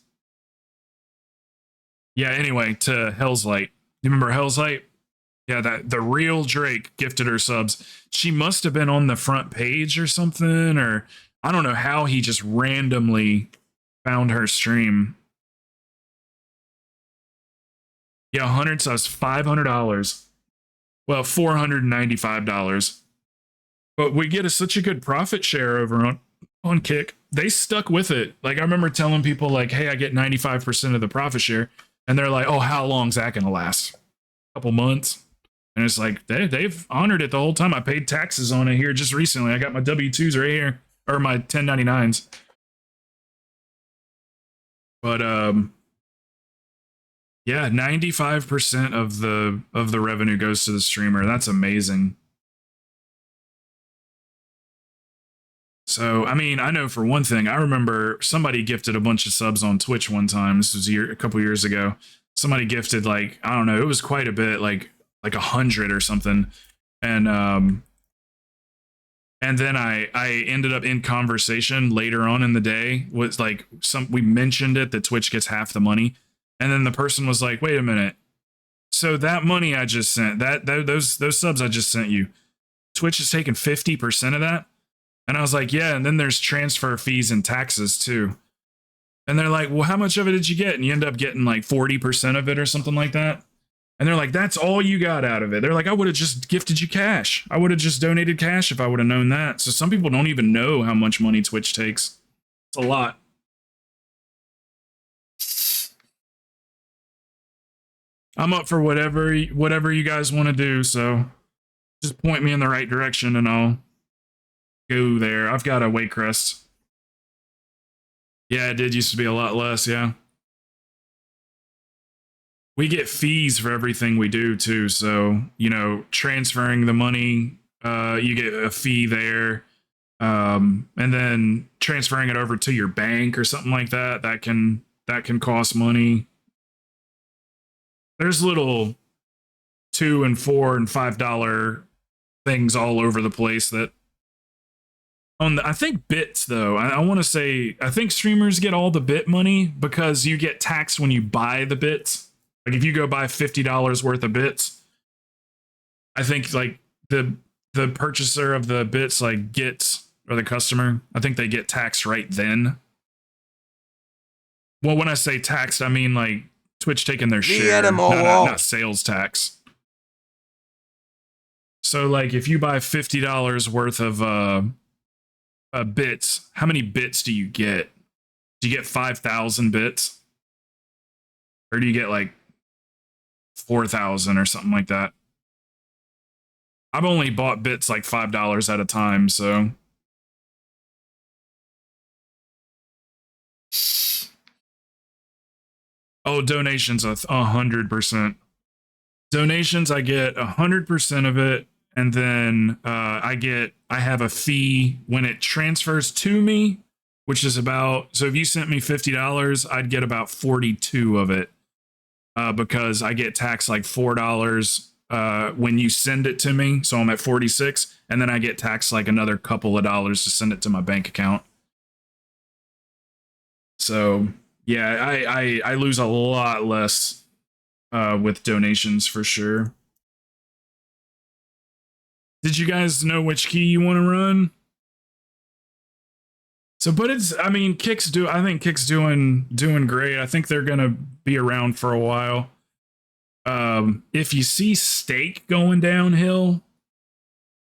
Yeah, anyway, to Hell's Light. You remember Hell's Light? Yeah, that the real Drake gifted her subs. She must have been on the front page or something, or I don't know how he just randomly found her stream. Yeah, 100 subs, $500. Well, $495. But we get such a good profit share over on Kick. They stuck with it. Like I remember telling people like, hey, I get 95% of the profit share. And they're like, oh, how long's that going to last? A couple months. And it's like, they've honored it the whole time. I paid taxes on it here just recently. I got my W-2s right here, or my 1099s. But Yeah, 95% of the revenue goes to the streamer. That's amazing. So, I mean, I know for one thing, I remember somebody gifted a bunch of subs on Twitch one time. This was a couple years ago. Somebody gifted like, I don't know, it was quite a bit, like 100 or something. And then I ended up in conversation later on in the day was like we mentioned it that Twitch gets half the money. And then the person was like, wait a minute. So that money I just sent, those subs I just sent you, Twitch is taking 50% of that? And I was like, yeah, and then there's transfer fees and taxes too. And they're like, well, how much of it did you get? And you end up getting like 40% of it or something like that. And they're like, that's all you got out of it. They're like, I would have just gifted you cash. I would have just donated cash if I would have known that. So some people don't even know how much money Twitch takes. It's a lot. I'm up for whatever you guys want to do. So just point me in the right direction and I'll go there. I've got a weight crest. Yeah, it did used to be a lot less. Yeah. We get fees for everything we do too. So, you know, transferring the money, you get a fee there. And then transferring it over to your bank or something like that, that can cost money. There's little $2 and $4 and $5 things all over the place that I think bits though. I want to say, I think streamers get all the bit money because you get taxed when you buy the bits. Like if you go buy $50 worth of bits, I think like the purchaser of the bits like gets, or the customer, I think they get taxed right then. Well, when I say taxed, I mean like Twitch taking their share, not sales tax. So like if you buy $50 worth of bits, how many bits do you get? Do you get 5,000 bits? Or do you get like 4,000 or something like that? I've only bought bits like $5 at a time, so. Oh, donations 100%. Donations, I get 100% of it, and then I have a fee when it transfers to me, which is about, so if you sent me $50, I'd get about 42 of it, because I get taxed like $4 when you send it to me, so I'm at 46, and then I get taxed like another couple of dollars to send it to my bank account. So yeah, I lose a lot less with donations for sure. Did you guys know which key you want to run? So, but it's, I mean, I think Kick's doing great. I think they're gonna be around for a while. If you see Stake going downhill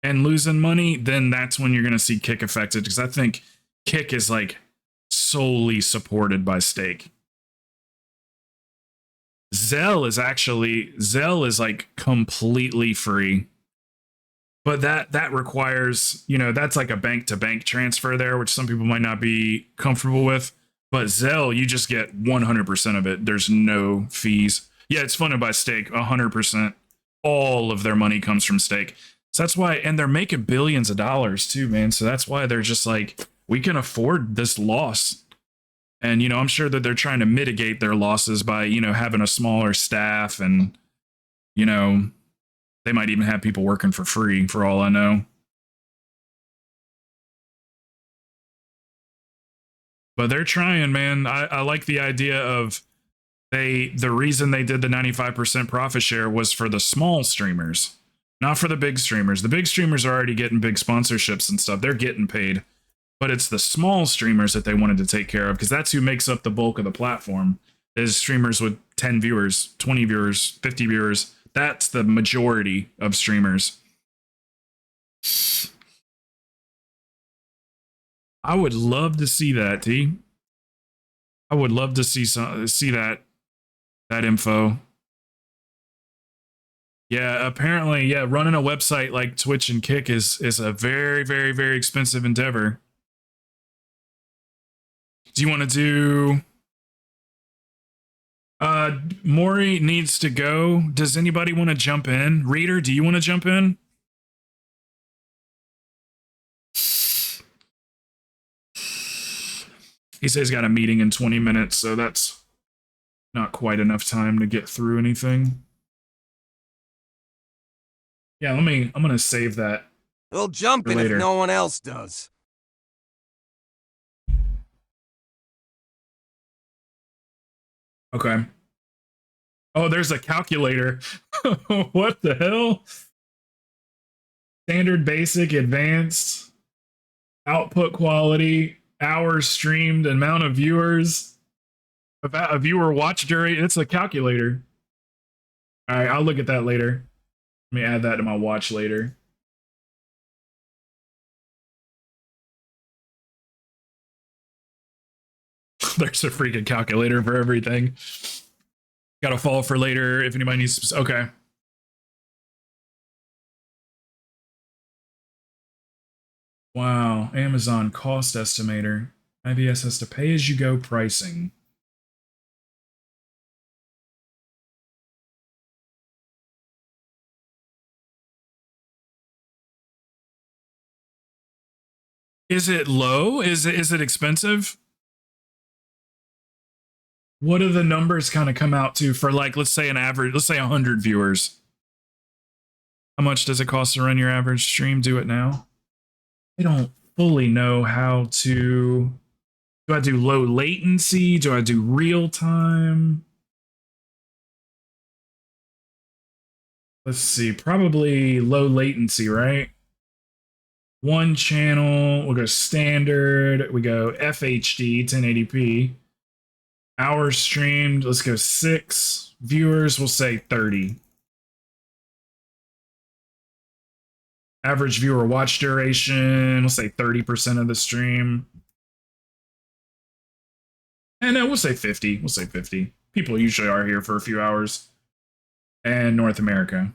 and losing money, then that's when you're gonna see Kick affected, because I think Kick is like solely supported by Stake. Zell is like completely free. But that requires, you know, that's like a bank-to-bank transfer there, which some people might not be comfortable with. But Zelle, you just get 100% of it. There's no fees. Yeah, it's funded by Stake, 100%. All of their money comes from Stake. So that's why, and they're making billions of dollars too, man. So that's why they're just like, we can afford this loss. And, you know, I'm sure that they're trying to mitigate their losses by, you know, having a smaller staff and, you know, they might even have people working for free, for all I know. But they're trying, man. I like the idea of the reason they did the 95% profit share was for the small streamers, not for the big streamers. The big streamers are already getting big sponsorships and stuff. They're getting paid. But it's the small streamers that they wanted to take care of, because that's who makes up the bulk of the platform, is streamers with 10 viewers, 20 viewers, 50 viewers. That's the majority of streamers. I would love to see that, T. I would love to see that info. Yeah, apparently, yeah, running a website like Twitch and Kick is a very, very, very expensive endeavor. Do you want to do Maury needs to go. Does anybody want to jump in? Reader, do you want to jump in? He says he's got a meeting in 20 minutes, so that's not quite enough time to get through anything. Yeah, I'm gonna save that. He'll jump in later. if no one else does. Okay. Oh, there's a calculator. What the hell? Standard, basic, advanced, output quality, hours streamed, amount of viewers, about a viewer watch duration. It's a calculator. All right, I'll look at that later. Let me add that to my watch later. There's a freaking calculator for everything. Got to follow for later if anybody needs. Okay. Wow. Amazon cost estimator. IBS has to pay as you go pricing. Is it low? Is it expensive? What do the numbers kind of come out to for, like, let's say an average, let's say 100 viewers? How much does it cost to run your average stream? Do it now. I don't fully know how to. Do I do low latency? Do I do real time? Let's see, probably low latency, right? One channel, we'll go standard, we go FHD, 1080p. Hours streamed, let's go 6. Viewers, we'll say 30. Average viewer watch duration, we'll say 30% of the stream. And no, we'll say 50. We'll say 50. People usually are here for a few hours. And North America.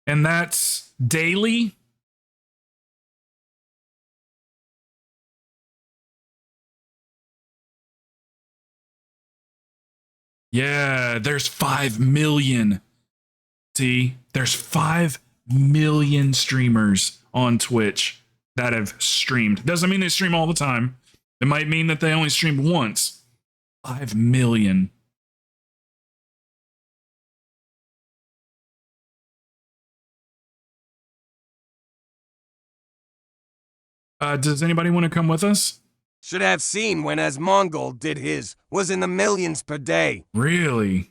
And that's daily. Yeah, there's 5 million. See, there's 5 million streamers on Twitch that have streamed. Doesn't mean they stream all the time. It might mean that they only streamed once. 5 million. Does anybody want to come with us? Should have seen when as Mongol did his, was in the millions per day. Really?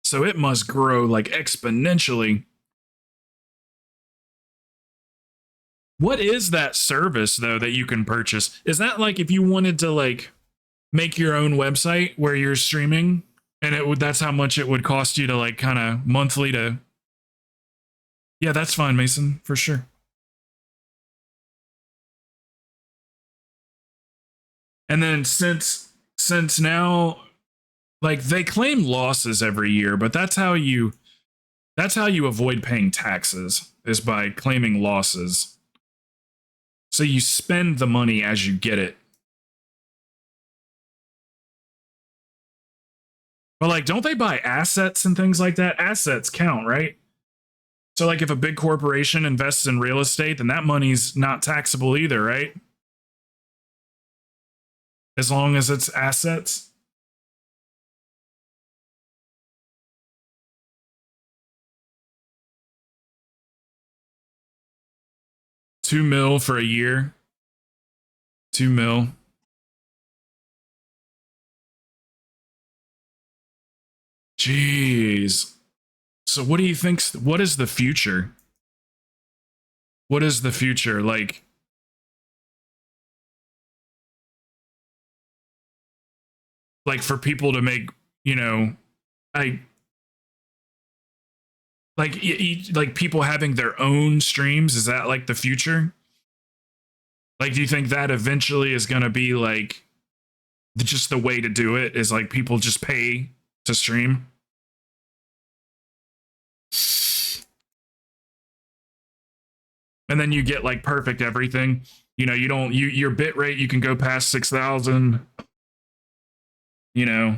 So it must grow like exponentially. What is that service though that you can purchase? Is that like if you wanted to like make your own website where you're streaming and it would, that's how much it would cost you to like kind of monthly to. Yeah, that's fine, Mason, for sure. And then since now, like, they claim losses every year, but that's how you avoid paying taxes, is by claiming losses. So you spend the money as you get it. But like, don't they buy assets and things like that? Assets count, right? So like if a big corporation invests in real estate, then that money's not taxable either, right? As long as it's assets. $2 million for a year. $2 million. Jeez. So what do you think? What is the future? What is the future? Like for people to make, you know, like people having their own streams, is that like the future? Like, do you think that eventually is going to be like just the way to do it, is like people just pay to stream? And then you get like perfect everything. You know, your bit rate, you can go past 6,000, you know.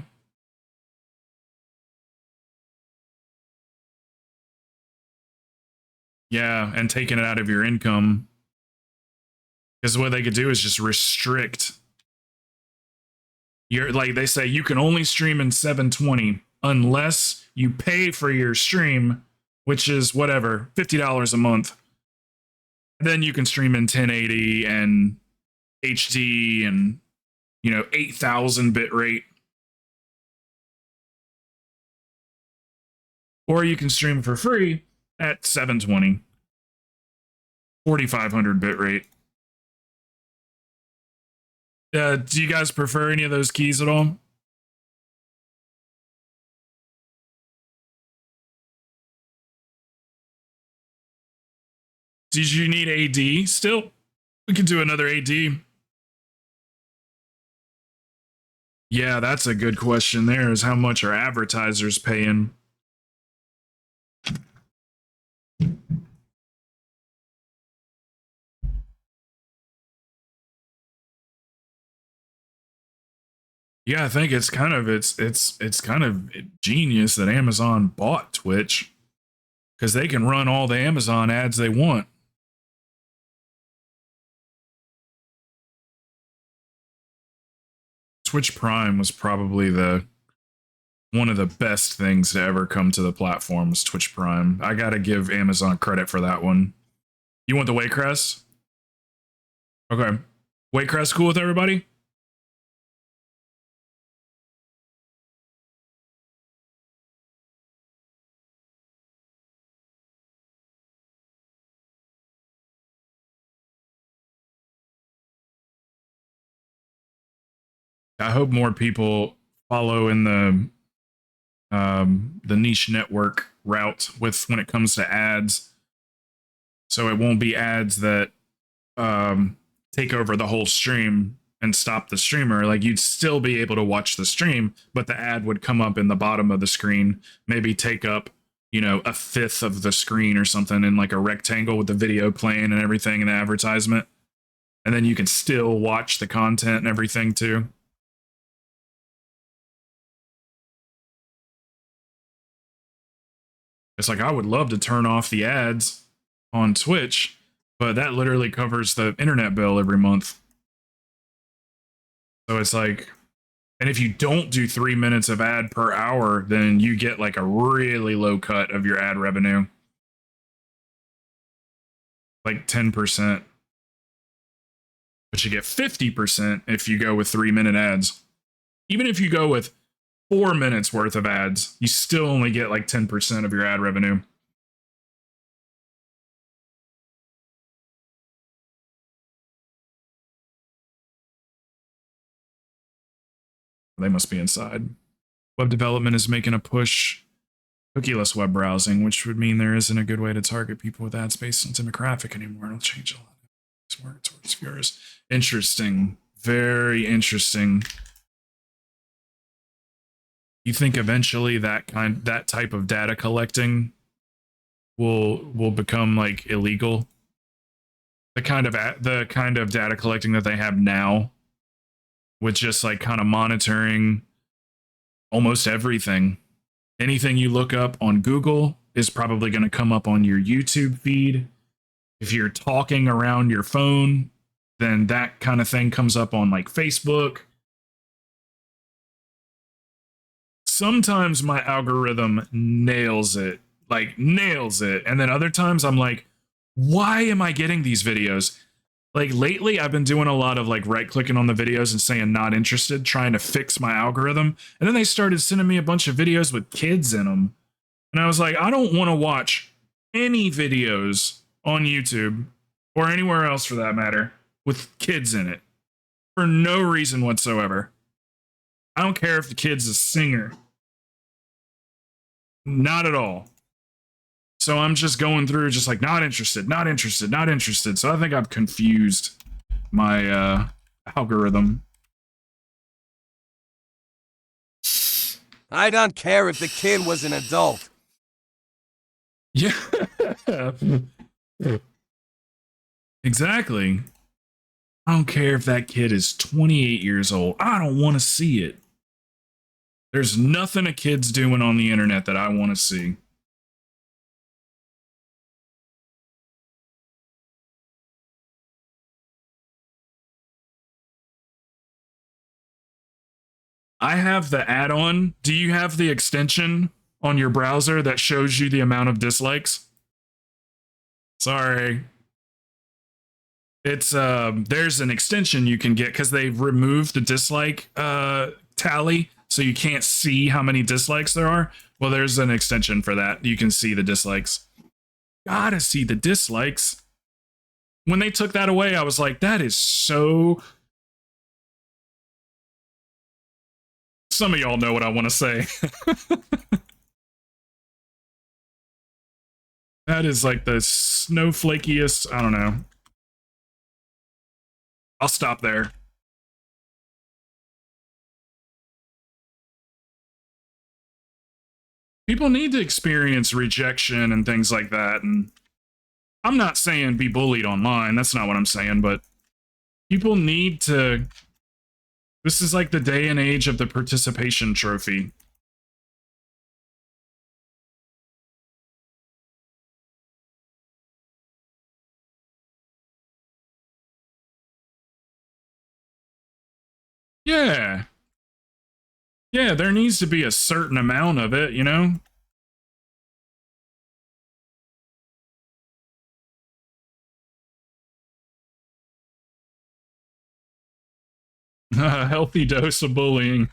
Yeah, and taking it out of your income. Because what they could do is just restrict your, like they say, you can only stream in 720 unless you pay for your stream, which is whatever, $50 a month. Then you can stream in 1080 and HD and, 8,000 bit rate. Or you can stream for free at 720, 4,500 bit rate. Do you guys prefer any of those keys at all? Did you need AD still? We could do another AD. Yeah, that's a good question there, is how much are advertisers paying? Yeah, I think it's kind of genius that Amazon bought Twitch, because they can run all the Amazon ads they want. Twitch Prime was probably one of the best things to ever come to the platform, was Twitch Prime. I gotta give Amazon credit for that one. You want the Waycrest? Okay. Waycrest cool with everybody? I hope more people follow in the niche network route with when it comes to ads. So it won't be ads that take over the whole stream and stop the streamer. Like, you'd still be able to watch the stream, but the ad would come up in the bottom of the screen, maybe take up, a fifth of the screen or something, in like a rectangle with the video playing and everything in the advertisement. And then you can still watch the content and everything too. It's like, I would love to turn off the ads on Twitch, but that literally covers the internet bill every month. So it's like, and if you don't do 3 minutes of ad per hour, then you get like a really low cut of your ad revenue. Like 10%. But you get 50% if you go with 3-minute ads. Even if you go with 4 minutes worth of ads, you still only get like 10% of your ad revenue. They must be inside. Web development is making a push cookieless web browsing, which would mean there isn't a good way to target people with ads based on demographic anymore. It'll change a lot. More towards viewers. Interesting. Very interesting. You think eventually that type of data collecting will become like illegal? The kind of data collecting that they have now, with just like kind of monitoring almost everything. Anything you look up on Google is probably going to come up on your YouTube feed. If you're talking around your phone, then that kind of thing comes up on like Facebook. Sometimes my algorithm nails it. And then other times I'm like, why am I getting these videos? Like lately, I've been doing a lot of like right clicking on the videos and saying not interested, trying to fix my algorithm. And then they started sending me a bunch of videos with kids in them. And I was like, I don't want to watch any videos on YouTube or anywhere else for that matter with kids in it for no reason whatsoever. I don't care if the kid's a singer. Not at all. So I'm just going through just like not interested, not interested, not interested. So I think I've confused my algorithm. I don't care if the kid was an adult. Yeah. Exactly. I don't care if that kid is 28 years old. I don't want to see it. There's nothing a kid's doing on the internet that I want to see. I have the add-on. Do you have the extension on your browser that shows you the amount of dislikes? Sorry. It's there's an extension you can get because they've removed the dislike tally, so you can't see how many dislikes there are. Well, there's an extension for that. You can see the dislikes. Gotta see the dislikes. When they took that away, I was like, that is so... Some of y'all know what I want to say. That is like the snowflakiest, I don't know. I'll stop there. People need to experience rejection and things like that. And I'm not saying be bullied online. That's not what I'm saying, but people need to... This is like the day and age of the participation trophy. Yeah. Yeah, there needs to be a certain amount of it, you know? A healthy dose of bullying.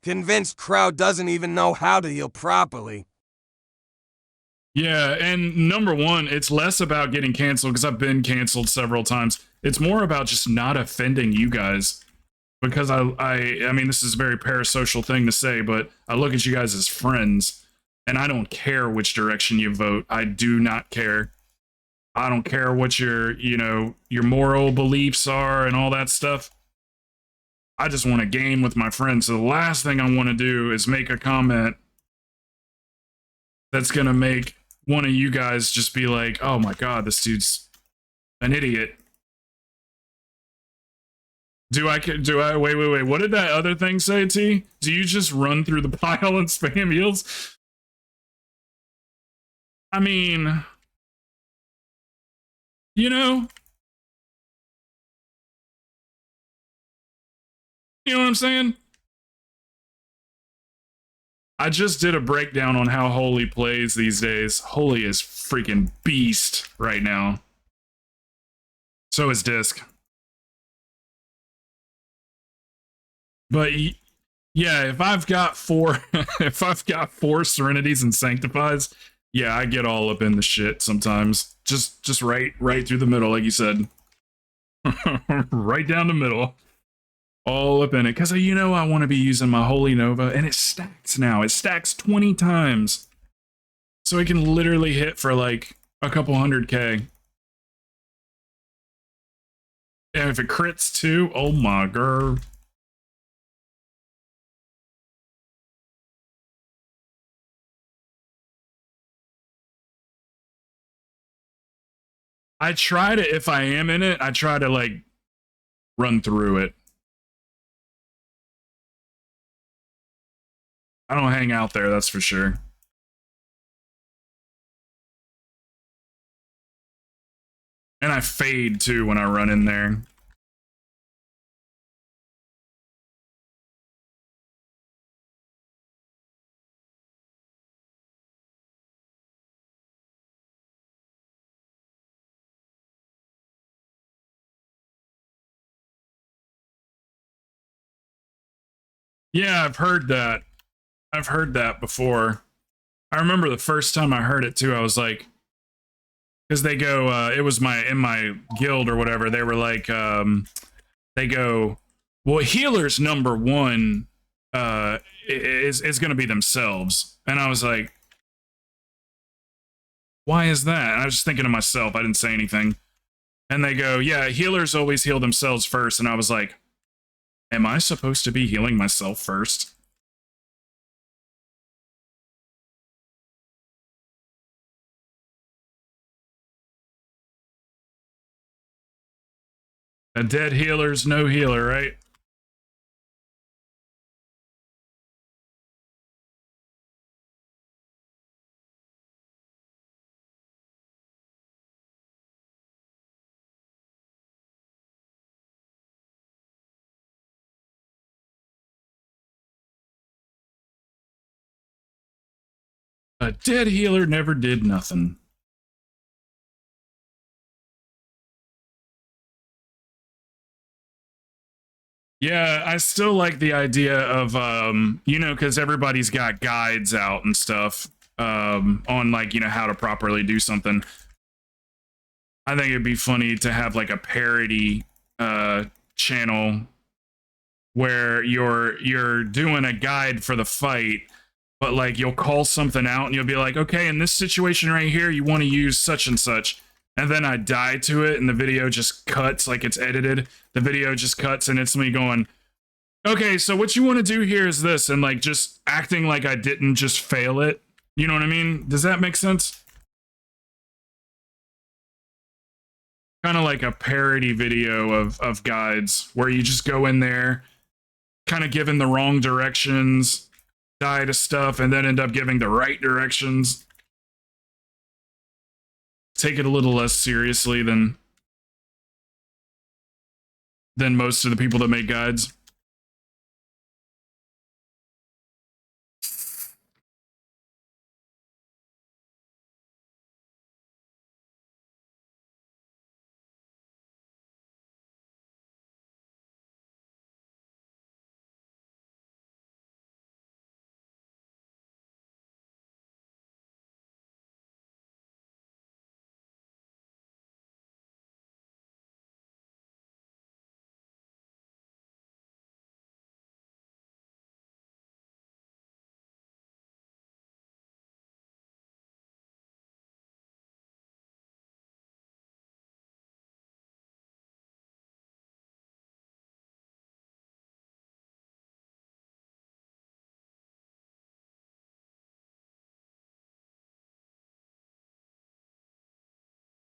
Convinced crowd doesn't even know how to heal properly. Yeah, and number one, it's less about getting canceled because I've been canceled several times. It's more about just not offending you guys. Because I mean, this is a very parasocial thing to say, but I look at you guys as friends, and I don't care which direction you vote. I do not care. I don't care what your, you know, your moral beliefs are and all that stuff. I just want to game with my friends. So the last thing I want to do is make a comment that's going to make one of you guys just be like, oh my God, this dude's an idiot. Wait, what did that other thing say, T? Do you just run through the pile and spam heals? I mean, you know? You know what I'm saying? I just did a breakdown on how Holy plays these days. Holy is freaking beast right now. So is Disc. But yeah, if I've got four Serenities and Sanctifies, yeah, I get all up in the shit sometimes. Just right through the middle, like you said. Right down the middle. All up in it. Because, you know, I want to be using my Holy Nova, and it stacks now. It stacks 20 times. So it can literally hit for like a couple 100K. And if it crits too, oh my god. I try to, if I am in it, I try to like run through it. I don't hang out there, that's for sure. And I fade too when I run in there. Yeah, I've heard that. I've heard that before. I remember the first time I heard it too, I was like, because they go, it was in my guild or whatever, they were like, they go, well, healer's number one is going to be themselves. And I was like, why is that? And I was just thinking to myself, I didn't say anything. And they go, yeah, healers always heal themselves first. And I was like, am I supposed to be healing myself first? A dead healer's no healer, right? A dead healer never did nothing. Yeah, I still like the idea of you know, because everybody's got guides out and stuff on like, you know, how to properly do something. I think it'd be funny to have like a parody channel where you're doing a guide for the fight, but like you'll call something out and you'll be like, okay, in this situation right here, you want to use such and such. And then I die to it and the video just cuts, like it's edited. The video just cuts and it's me going, okay, so what you want to do here is this, and like just acting like I didn't just fail it. You know what I mean? Does that make sense? Kind of like a parody video of guides where you just go in there, kind of giving the wrong directions, die to stuff, and then end up giving the right directions. Take it a little less seriously than most of the people that make guides.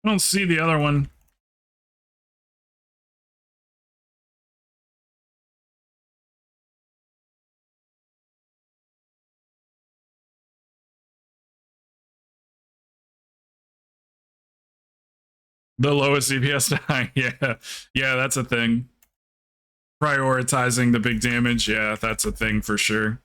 I don't see the other one. The lowest CPS die. Yeah, that's a thing. Prioritizing the big damage. Yeah, that's a thing for sure.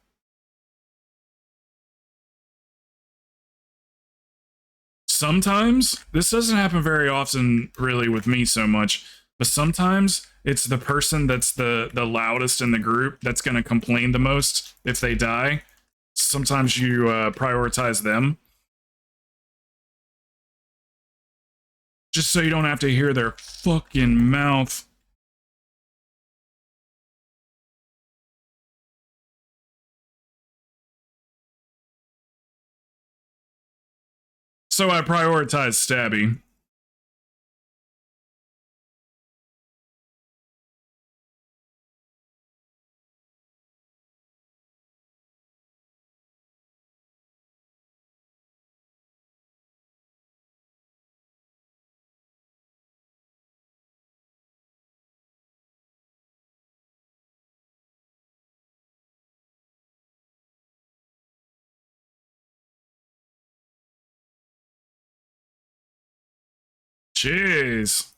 Sometimes, this doesn't happen very often really with me so much, but sometimes it's the person that's the loudest in the group that's going to complain the most if they die. Sometimes you prioritize them just so you don't have to hear their fucking mouth. So I prioritize Stabby. Jeez.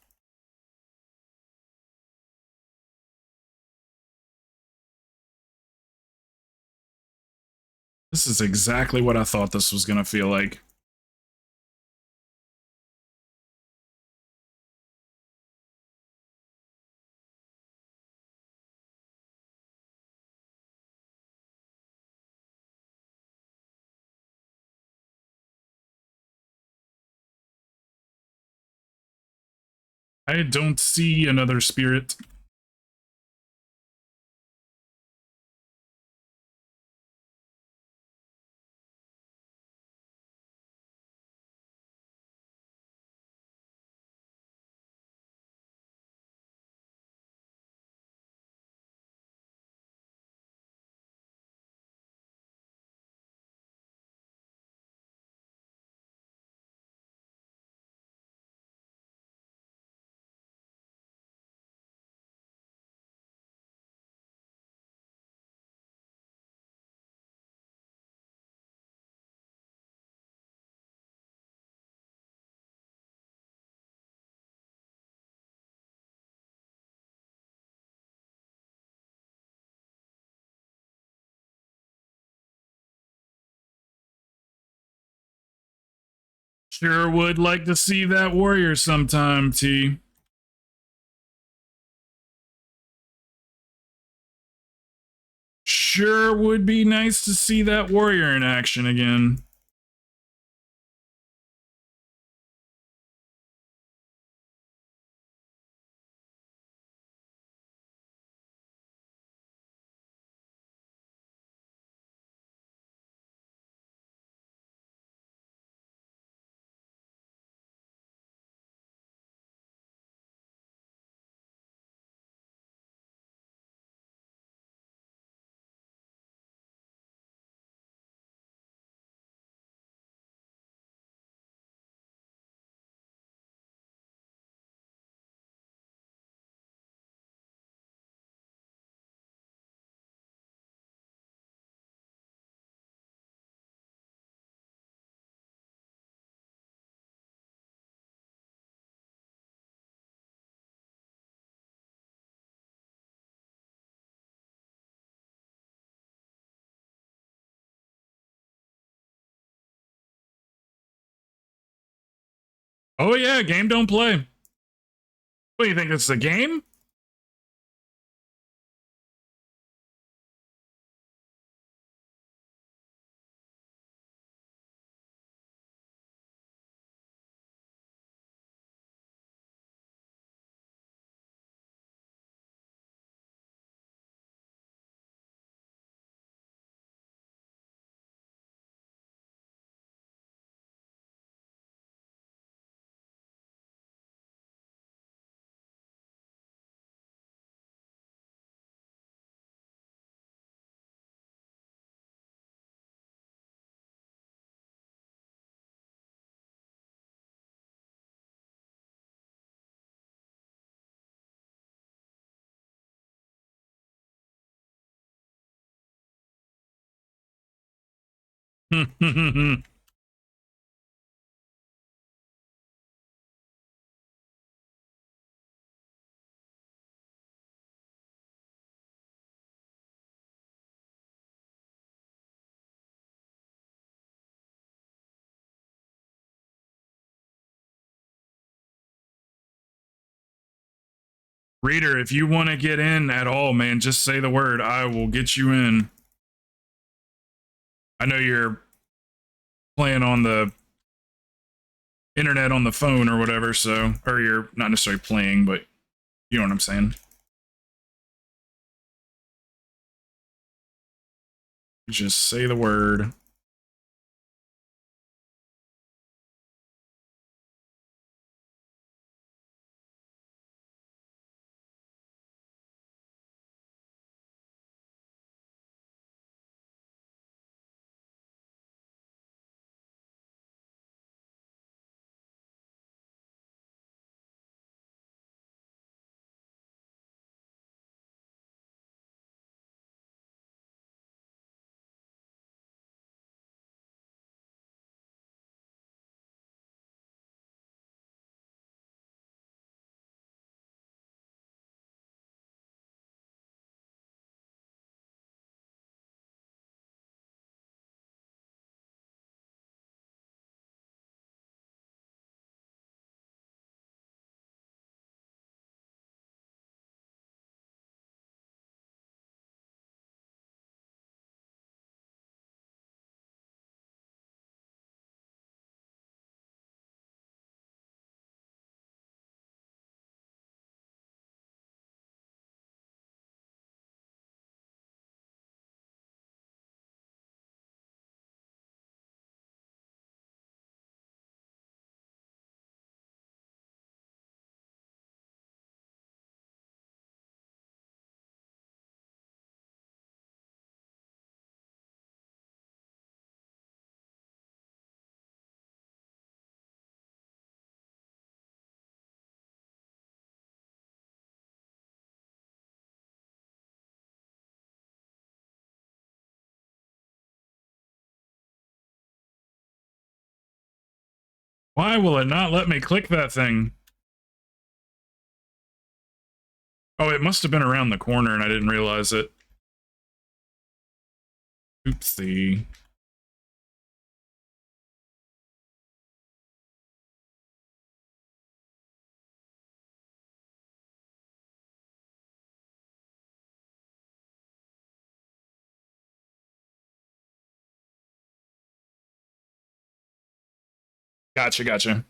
This is exactly what I thought this was going to feel like. I don't see another spirit. Sure would like to see that warrior sometime, T. Sure would be nice to see that warrior in action again. Oh yeah, game don't play. What do you think, it's a game? Reader, if you want to get in at all, man, just say the word. I will get you in. I know you're playing on the internet on the phone or whatever, so, or you're not necessarily playing, but you know what I'm saying. Just say the word. Why will it not let me click that thing? Oh, it must have been around the corner and I didn't realize it. Oopsie. Gotcha, gotcha.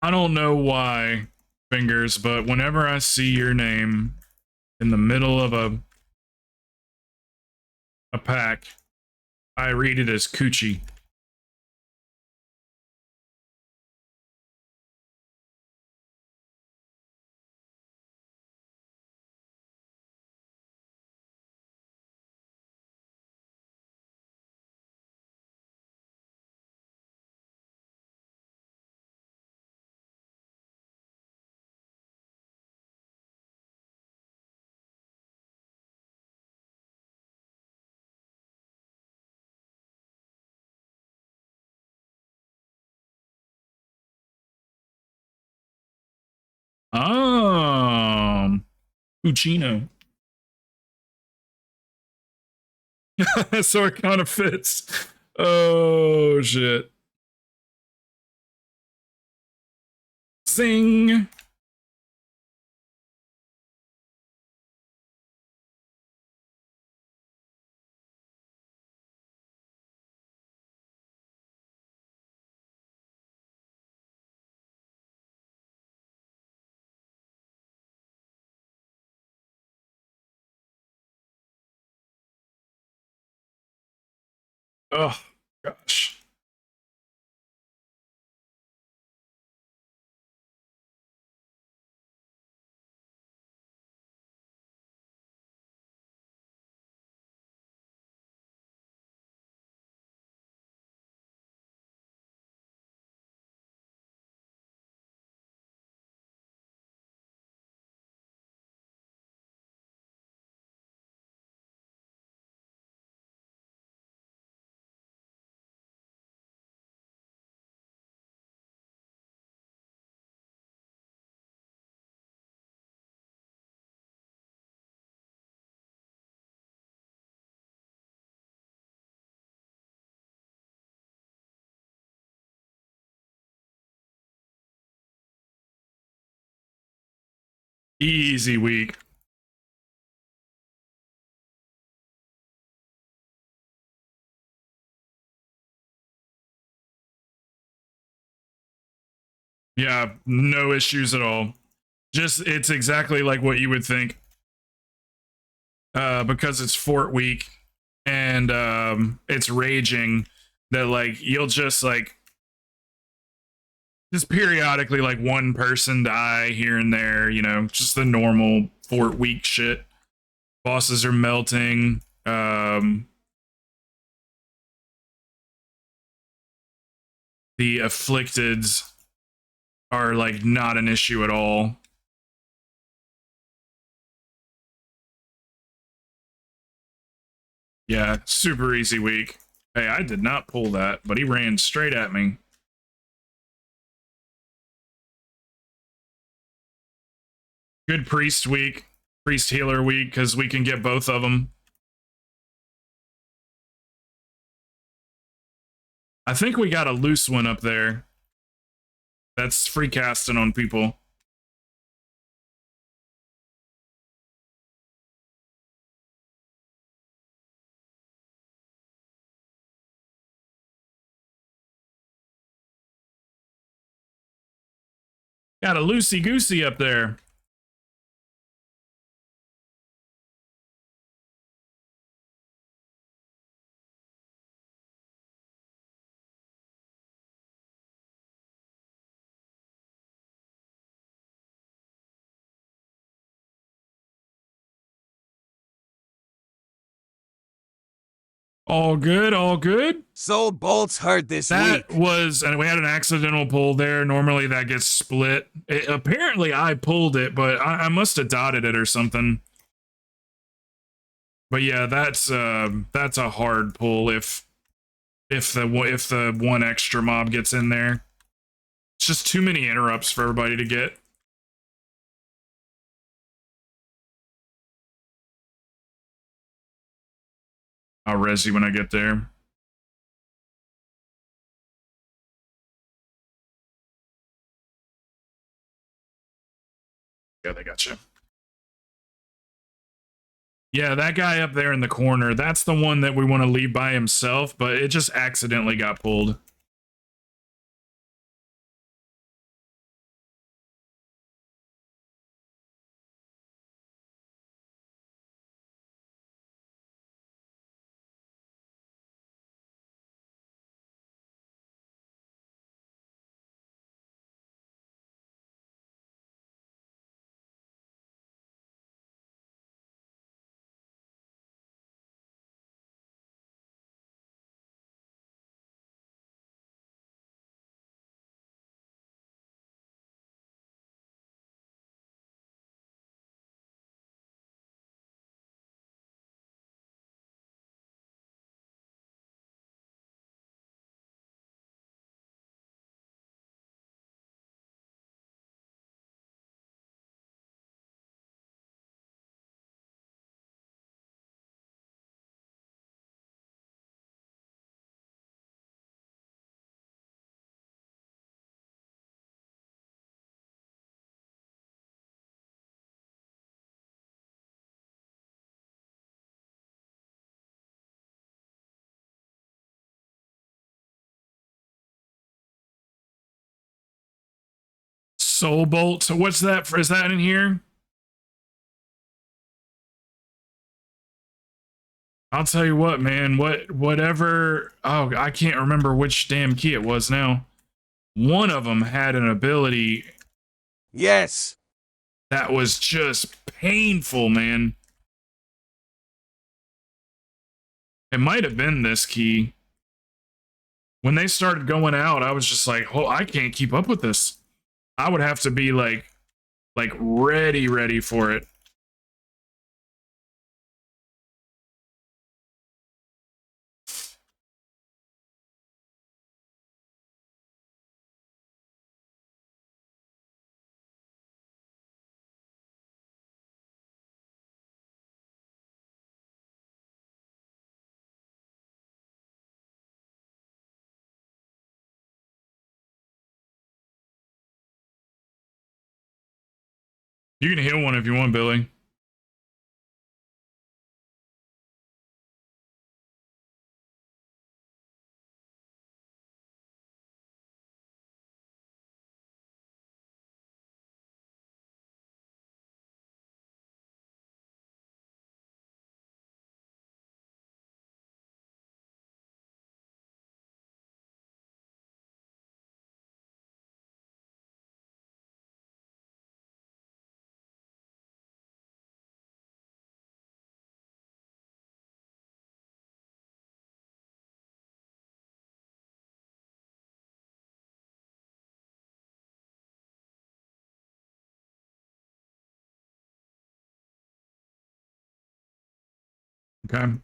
I don't know why, Fingers, but whenever I see your name in the middle of a pack, I read it as Coochie. Cucino. So it kind of fits. Oh, shit. Zing. Oh, gosh. Easy week. Yeah, no issues at all. Just, it's exactly like what you would think. Because it's fort week and it's raging, that like you'll just periodically like one person die here and there, you know, just the normal fort week shit. Bosses are melting. The afflicteds are like not an issue at all. Yeah, super easy week. Hey, I did not pull that, but he ran straight at me. Good priest week, priest healer week, because we can get both of them. I think we got a loose one up there. That's free casting on people. Got a loosey-goosey up there. All good, all good. Soul Bolt's hurt this That week. was, and we had an accidental pull there. Normally that gets split. Apparently I pulled it, but I must have dotted it or something. But yeah, that's a hard pull if the one extra mob gets in there. It's just too many interrupts for everybody to get. I'll res you when I get there. Yeah, they got you. Yeah, that guy up there in the corner, that's the one that we want to leave by himself, but it just accidentally got pulled. Soul Bolt. So what's that for? Is that in here? I'll tell you what, man. Whatever. Oh, I can't remember which damn key it was now. One of them had an ability. Yes. That was just painful, man. It might have been this key. When they started going out, I was just like, oh, I can't keep up with this. I would have to be like ready for it. You can heal one if you want, Billy. Okay.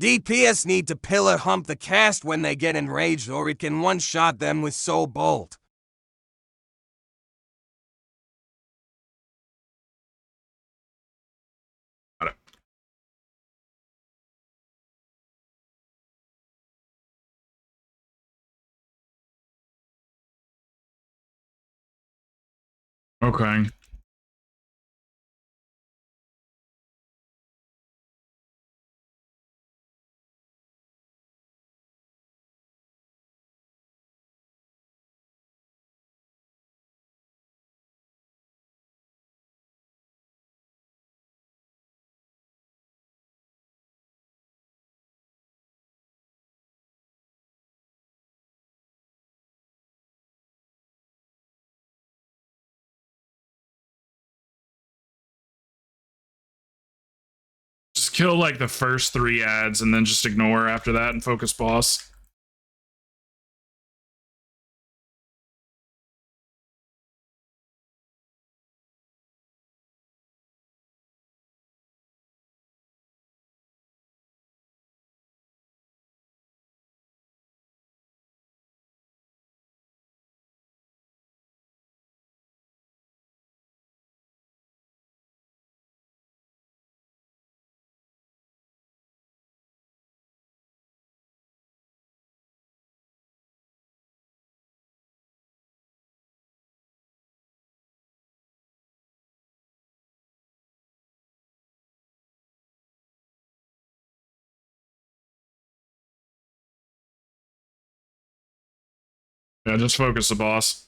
DPS need to pillar hump the cast when they get enraged, or it can one-shot them with Soul Bolt. Got it. Okay. Just kill like the first 3 ads and then just ignore after that and focus boss. Yeah, just focus the boss.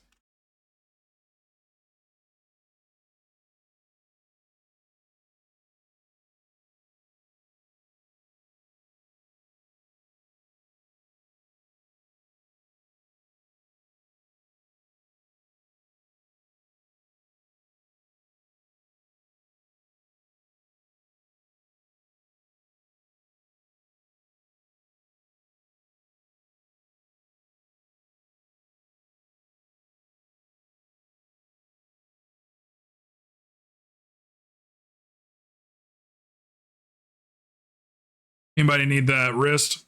Anybody need that wrist?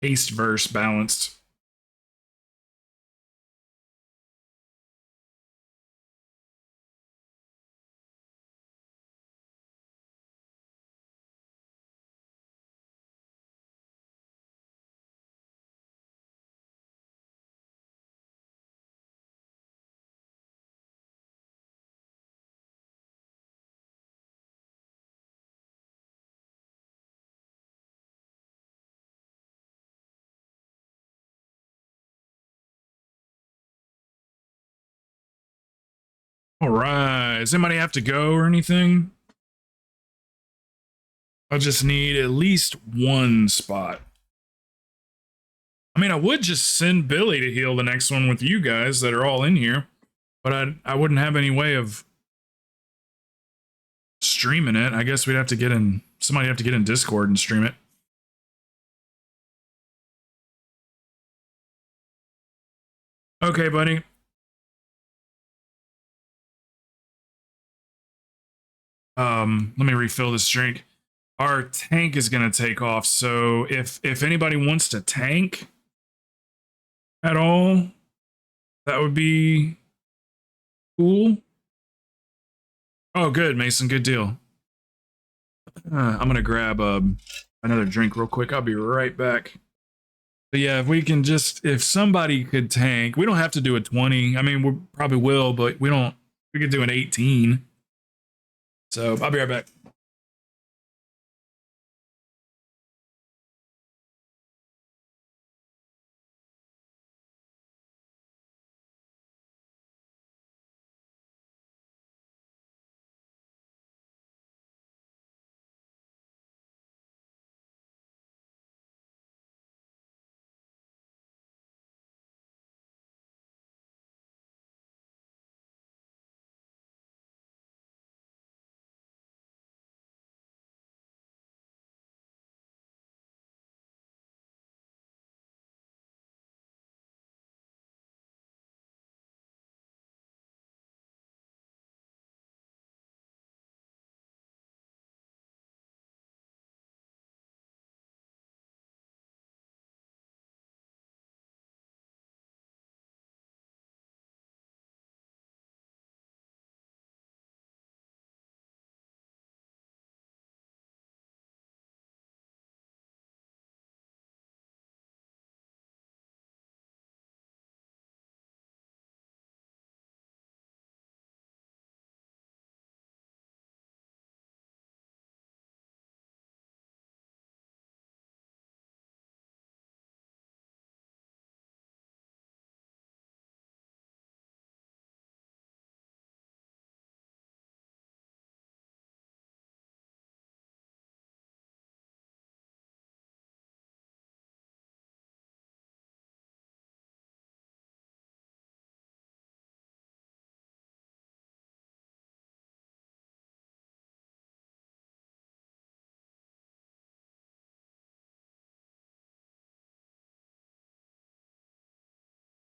Haste verse balanced. All right. Does anybody have to go or anything? I just need at least 1 spot. I mean, I would just send Billy to heal the next one with you guys that are all in here, but I wouldn't have any way of streaming it. I guess we'd have to get in, somebody have to get in Discord and stream it. Okay, buddy. Let me refill this drink. Our tank is gonna take off, so if anybody wants to tank at all, that would be cool. Oh, good, Mason. Good deal. I'm gonna grab another drink real quick. I'll be right back. But yeah, if we can just, if somebody could tank, we don't have to do a 20. I mean, we probably will, but we don't. We could do an 18. So I'll be right back.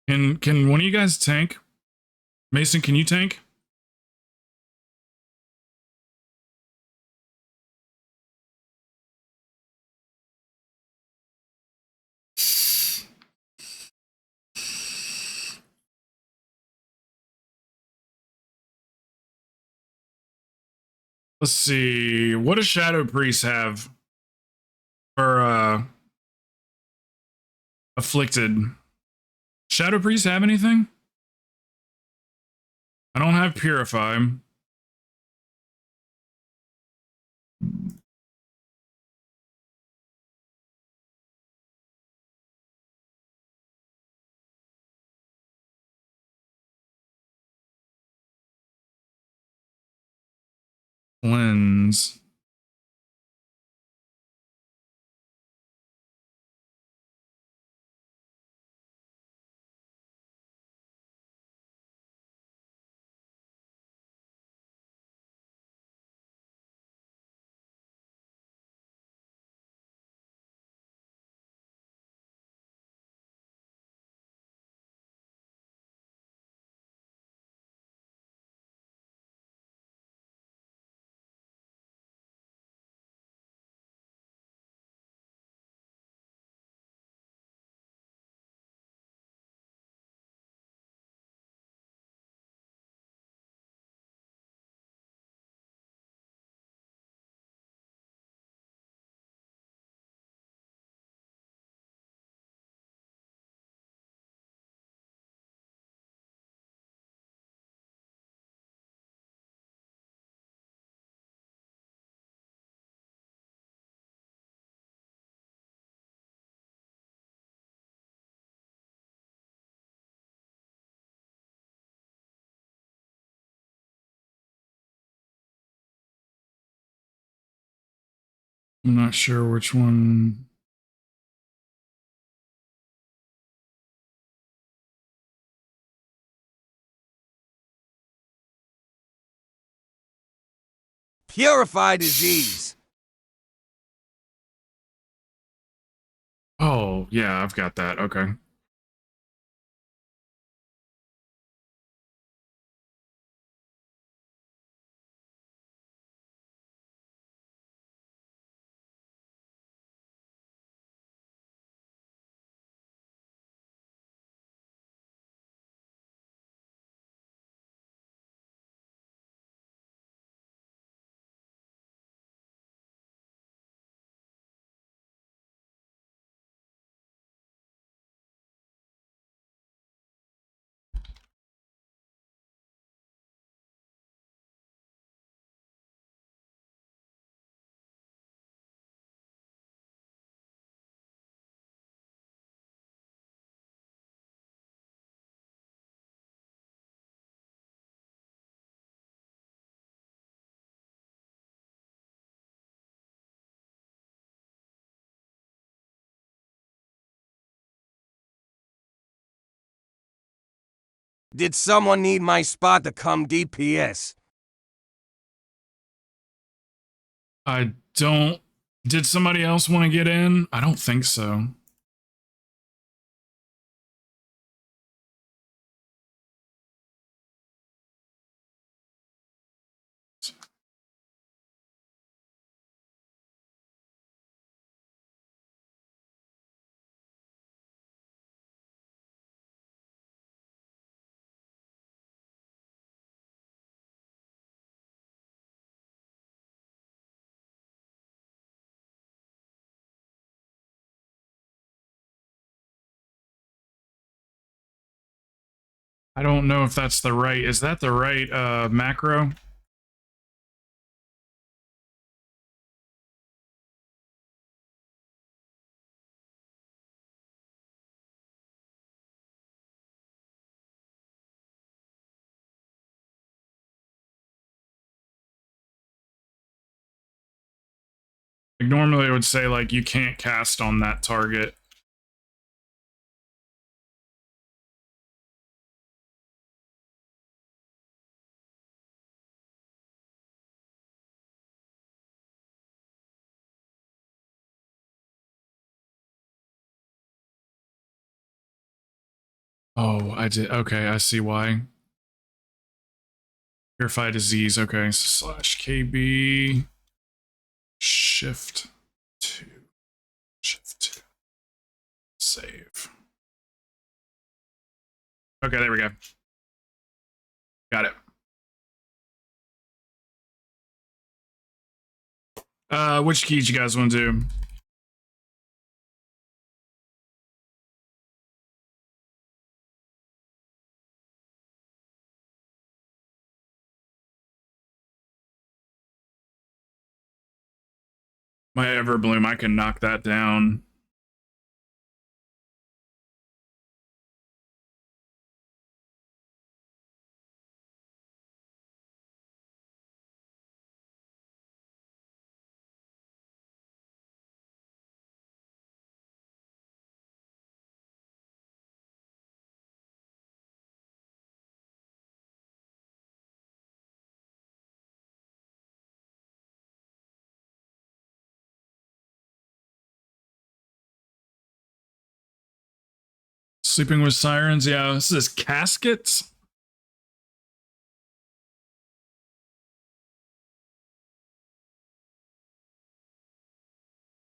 Can one of you guys tank? Mason, can you tank? Let's see. What does Shadow Priest have for afflicted? Shadow Priest have anything? I don't have Purify. Cleanse. I'm not sure which one. Purify disease. Oh, yeah, I've got that. Okay. Did someone need my spot to come DPS? I don't. Did somebody else want to get in? I don't think so. I don't know if that's the right. Is that the right macro? Like normally, I would say like you can't cast on that target. Oh, I did. Okay, I see why. Purify disease. Okay, so /KB shift 2. Shift 2. Save. Okay, there we go. Got it. Which keys you guys want to do? My Everbloom, I can knock that down. Sleeping with Sirens, yeah. This is Caskets.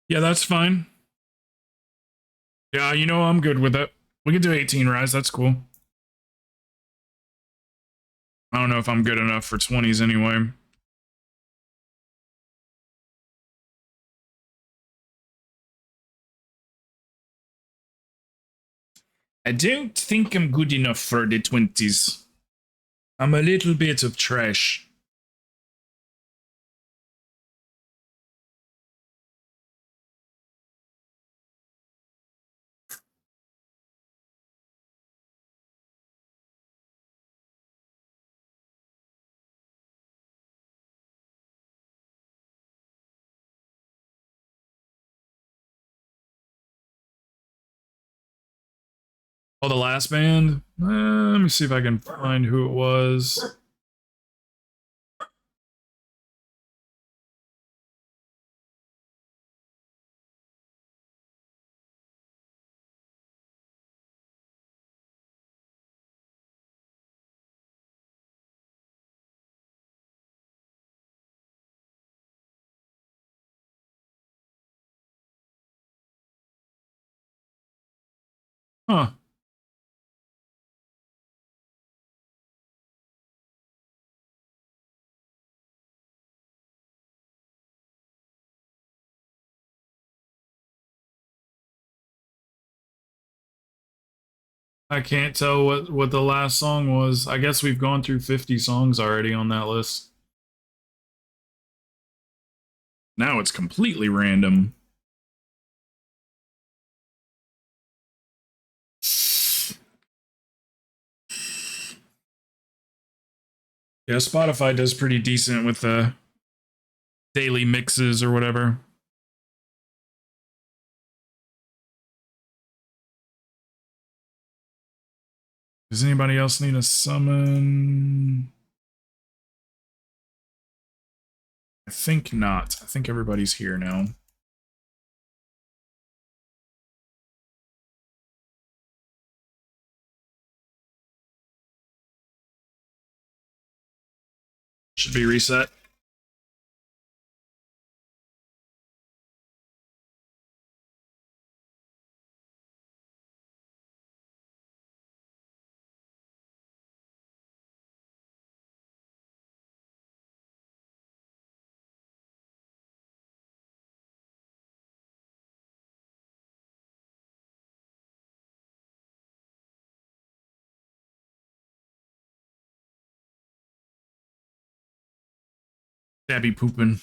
Yeah, that's fine. Yeah, you know, I'm good with it. We can do 18 rise, that's cool. I don't know if I'm good enough for 20s anyway. I don't think I'm good enough for the 20s. I'm a little bit of trash. Oh, the last band? Let me see if I can find who it was. Huh. I can't tell what the last song was. I guess we've gone through 50 songs already on that list. Now it's completely random. Yeah, Spotify does pretty decent with the daily mixes or whatever. Does anybody else need a summon? I think not. I think everybody's here now. Should be reset. Dabby pooping.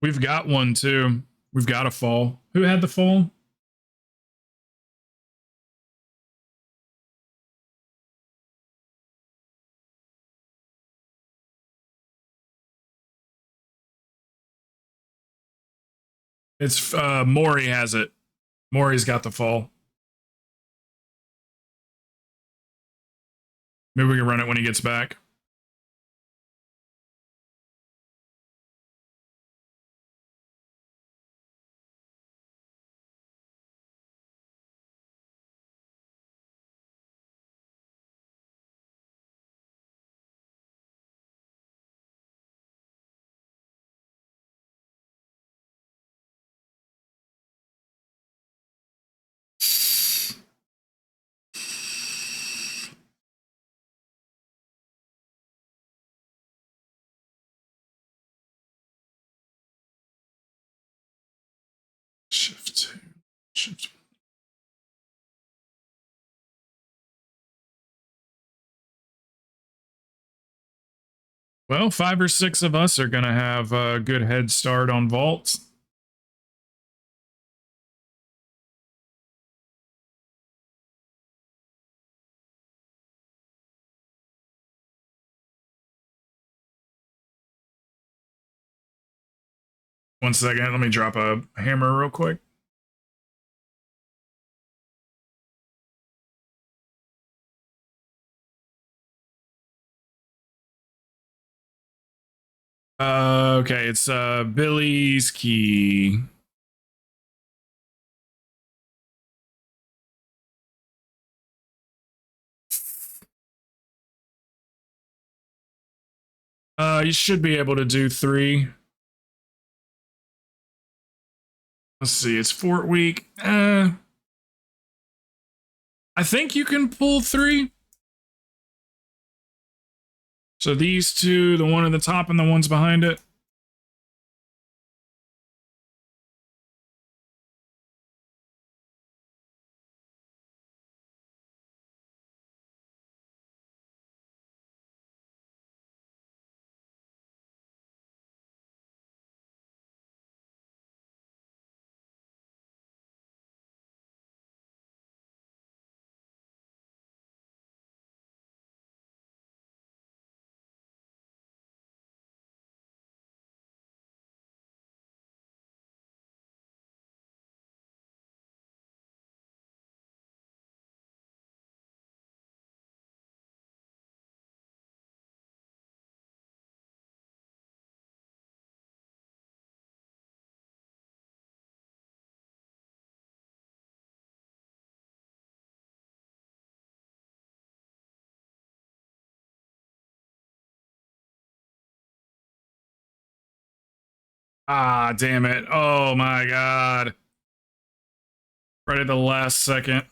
We've got one too. We've got a fall. Who had the fall? It's Maury has it. Maury's got the fall. Maybe we can run it when he gets back. Shift 2. Shift. Well, 5 or 6 of us are going to have a good head start on vaults. One second, let me drop a hammer real quick. Okay, it's Billy's key. You should be able to do 3. Let's see, it's Fort Week. I think you can pull 3. So these 2, the one at the top and the ones behind it. Ah, damn it. Oh my god. Right at the last second.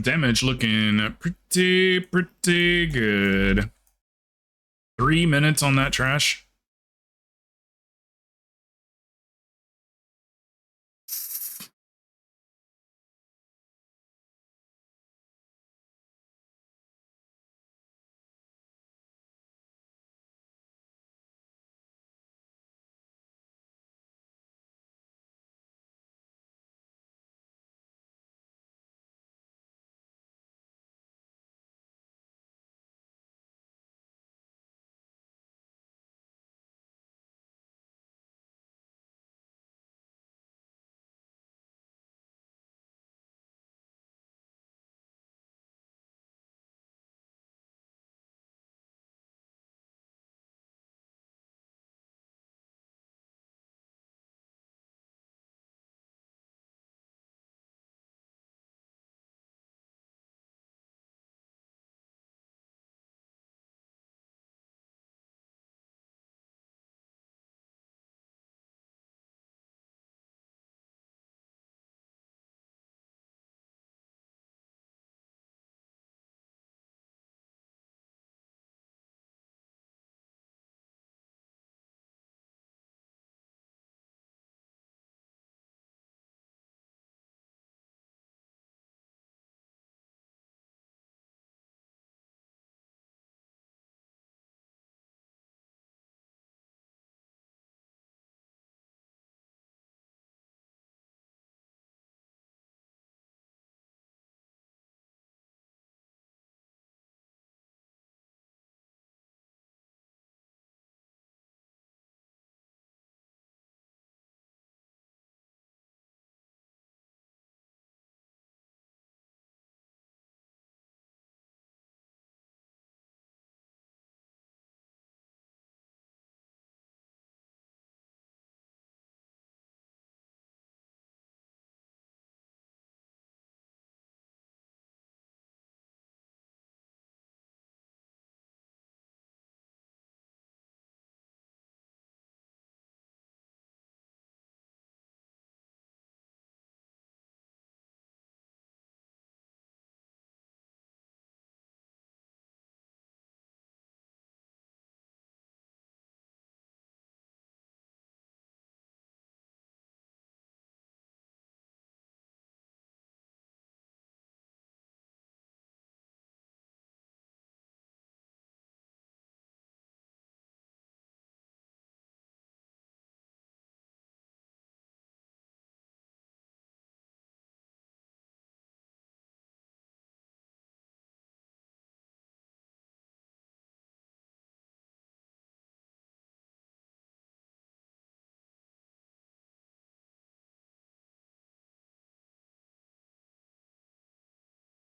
Damage looking pretty good. 3 minutes on that trash.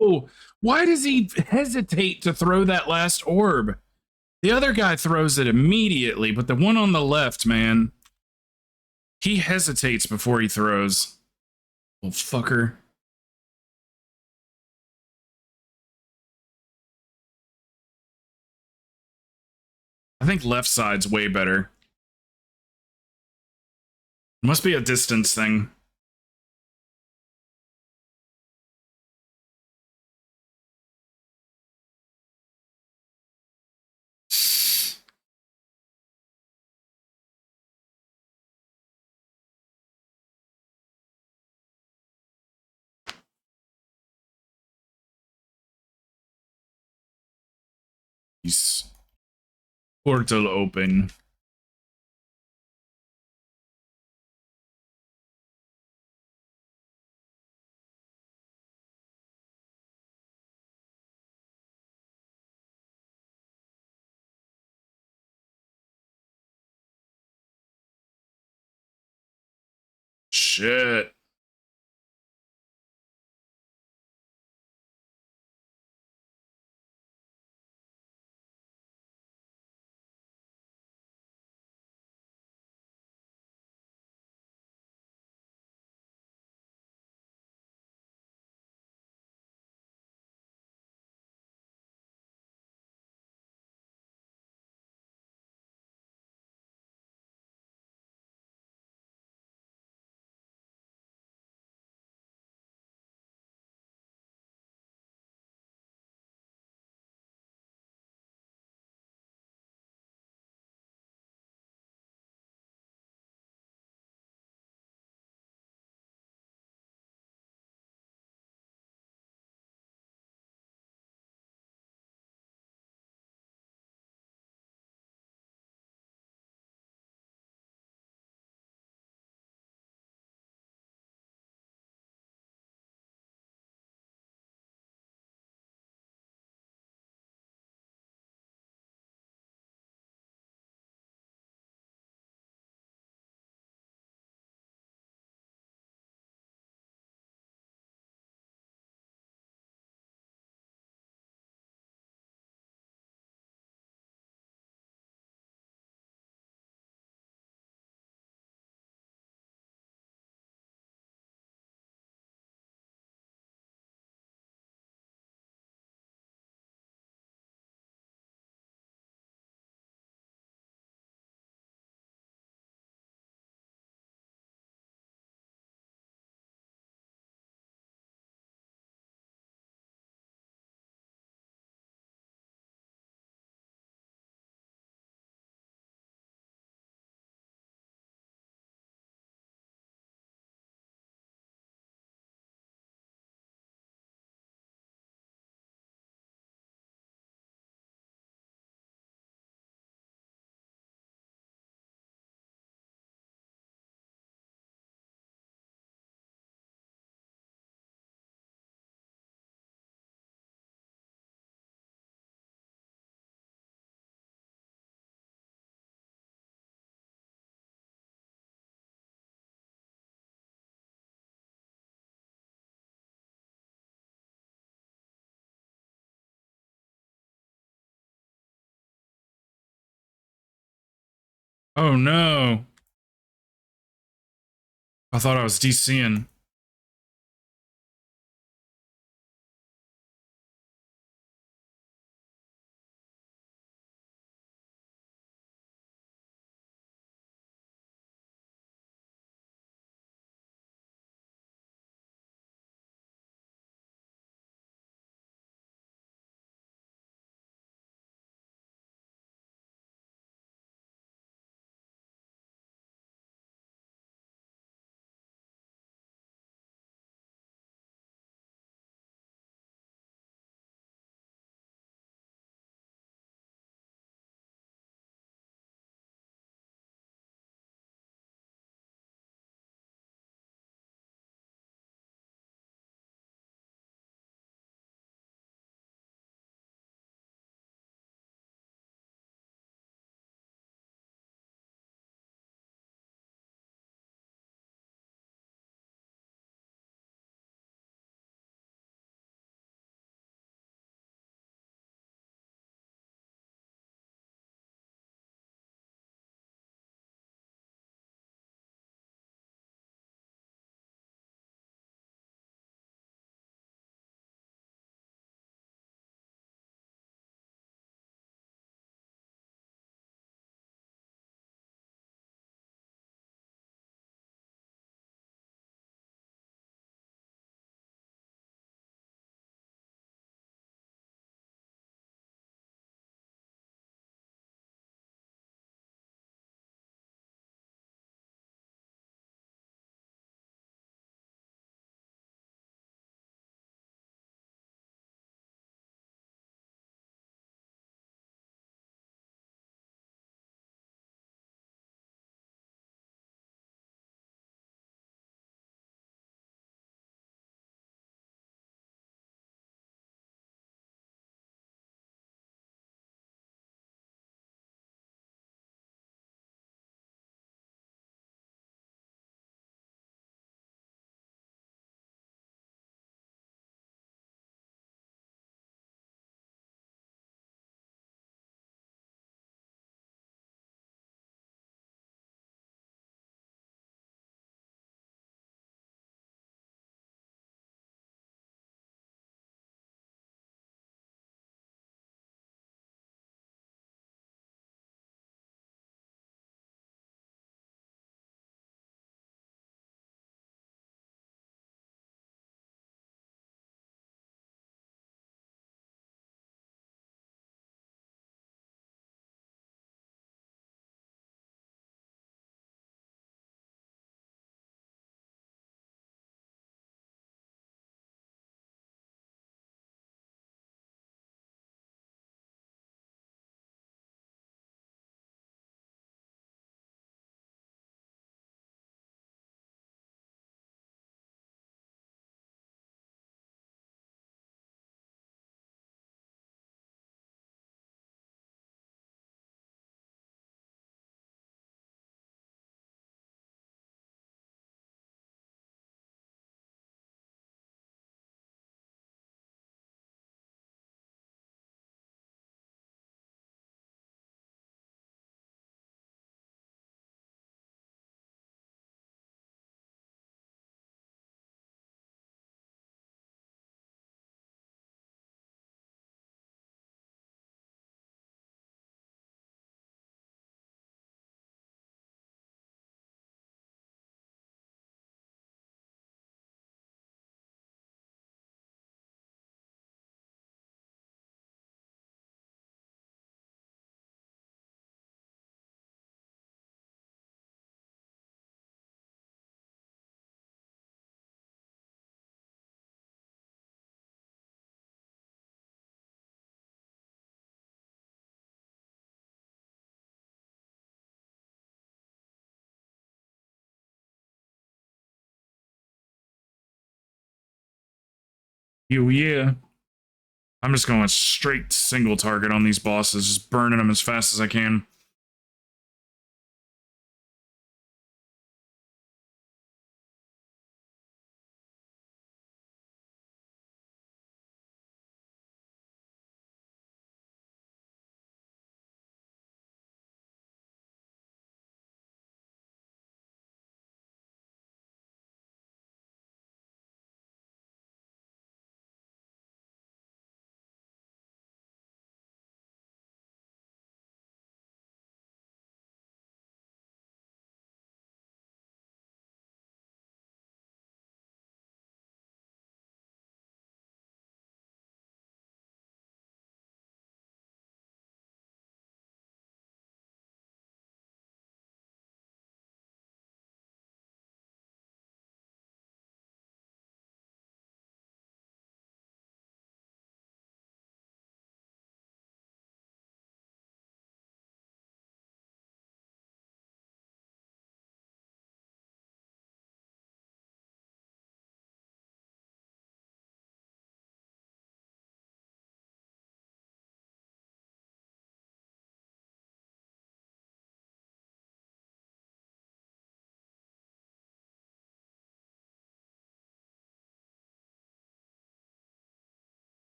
Oh, why does he hesitate to throw that last orb? The other guy throws it immediately, but the one on the left, man, he hesitates before he throws. Oh, fucker. I think left side's way better. Must be a distance thing. Peace. Portal open. Shit. Oh no. I thought I was DCing. Yeah. I'm just going straight single target on these bosses, just burning them as fast as I can.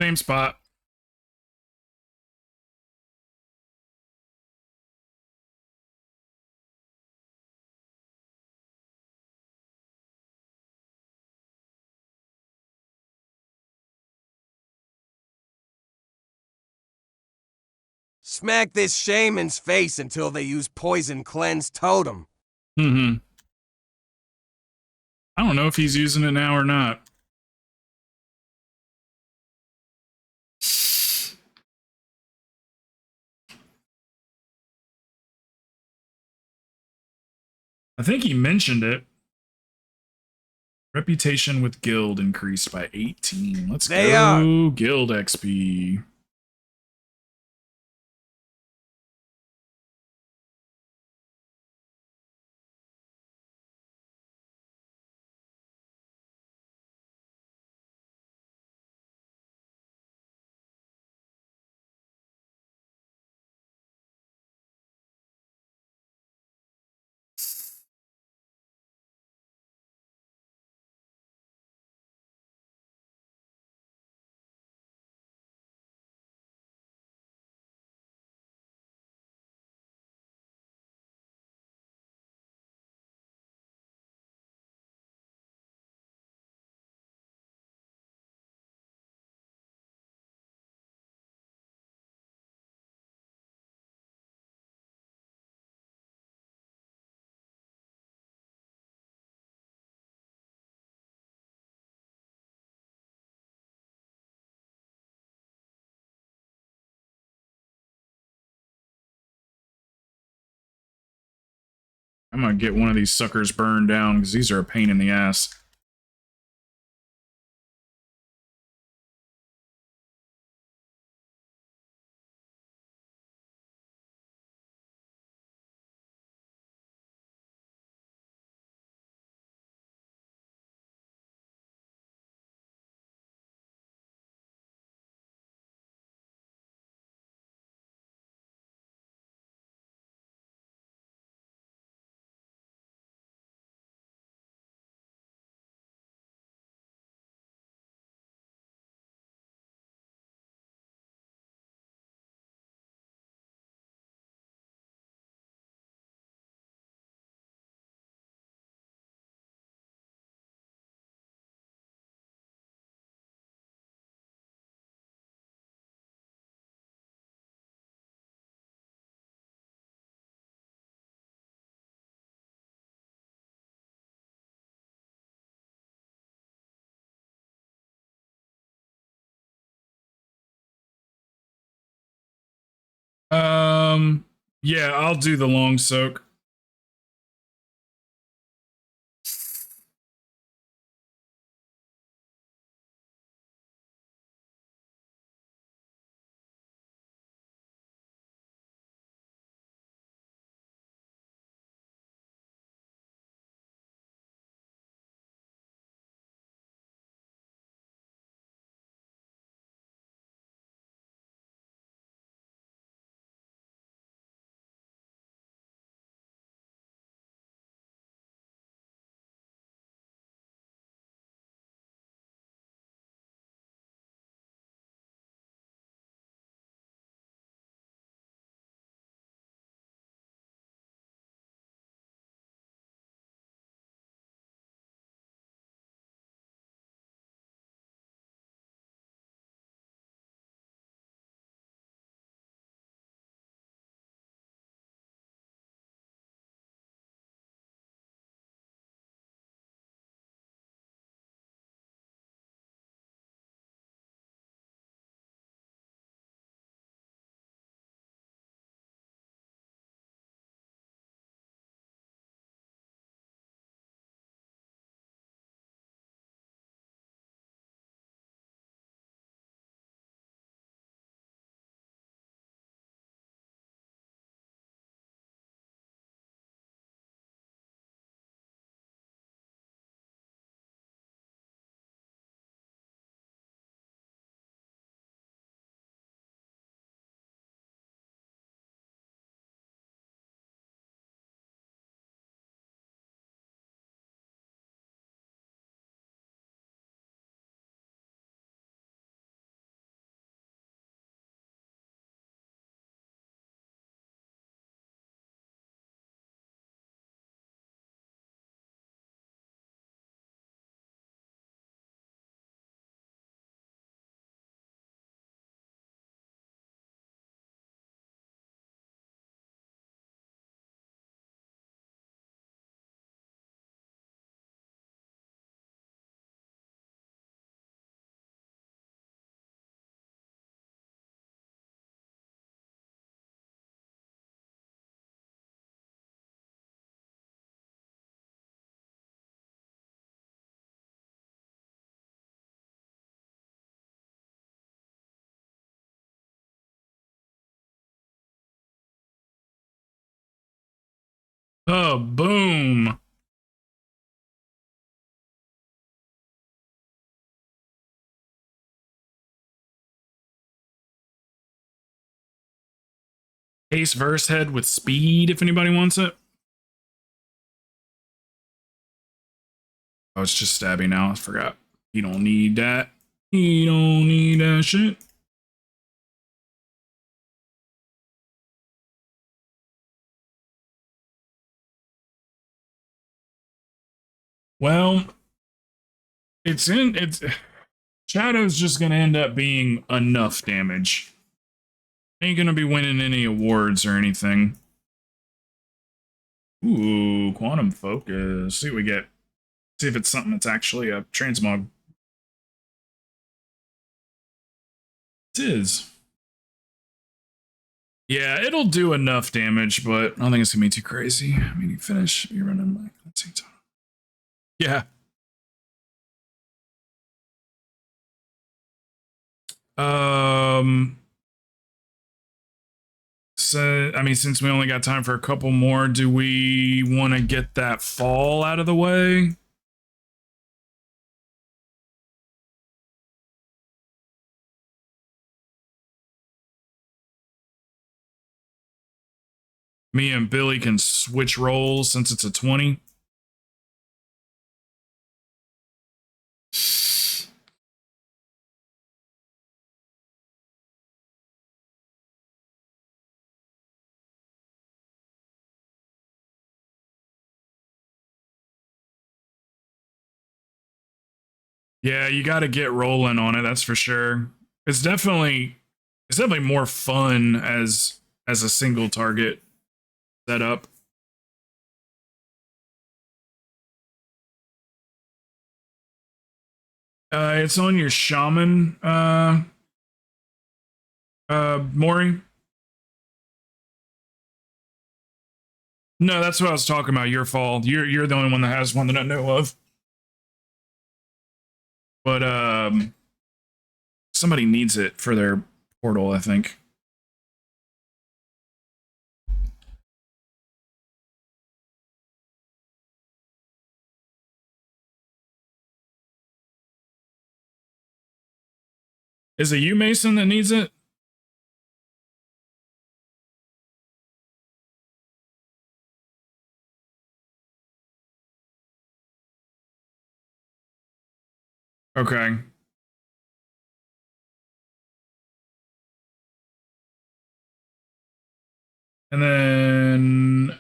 Same spot. Smack this shaman's face until they use poison cleanse totem. I don't know if he's using it now or not. I think he mentioned it. Reputation with guild increased by 18. Let's go. Guild XP. I'm gonna get one of these suckers burned down because these are a pain in the ass. Yeah, I'll do the long soak. Oh, boom. Ace verse head with speed if anybody wants it. Oh, it's just stabby now. I forgot. You don't need that. You don't need that shit. Well, it's Shadow's just gonna end up being enough damage. Ain't gonna be winning any awards or anything. Ooh, quantum focus. See what we get. See if it's something that's actually a transmog. It is. Yeah, it'll do enough damage, but I don't think it's gonna be too crazy. I mean, you finish, you're running like, let's see. Yeah. So, I mean, since we only got time for a couple more, do we want to get that fall out of the way? Me and Billy can switch roles since it's a 20. Yeah, you got to get rolling on it. That's for sure. It's definitely more fun as a single target setup. It's on your shaman, Maury. No, that's what I was talking about. Your fault. You're the only one that has one that I know of. But somebody needs it for their portal, I think. Is it you, Mason, that needs it? Okay. And then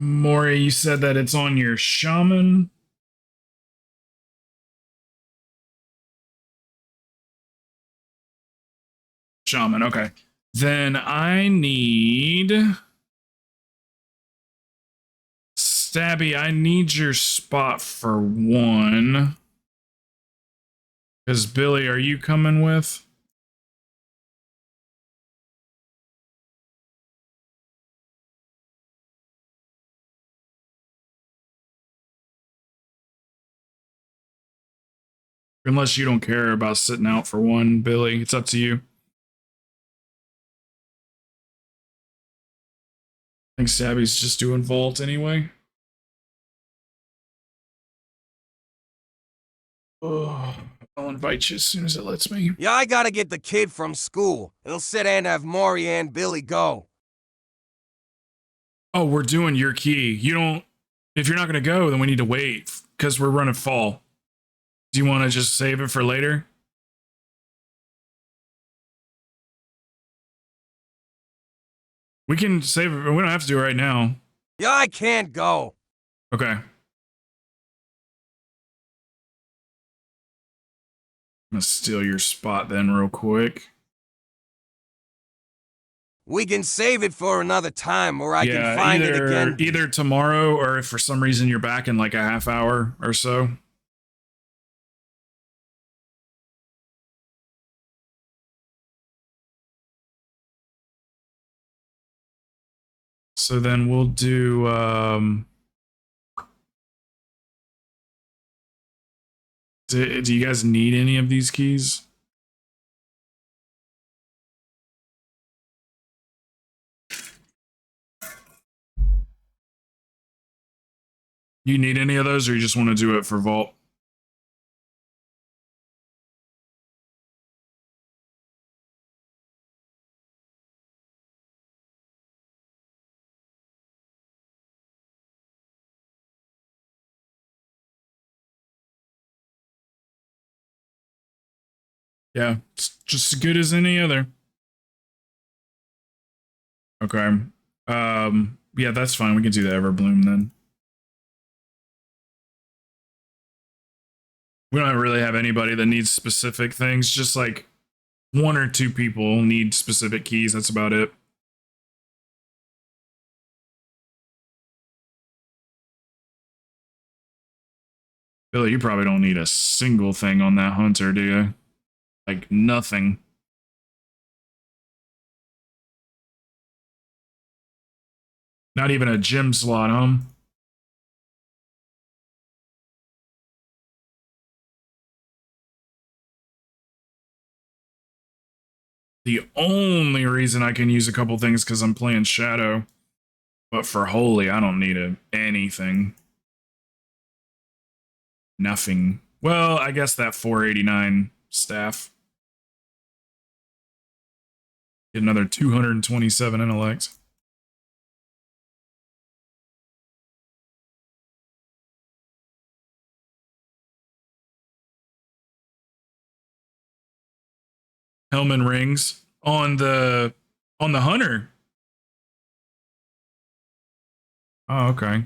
Maury, you said that it's on your shaman. Shaman, okay. Then I need Stabby, I need your spot for one. Because Billy, are you coming with? Unless you don't care about sitting out for one, Billy. It's up to you. I think Stabby's just doing Vault anyway. Oh, I'll invite you as soon as it lets me. Yeah, I gotta get the kid from school. It'll sit and have Maury and Billy go. Oh, we're doing your key. You don't... If you're not going to go, then we need to wait because we're running fall. Do you want to just save it for later? We can save it. We don't have to do it right now. Yeah, I can't go. Okay. I'm going to steal your spot then real quick. We can save it for another time where I can find it again. Either tomorrow or if for some reason you're back in like a half hour or so. So then we'll do do you guys need any of these keys? You need any of those or you just want to do it for Vault? Yeah, it's just as good as any other. Okay. Yeah, that's fine. We can do the Everbloom then. We don't really have anybody that needs specific things. Just like one or two people need specific keys. That's about it. Billy, you probably don't need a single thing on that hunter, do you? Like nothing. Not even a gym slot, huh? The only reason I can use a couple things because I'm playing Shadow. But for Holy, I don't need anything. Nothing. Well, I guess that 489 staff. Get another 227 intellect. Hellman rings on the hunter. Oh, okay.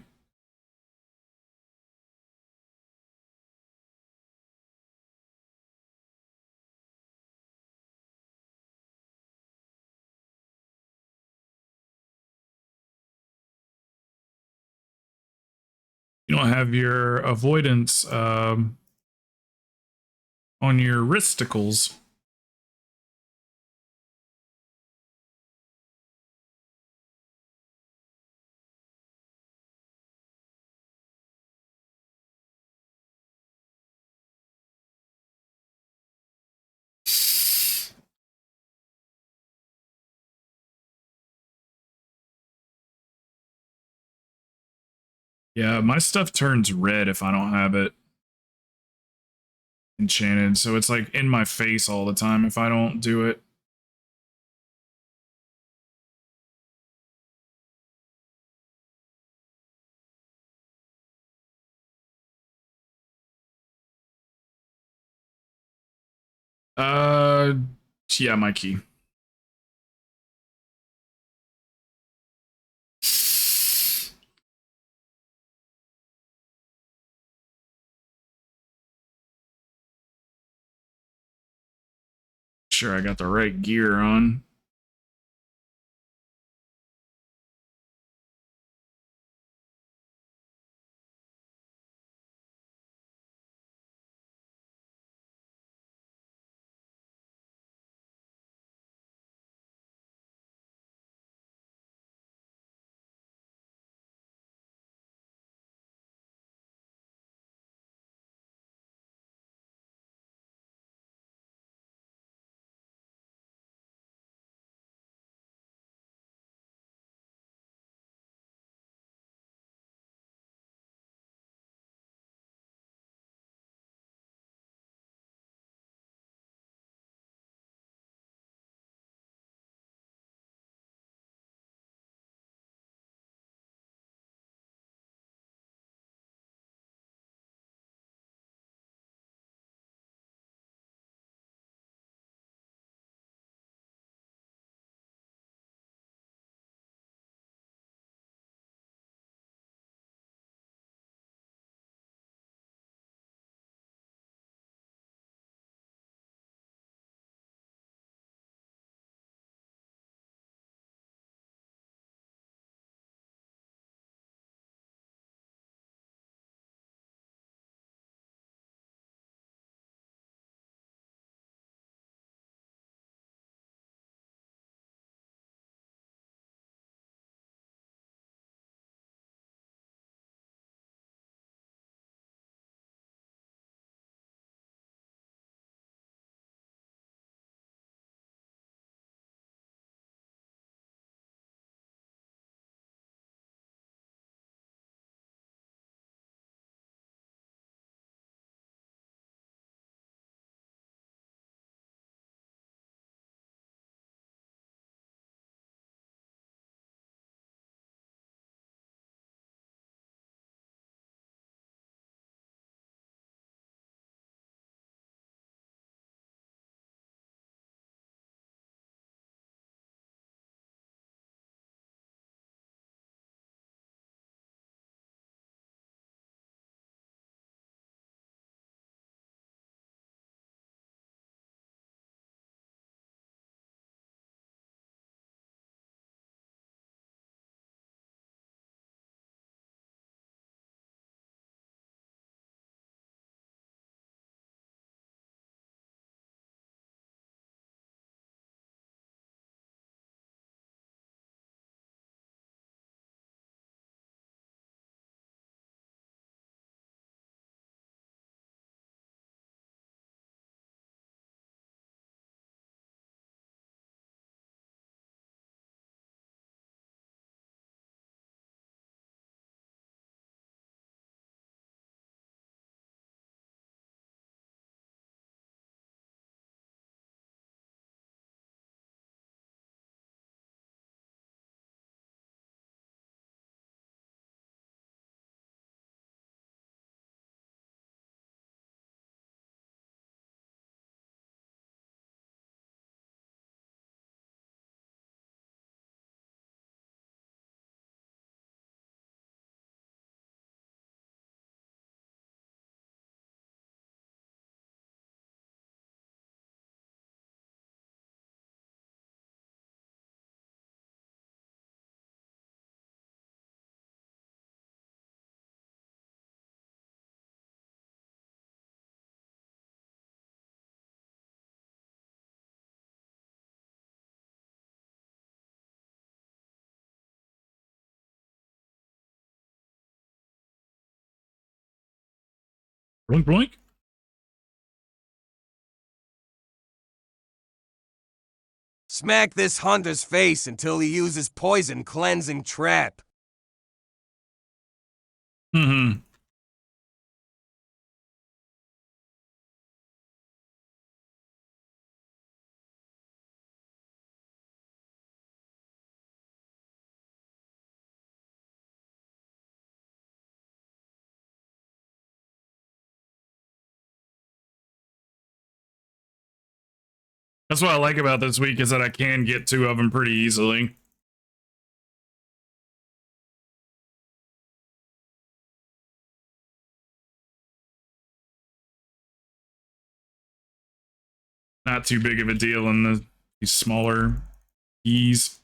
You don't have your avoidance on your wristicles. Yeah, my stuff turns red if I don't have it enchanted, so it's like in my face all the time if I don't do it. Uh, yeah, my key. Sure, I got the right gear on. Blink, blink. Smack this hunter's face until he uses poison cleansing trap. Mm-hmm. That's what I like about this week is that I can get 2 of them pretty easily. Not too big of a deal in these smaller keys.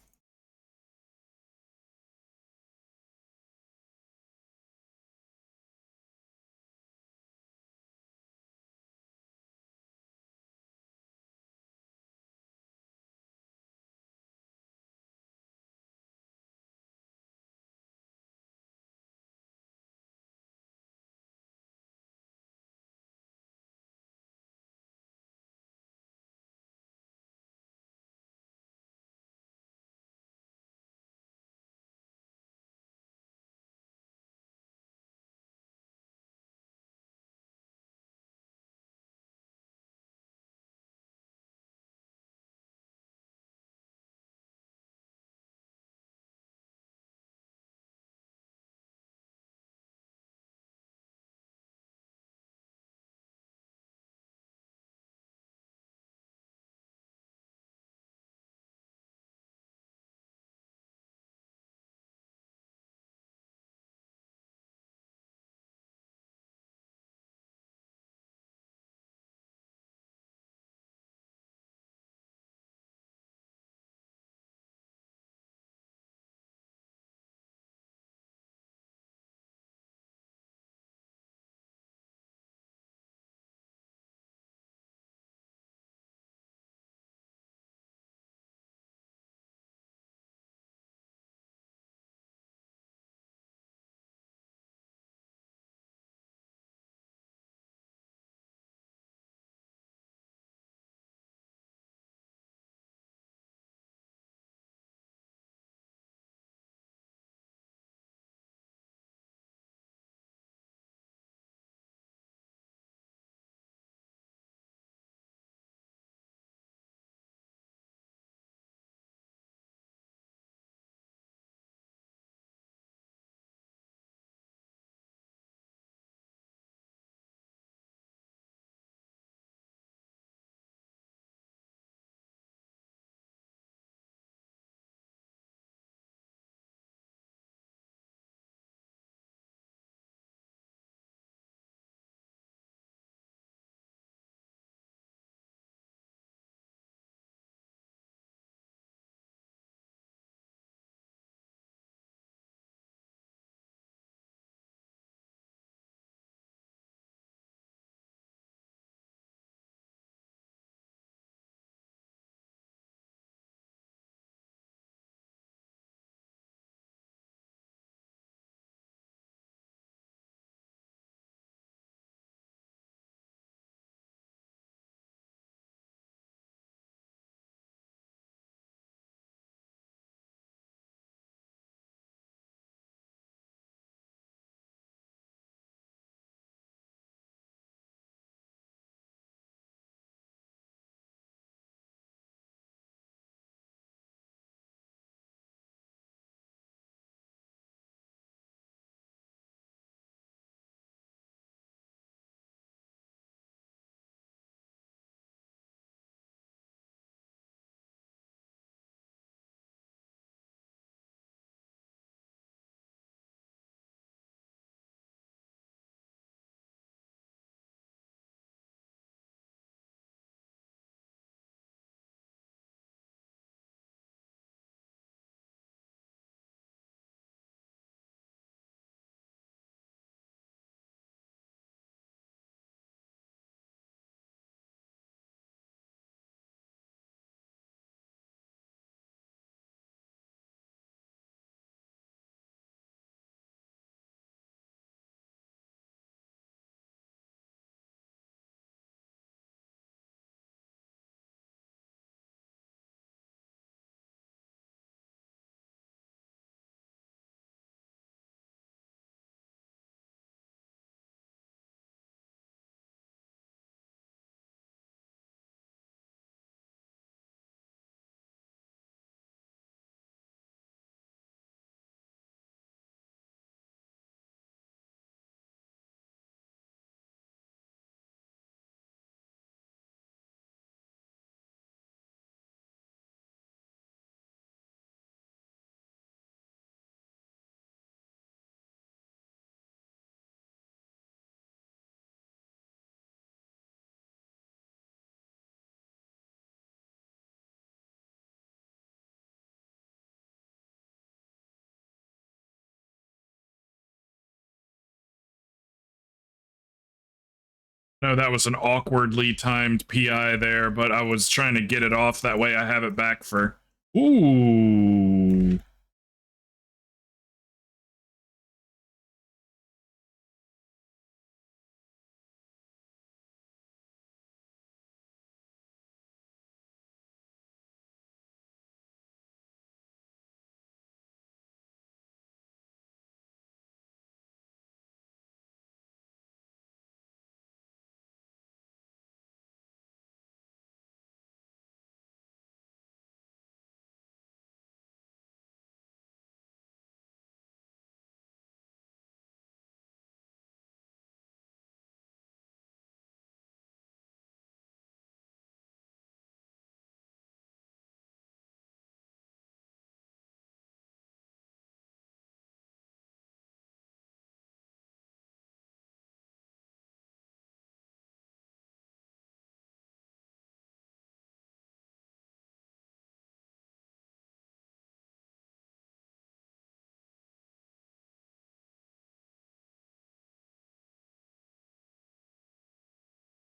No, that was an awkwardly timed PI there, but I was trying to get it off. That way I have it back for... Ooh.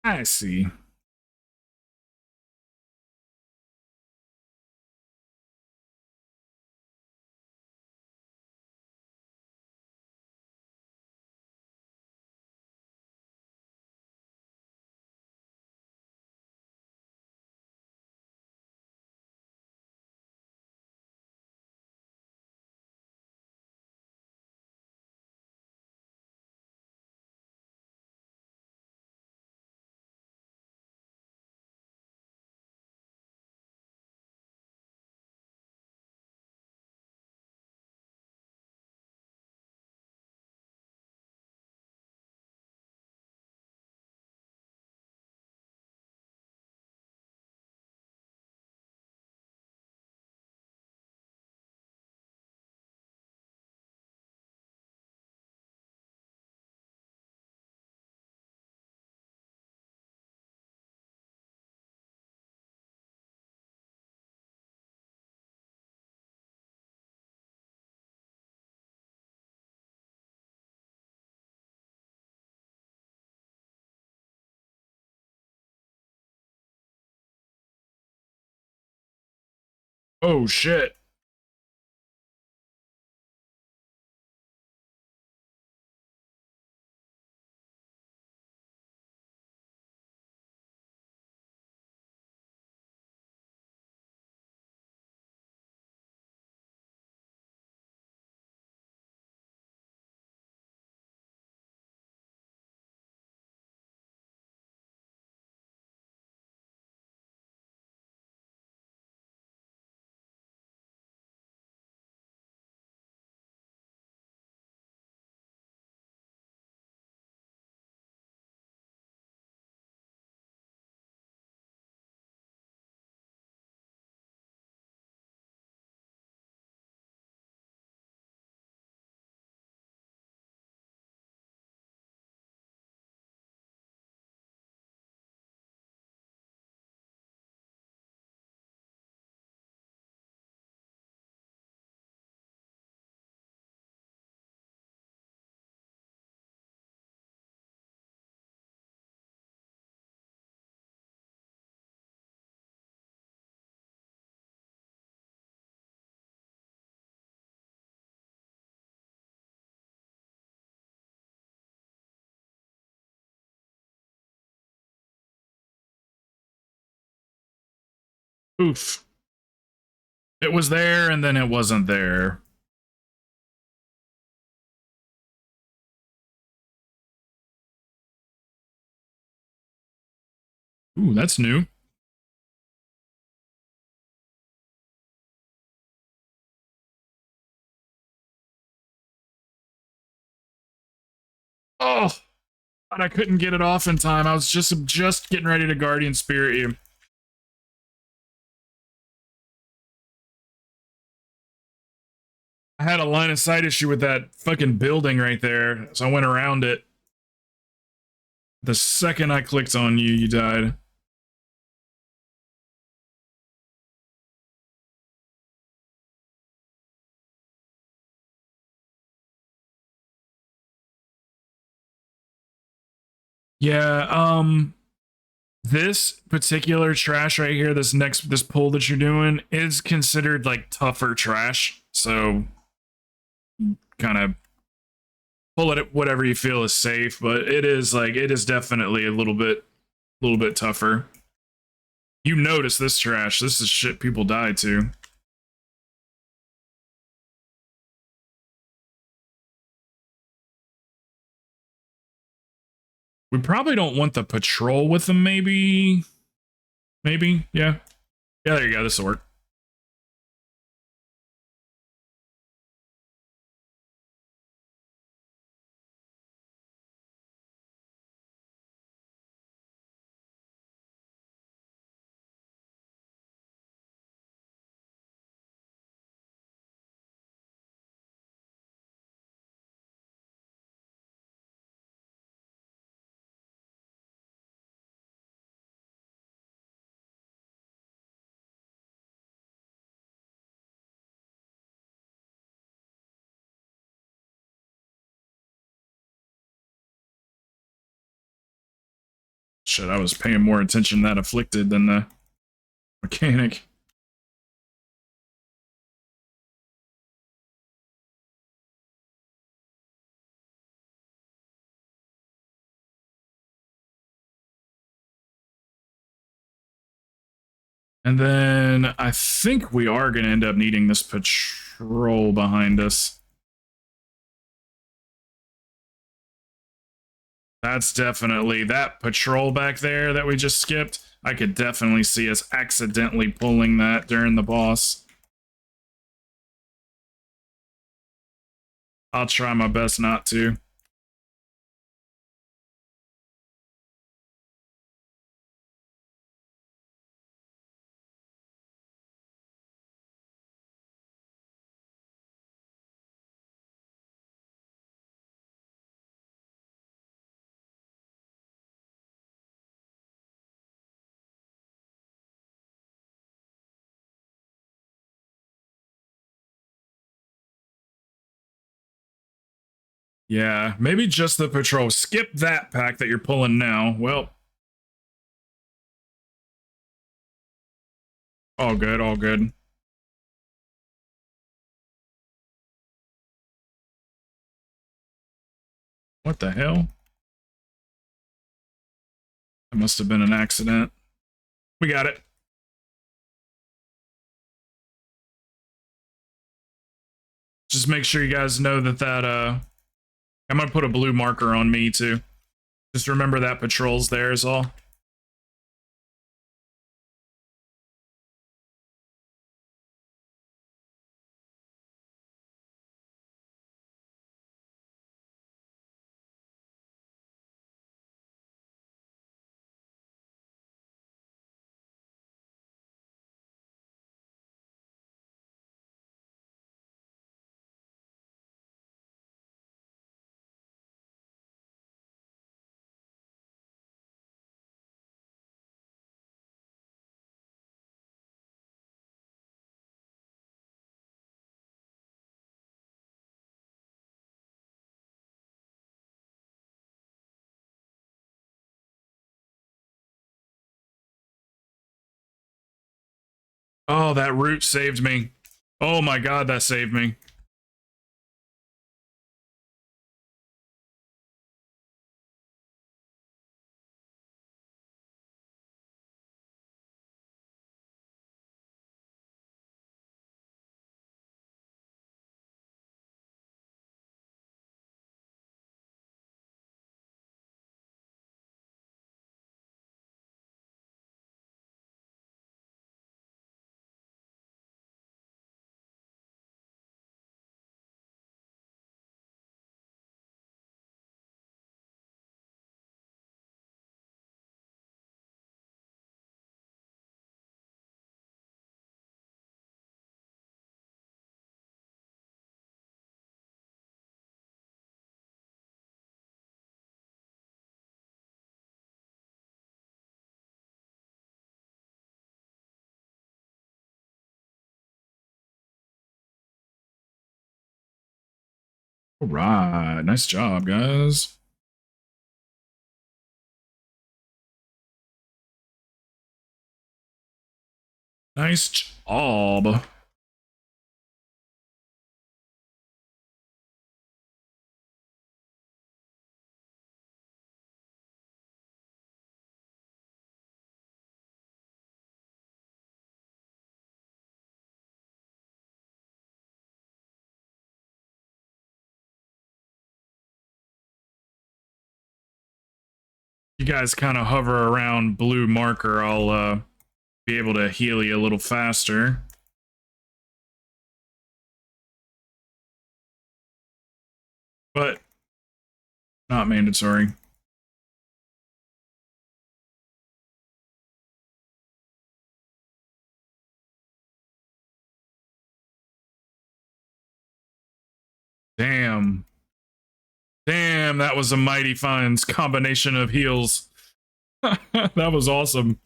I see. Oh, shit. Oof. It was there, and then it wasn't there. Ooh, that's new. Oh, but I couldn't get it off in time. I was just getting ready to Guardian Spirit you. I had a line of sight issue with that fucking building right there, so I went around it. The second I clicked on you, you died. Yeah, this particular trash right here, this pull that you're doing is considered like tougher trash. So kind of pull it at whatever you feel is safe, but it is definitely a little bit tougher. You notice this trash. This is shit people die to. We probably don't want the patrol with them, maybe. Maybe, yeah. Yeah, there you go. This'll work. Shit, I was paying more attention to that afflicted than the mechanic. And then I think we are going to end up needing this patrol behind us. That's definitely that patrol back there that we just skipped. I could definitely see us accidentally pulling that during the boss. I'll try my best not to. Yeah, maybe just the patrol. Skip that pack that you're pulling now. Well, all good, all good. What the hell? That must have been an accident. We got it. Just make sure you guys know that I'm gonna put a blue marker on me too. Just remember that patrol's there is all. Oh, that root saved me. Oh my god, that saved me. All right, nice job, guys. Nice job. You guys kind of hover around blue marker, I'll be able to heal you a little faster. But not mandatory. Damn. Damn, that was a mighty fine combination of heals. That was awesome.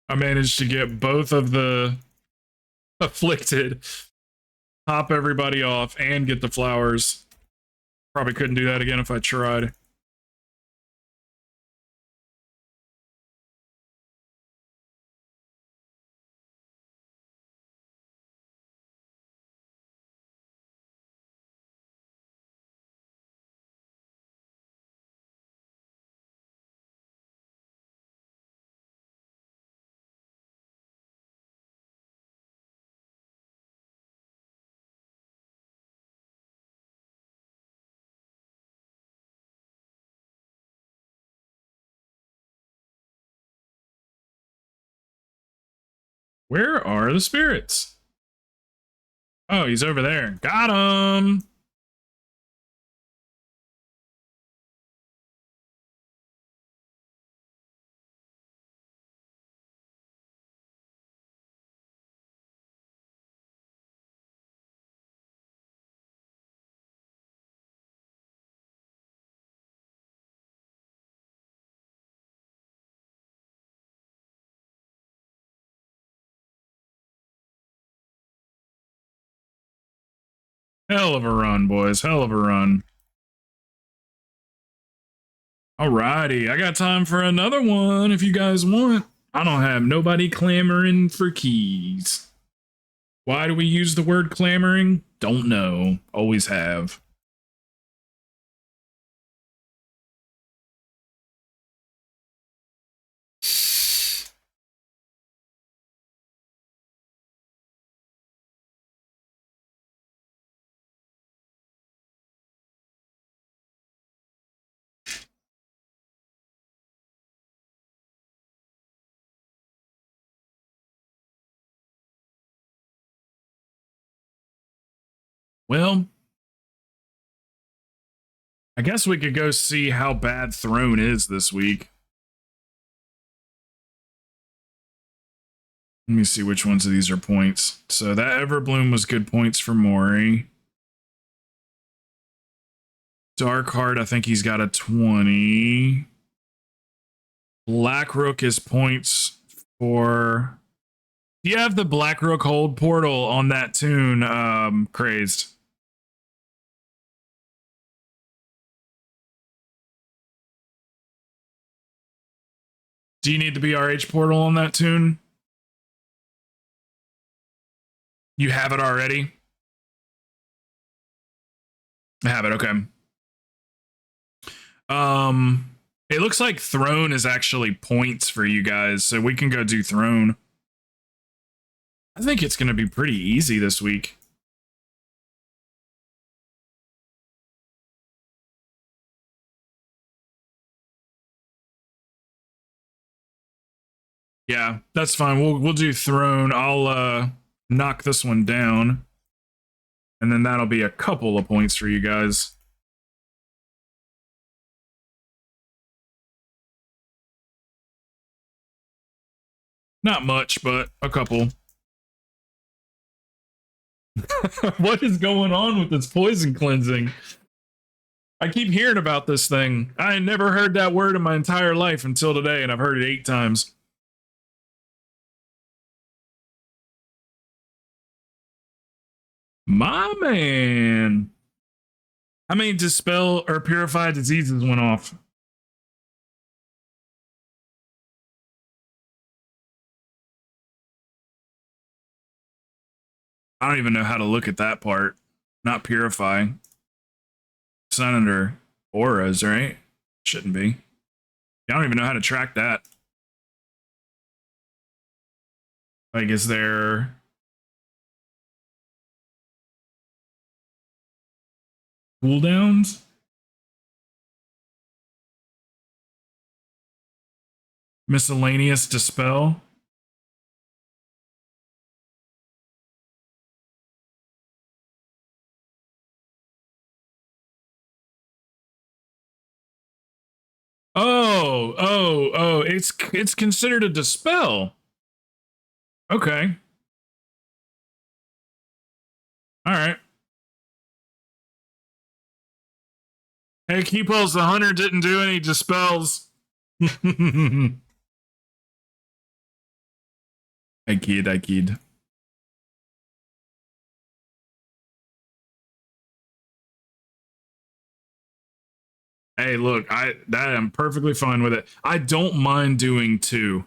I managed to get both of the afflicted, top everybody off, and get the flowers. Probably couldn't do that again if I tried. Where are the spirits? Oh, he's over there. Got him. Hell of a run, boys. Hell of a run. Alrighty, I got time for another one if you guys want. I don't have nobody clamoring for keys. Why do we use the word clamoring? Don't know. Always have. Well, I guess we could go see how bad Throne is this week. Let me see which ones of these are points. So that Everbloom was good points for Mori. Darkheart, I think he's got a 20. Blackrook is points for... Do you have the Blackrook hold portal on that tune, Crazed? Do you need the BRH portal on that tune? You have it already? I have it, okay. It looks like Throne is actually points for you guys, so we can go do Throne. I think it's going to be pretty easy this week. Yeah, that's fine. We'll do Throne. I'll knock this one down. And then that'll be a couple of points for you guys. Not much, but a couple. What is going on with this poison cleansing? I keep hearing about this thing. I never heard that word in my entire life until today, and I've heard it 8 times. My man. How many dispel or purify diseases went off? I don't even know how to look at that part. Not purify. It's not under auras, right? Shouldn't be. I don't even know how to track that. Like, is there... cooldowns? Miscellaneous dispel? Oh, it's considered a dispel. Okay. All right. Hey, Keeples, the hunter didn't do any dispels. I kid. Hey, look, I'm perfectly fine with it. I don't mind doing 2.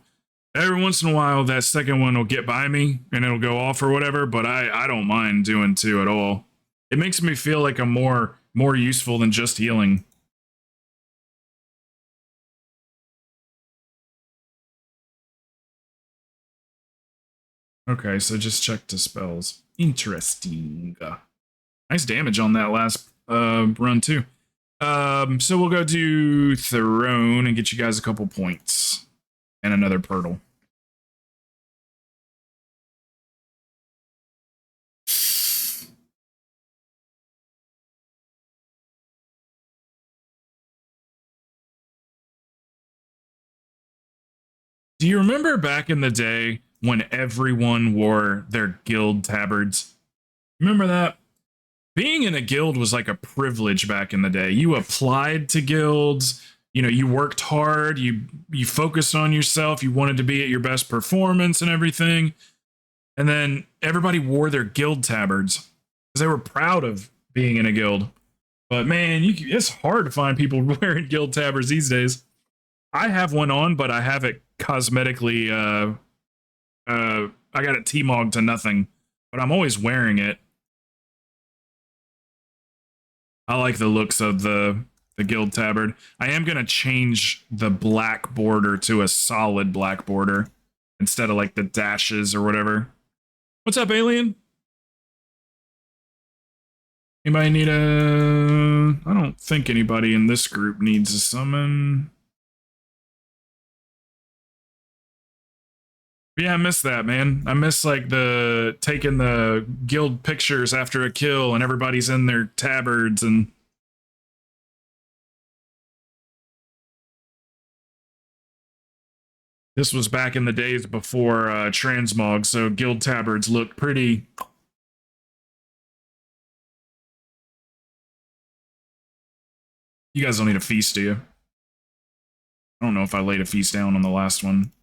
Every once in a while, that second one will get by me and it'll go off or whatever, but I don't mind doing 2 at all. It makes me feel like I'm more useful than just healing. Okay, so just check dispels. Interesting. Nice damage on that last run too. So we'll go do Throne and get you guys a couple points. And another Purtle. Do you remember back in the day when everyone wore their guild tabards? Remember that? Being in a guild was like a privilege back in the day. You applied to guilds, you know, you worked hard, you focused on yourself, you wanted to be at your best performance and everything. And then everybody wore their guild tabards because they were proud of being in a guild. But man, it's hard to find people wearing guild tabards these days. I have one on, but I have it cosmetically I got it T-mogged to nothing, but I'm always wearing it. I like the looks of the guild tabard. I am going to change the black border to a solid black border instead of like the dashes or whatever. What's up, alien? Anybody need a... I don't think anybody in this group needs a summon. Yeah, I miss that, man. I miss like the taking the guild pictures after a kill and everybody's in their tabards and this was back in the days before transmog, so guild tabards looked pretty. You guys don't need a feast, do you? I don't know if I laid a feast down on the last one.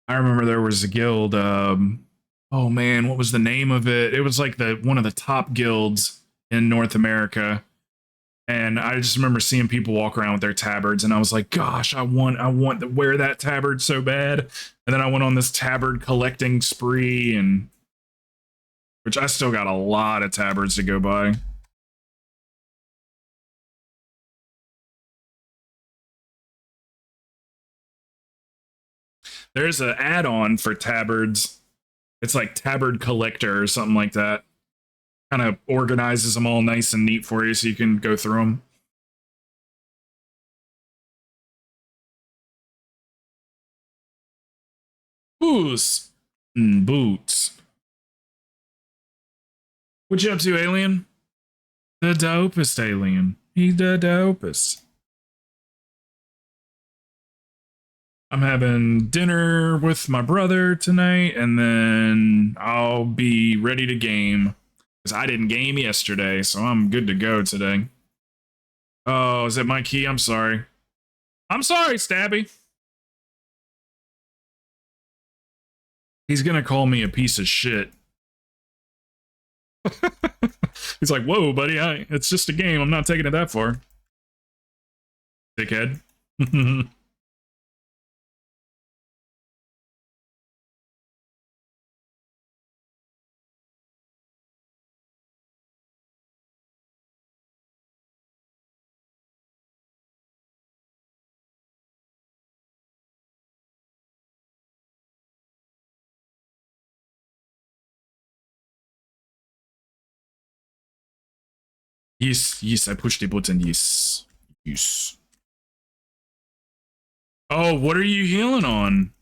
I remember there was a guild, oh man, what was the name of it? It was like one of the top guilds in North America. And I just remember seeing people walk around with their tabards, and I was like, gosh, I want to wear that tabard so bad. And then I went on this tabard collecting spree, and which I still got a lot of tabards to go by. There's an add-on for tabards. It's like Tabard Collector or something like that. Kind of organizes them all nice and neat for you so you can go through them. Boots. Boots. What you up to, alien? The dopest alien. He's the dopest. I'm having dinner with my brother tonight, and then I'll be ready to game. Because I didn't game yesterday, so I'm good to go today. Oh, is that my key? I'm sorry. I'm sorry, Stabby. He's gonna call me a piece of shit. He's like, whoa, buddy, it's just a game. I'm not taking it that far. Dickhead. Yes, I pushed the button, yes. Yes. Oh, what are you healing on?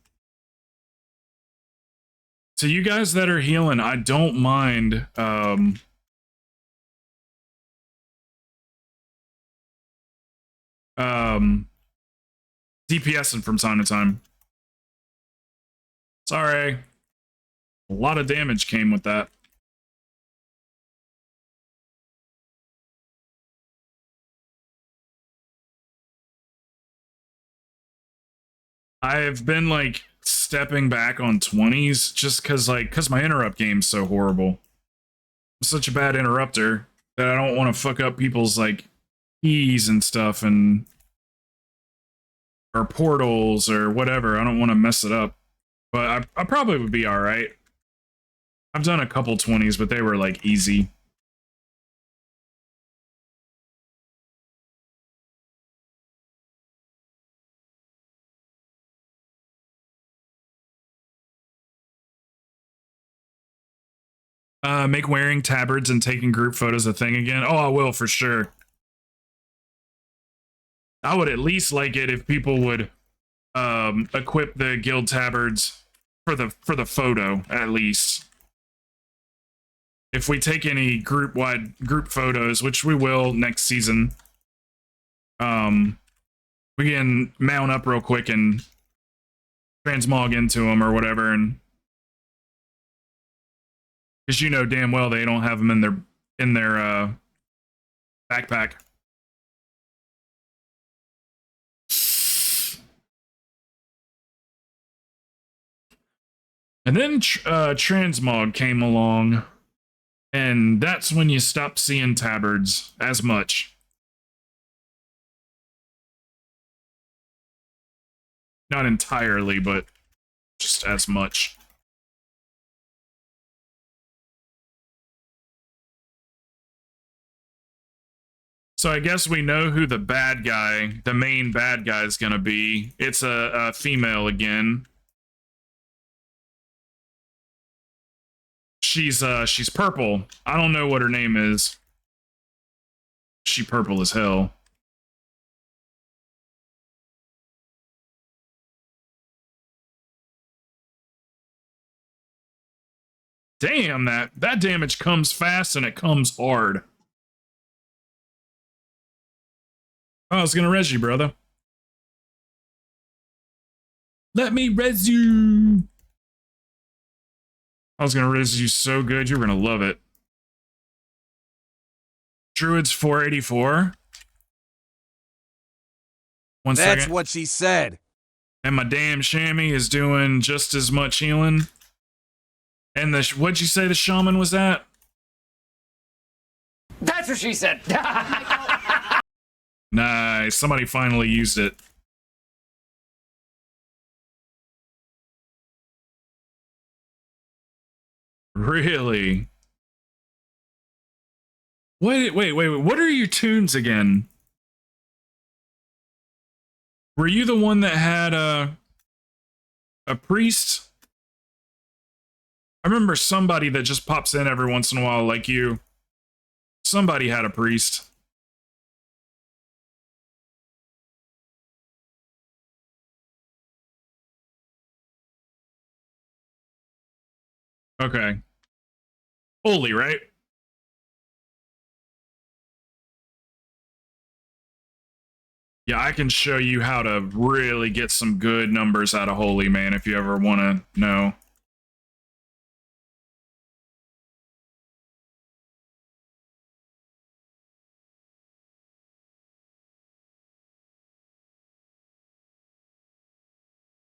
So you guys that are healing, I don't mind, DPSing from time to time. Sorry. A lot of damage came with that. I've been like stepping back on 20s just because my interrupt game's so horrible. I'm such a bad interrupter that I don't want to fuck up people's like keys and stuff and or portals or whatever. I don't want to mess it up. But I probably would be all right. I've done a couple 20s, but they were like easy. Make wearing tabards and taking group photos a thing again. Oh, I will for sure. I would at least like it if people would equip the guild tabards for the photo at least. If we take any group photos, which we will next season, we can mount up real quick and transmog into them or whatever, and because you know damn well they don't have them in their backpack. And then transmog came along, and that's when you stop seeing tabards as much. Not entirely, but just as much. So I guess we know who the bad guy, the main bad guy is going to be. It's a female again. She's purple. I don't know what her name is. She purple as hell. Damn, that damage comes fast and it comes hard. Oh, I was gonna res you, brother. Let me res you. I was gonna res you so good, you were gonna love it. Druid's 484. One second. That's what she said. And my damn chamois is doing just as much healing. And what'd you say the shaman was at? That's what she said. Nice. Somebody finally used it. Really? Wait. What are your tunes again? Were you the one that had a priest? I remember somebody that just pops in every once in a while like you. Somebody had a priest. Okay. Holy, right? Yeah, I can show you how to really get some good numbers out of Holy, man, if you ever want to know.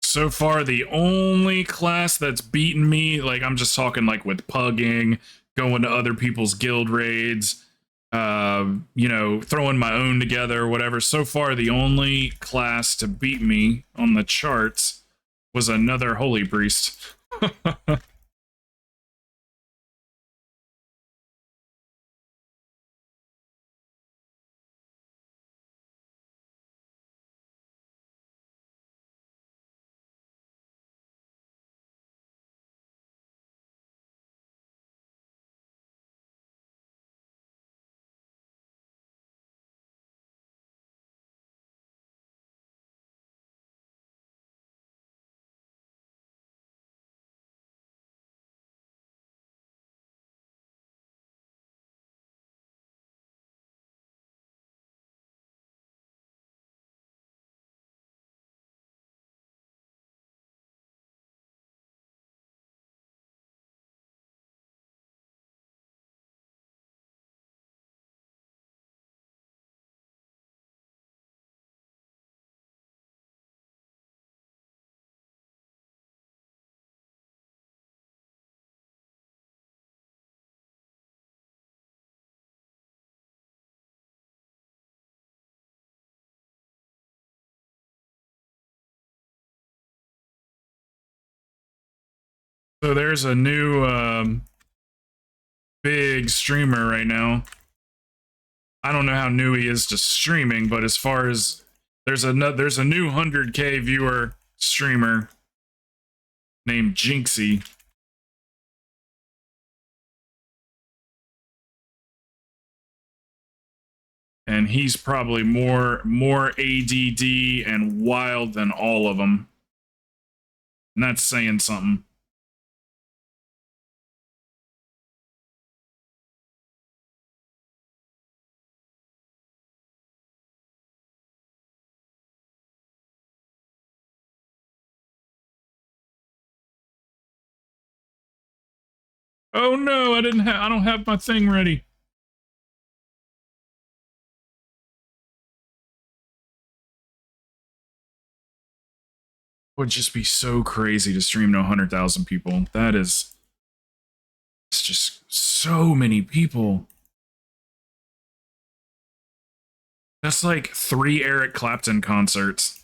So far, the only class that's beaten me, like I'm just talking like with pugging going to other people's guild raids, you know, throwing my own together, whatever. So far, the only class to beat me on the charts was another holy priest. So there's a new big streamer right now. I don't know how new he is to streaming, but as far as there's a new 100K viewer streamer named Jinxie. And he's probably more ADD and wild than all of them. And that's saying something. Oh no, I don't have my thing ready. Would just be so crazy to stream to 100,000 people. It's just so many people. That's like 3 Eric Clapton concerts.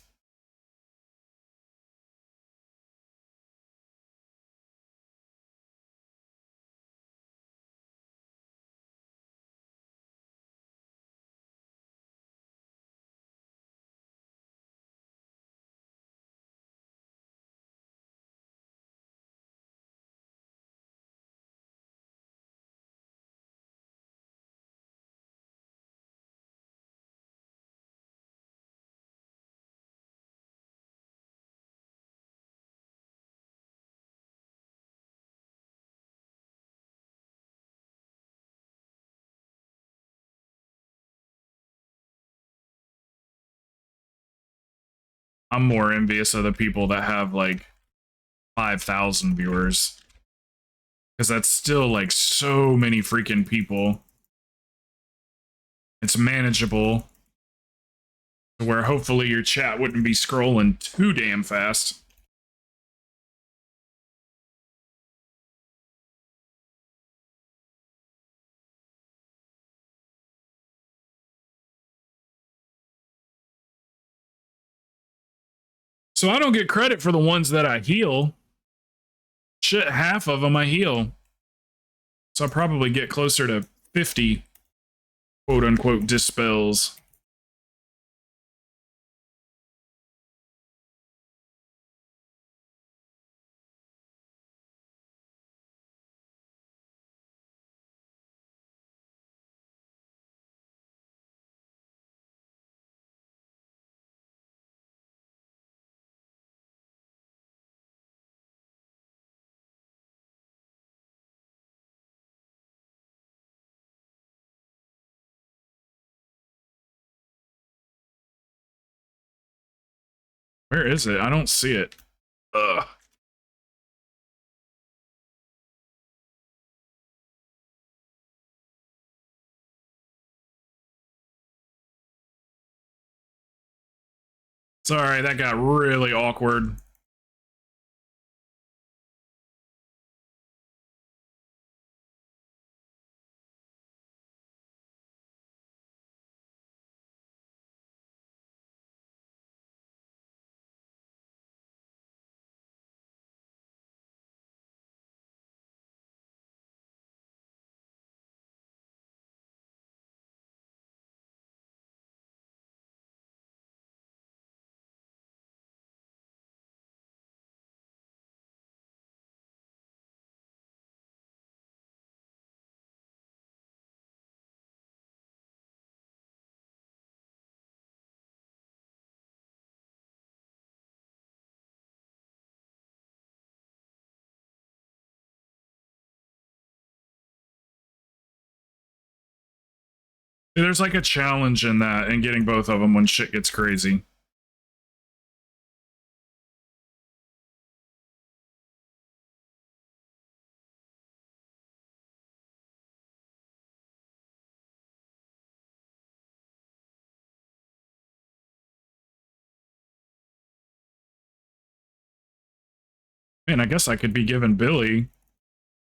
I'm more envious of the people that have like 5,000 viewers. Because that's still like so many freaking people. It's manageable. Where hopefully your chat wouldn't be scrolling too damn fast. So I don't get credit for the ones that I heal. Shit, half of them I heal. So I probably get closer to 50 quote unquote dispels. Where is it? I don't see it. Ugh. Sorry, that got really awkward. There's like a challenge in that and getting both of them when shit gets crazy. Man, I guess I could be giving Billy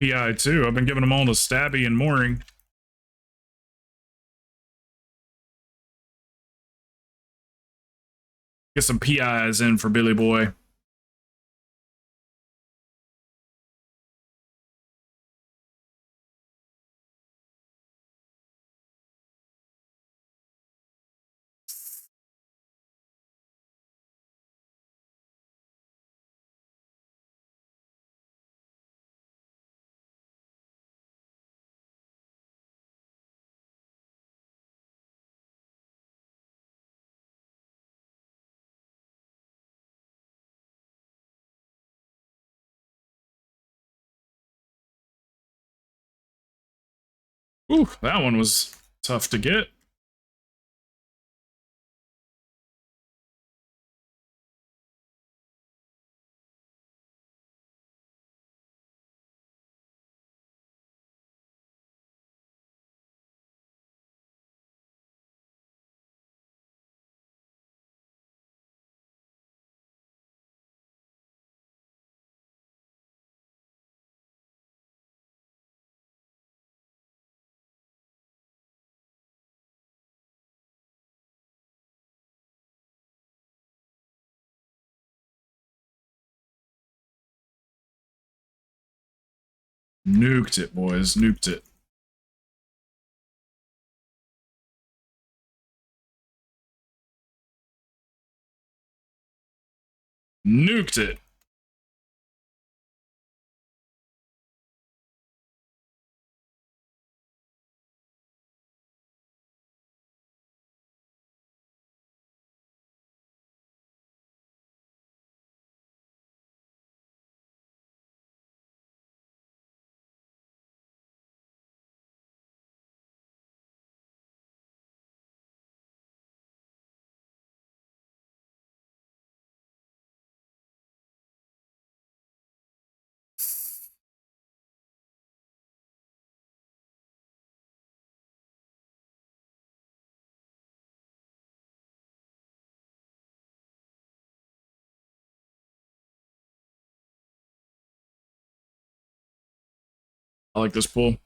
PI too. I've been giving them all to Stabby and Mooring. Get some PIs in for Billy Boy. Ooh, that one was tough to get. Nuked it, boys. Nuked it. Nuked it. I like this pool.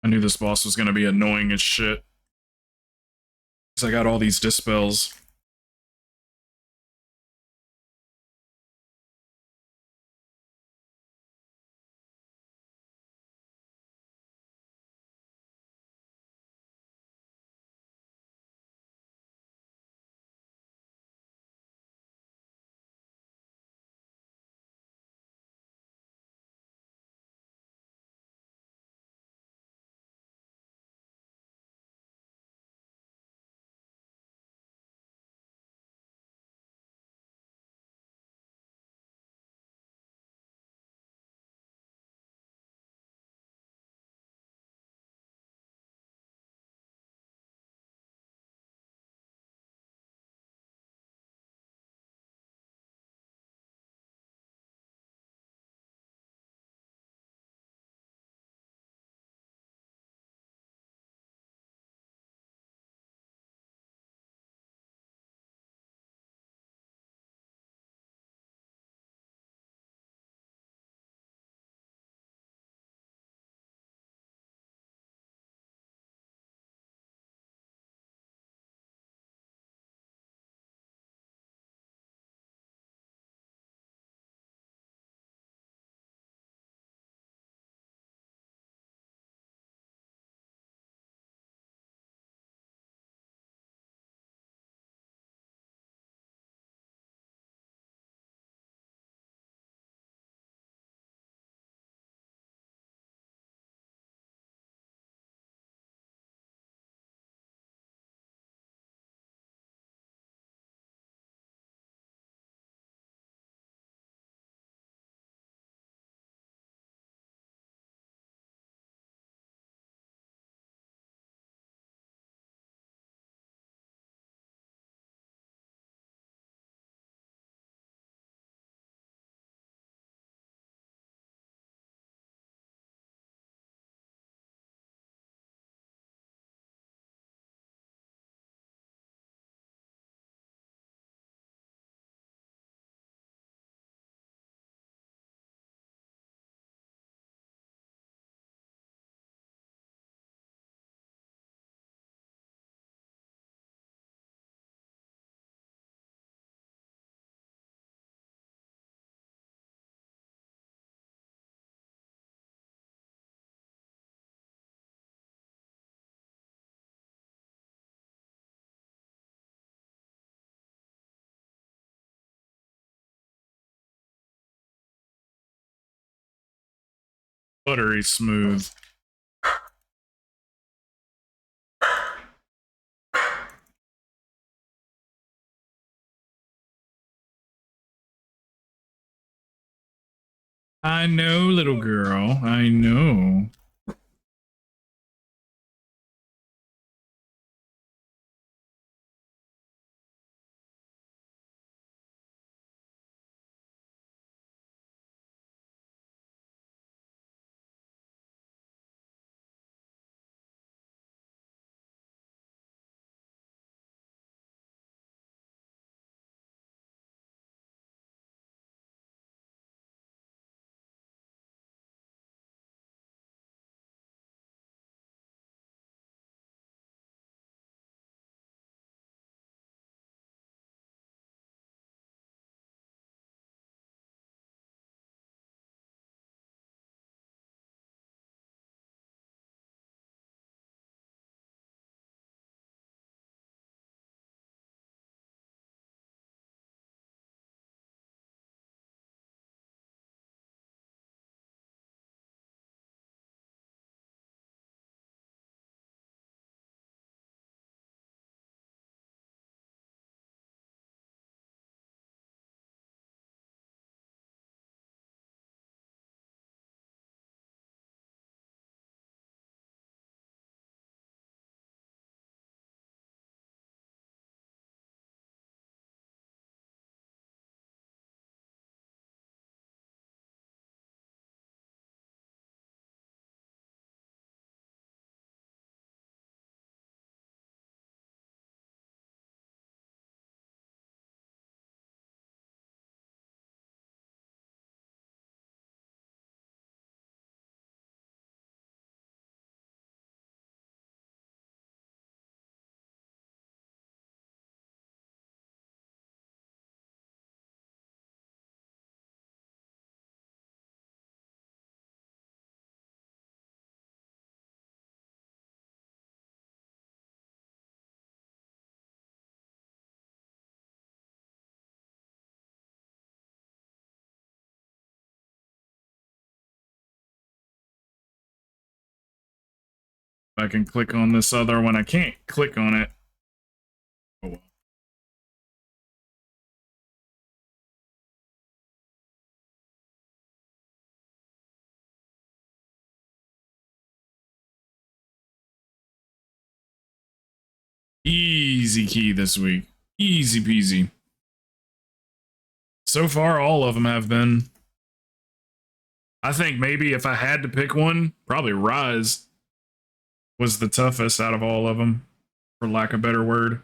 I knew this boss was gonna be annoying as shit. Because I got all these dispels. Buttery smooth. I know, little girl. I know. I can click on this other one. I can't click on it. Oh, well. Easy key this week. Easy peasy. So far, all of them have been. I think maybe if I had to pick one, probably Rise was the toughest out of all of them, for lack of a better word.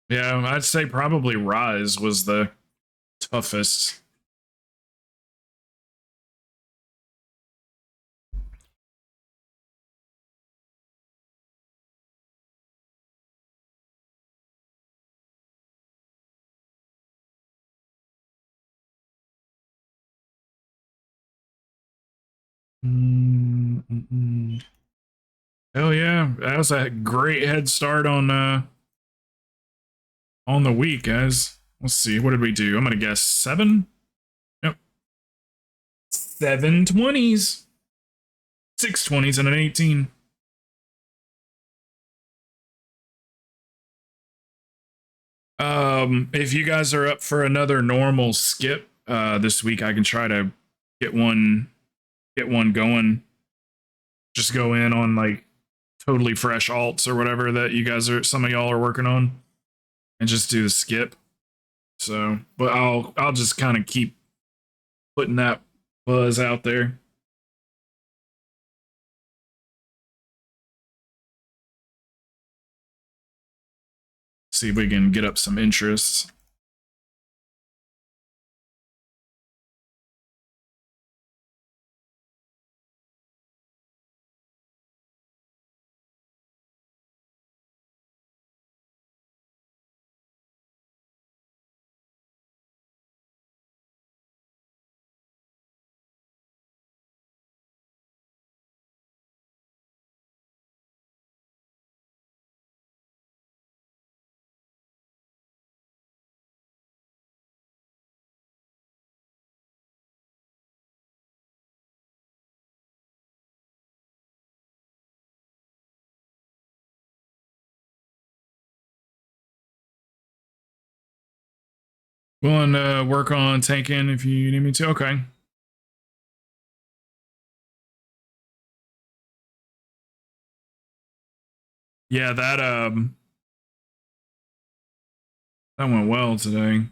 Yeah, I'd say probably Rise was the toughest. Hell yeah, that was a great head start on the week, guys. Let's see, what did we do? I'm gonna guess 7. Yep, 7 20s, 6 20s, and an 18. If you guys are up for another normal skip this week, I can try to get one going. Just go in on like totally fresh alts or whatever that some of y'all are working on, and just do the skip. So, but I'll just kind of keep putting that buzz out there. See if we can get up some interest. Willing to work on tanking if you need me to. Okay. Yeah, that went well today.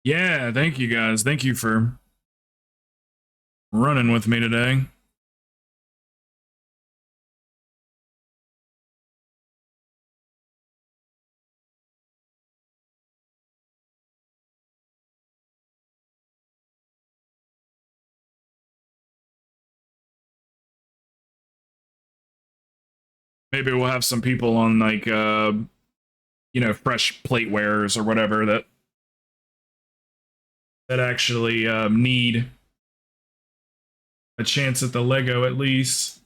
Yeah, thank you guys. Thank you for running with me today. Maybe we'll have some people on like fresh plate wearers or whatever that actually need a chance at the Lego at least.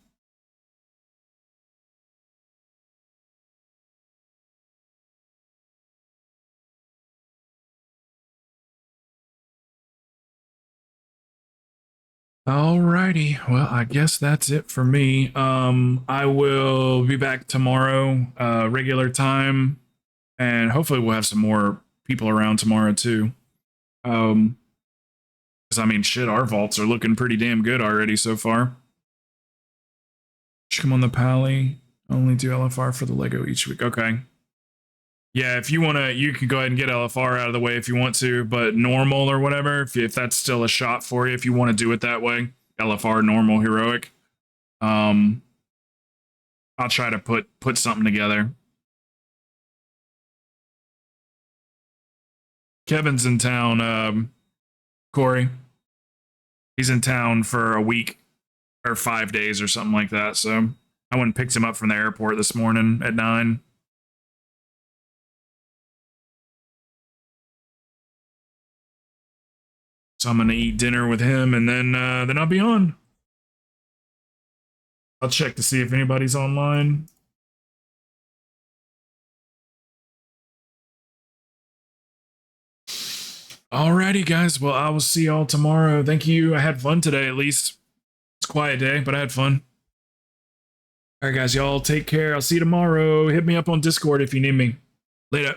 Alrighty, well, I guess that's it for me. I will be back tomorrow, regular time, and hopefully we'll have some more people around tomorrow too. Because I mean, shit, our vaults are looking pretty damn good already so far. Come on the Pally. Only do LFR for the Lego each week. Okay. Yeah, if you want to, you can go ahead and get LFR out of the way if you want to, but normal or whatever, if that's still a shot for you, if you want to do it that way, LFR, normal, heroic. I'll try to put something together. Kevin's in town, Corey. He's in town for a week or 5 days or something like that, so I went and picked him up from the airport this morning at 9. So I'm gonna eat dinner with him, and then I'll be on. I'll check to see if anybody's online. Alrighty, guys. Well, I will see y'all tomorrow. Thank you. I had fun today, at least. It's a quiet day, but I had fun. All right, guys. Y'all take care. I'll see you tomorrow. Hit me up on Discord if you need me. Later.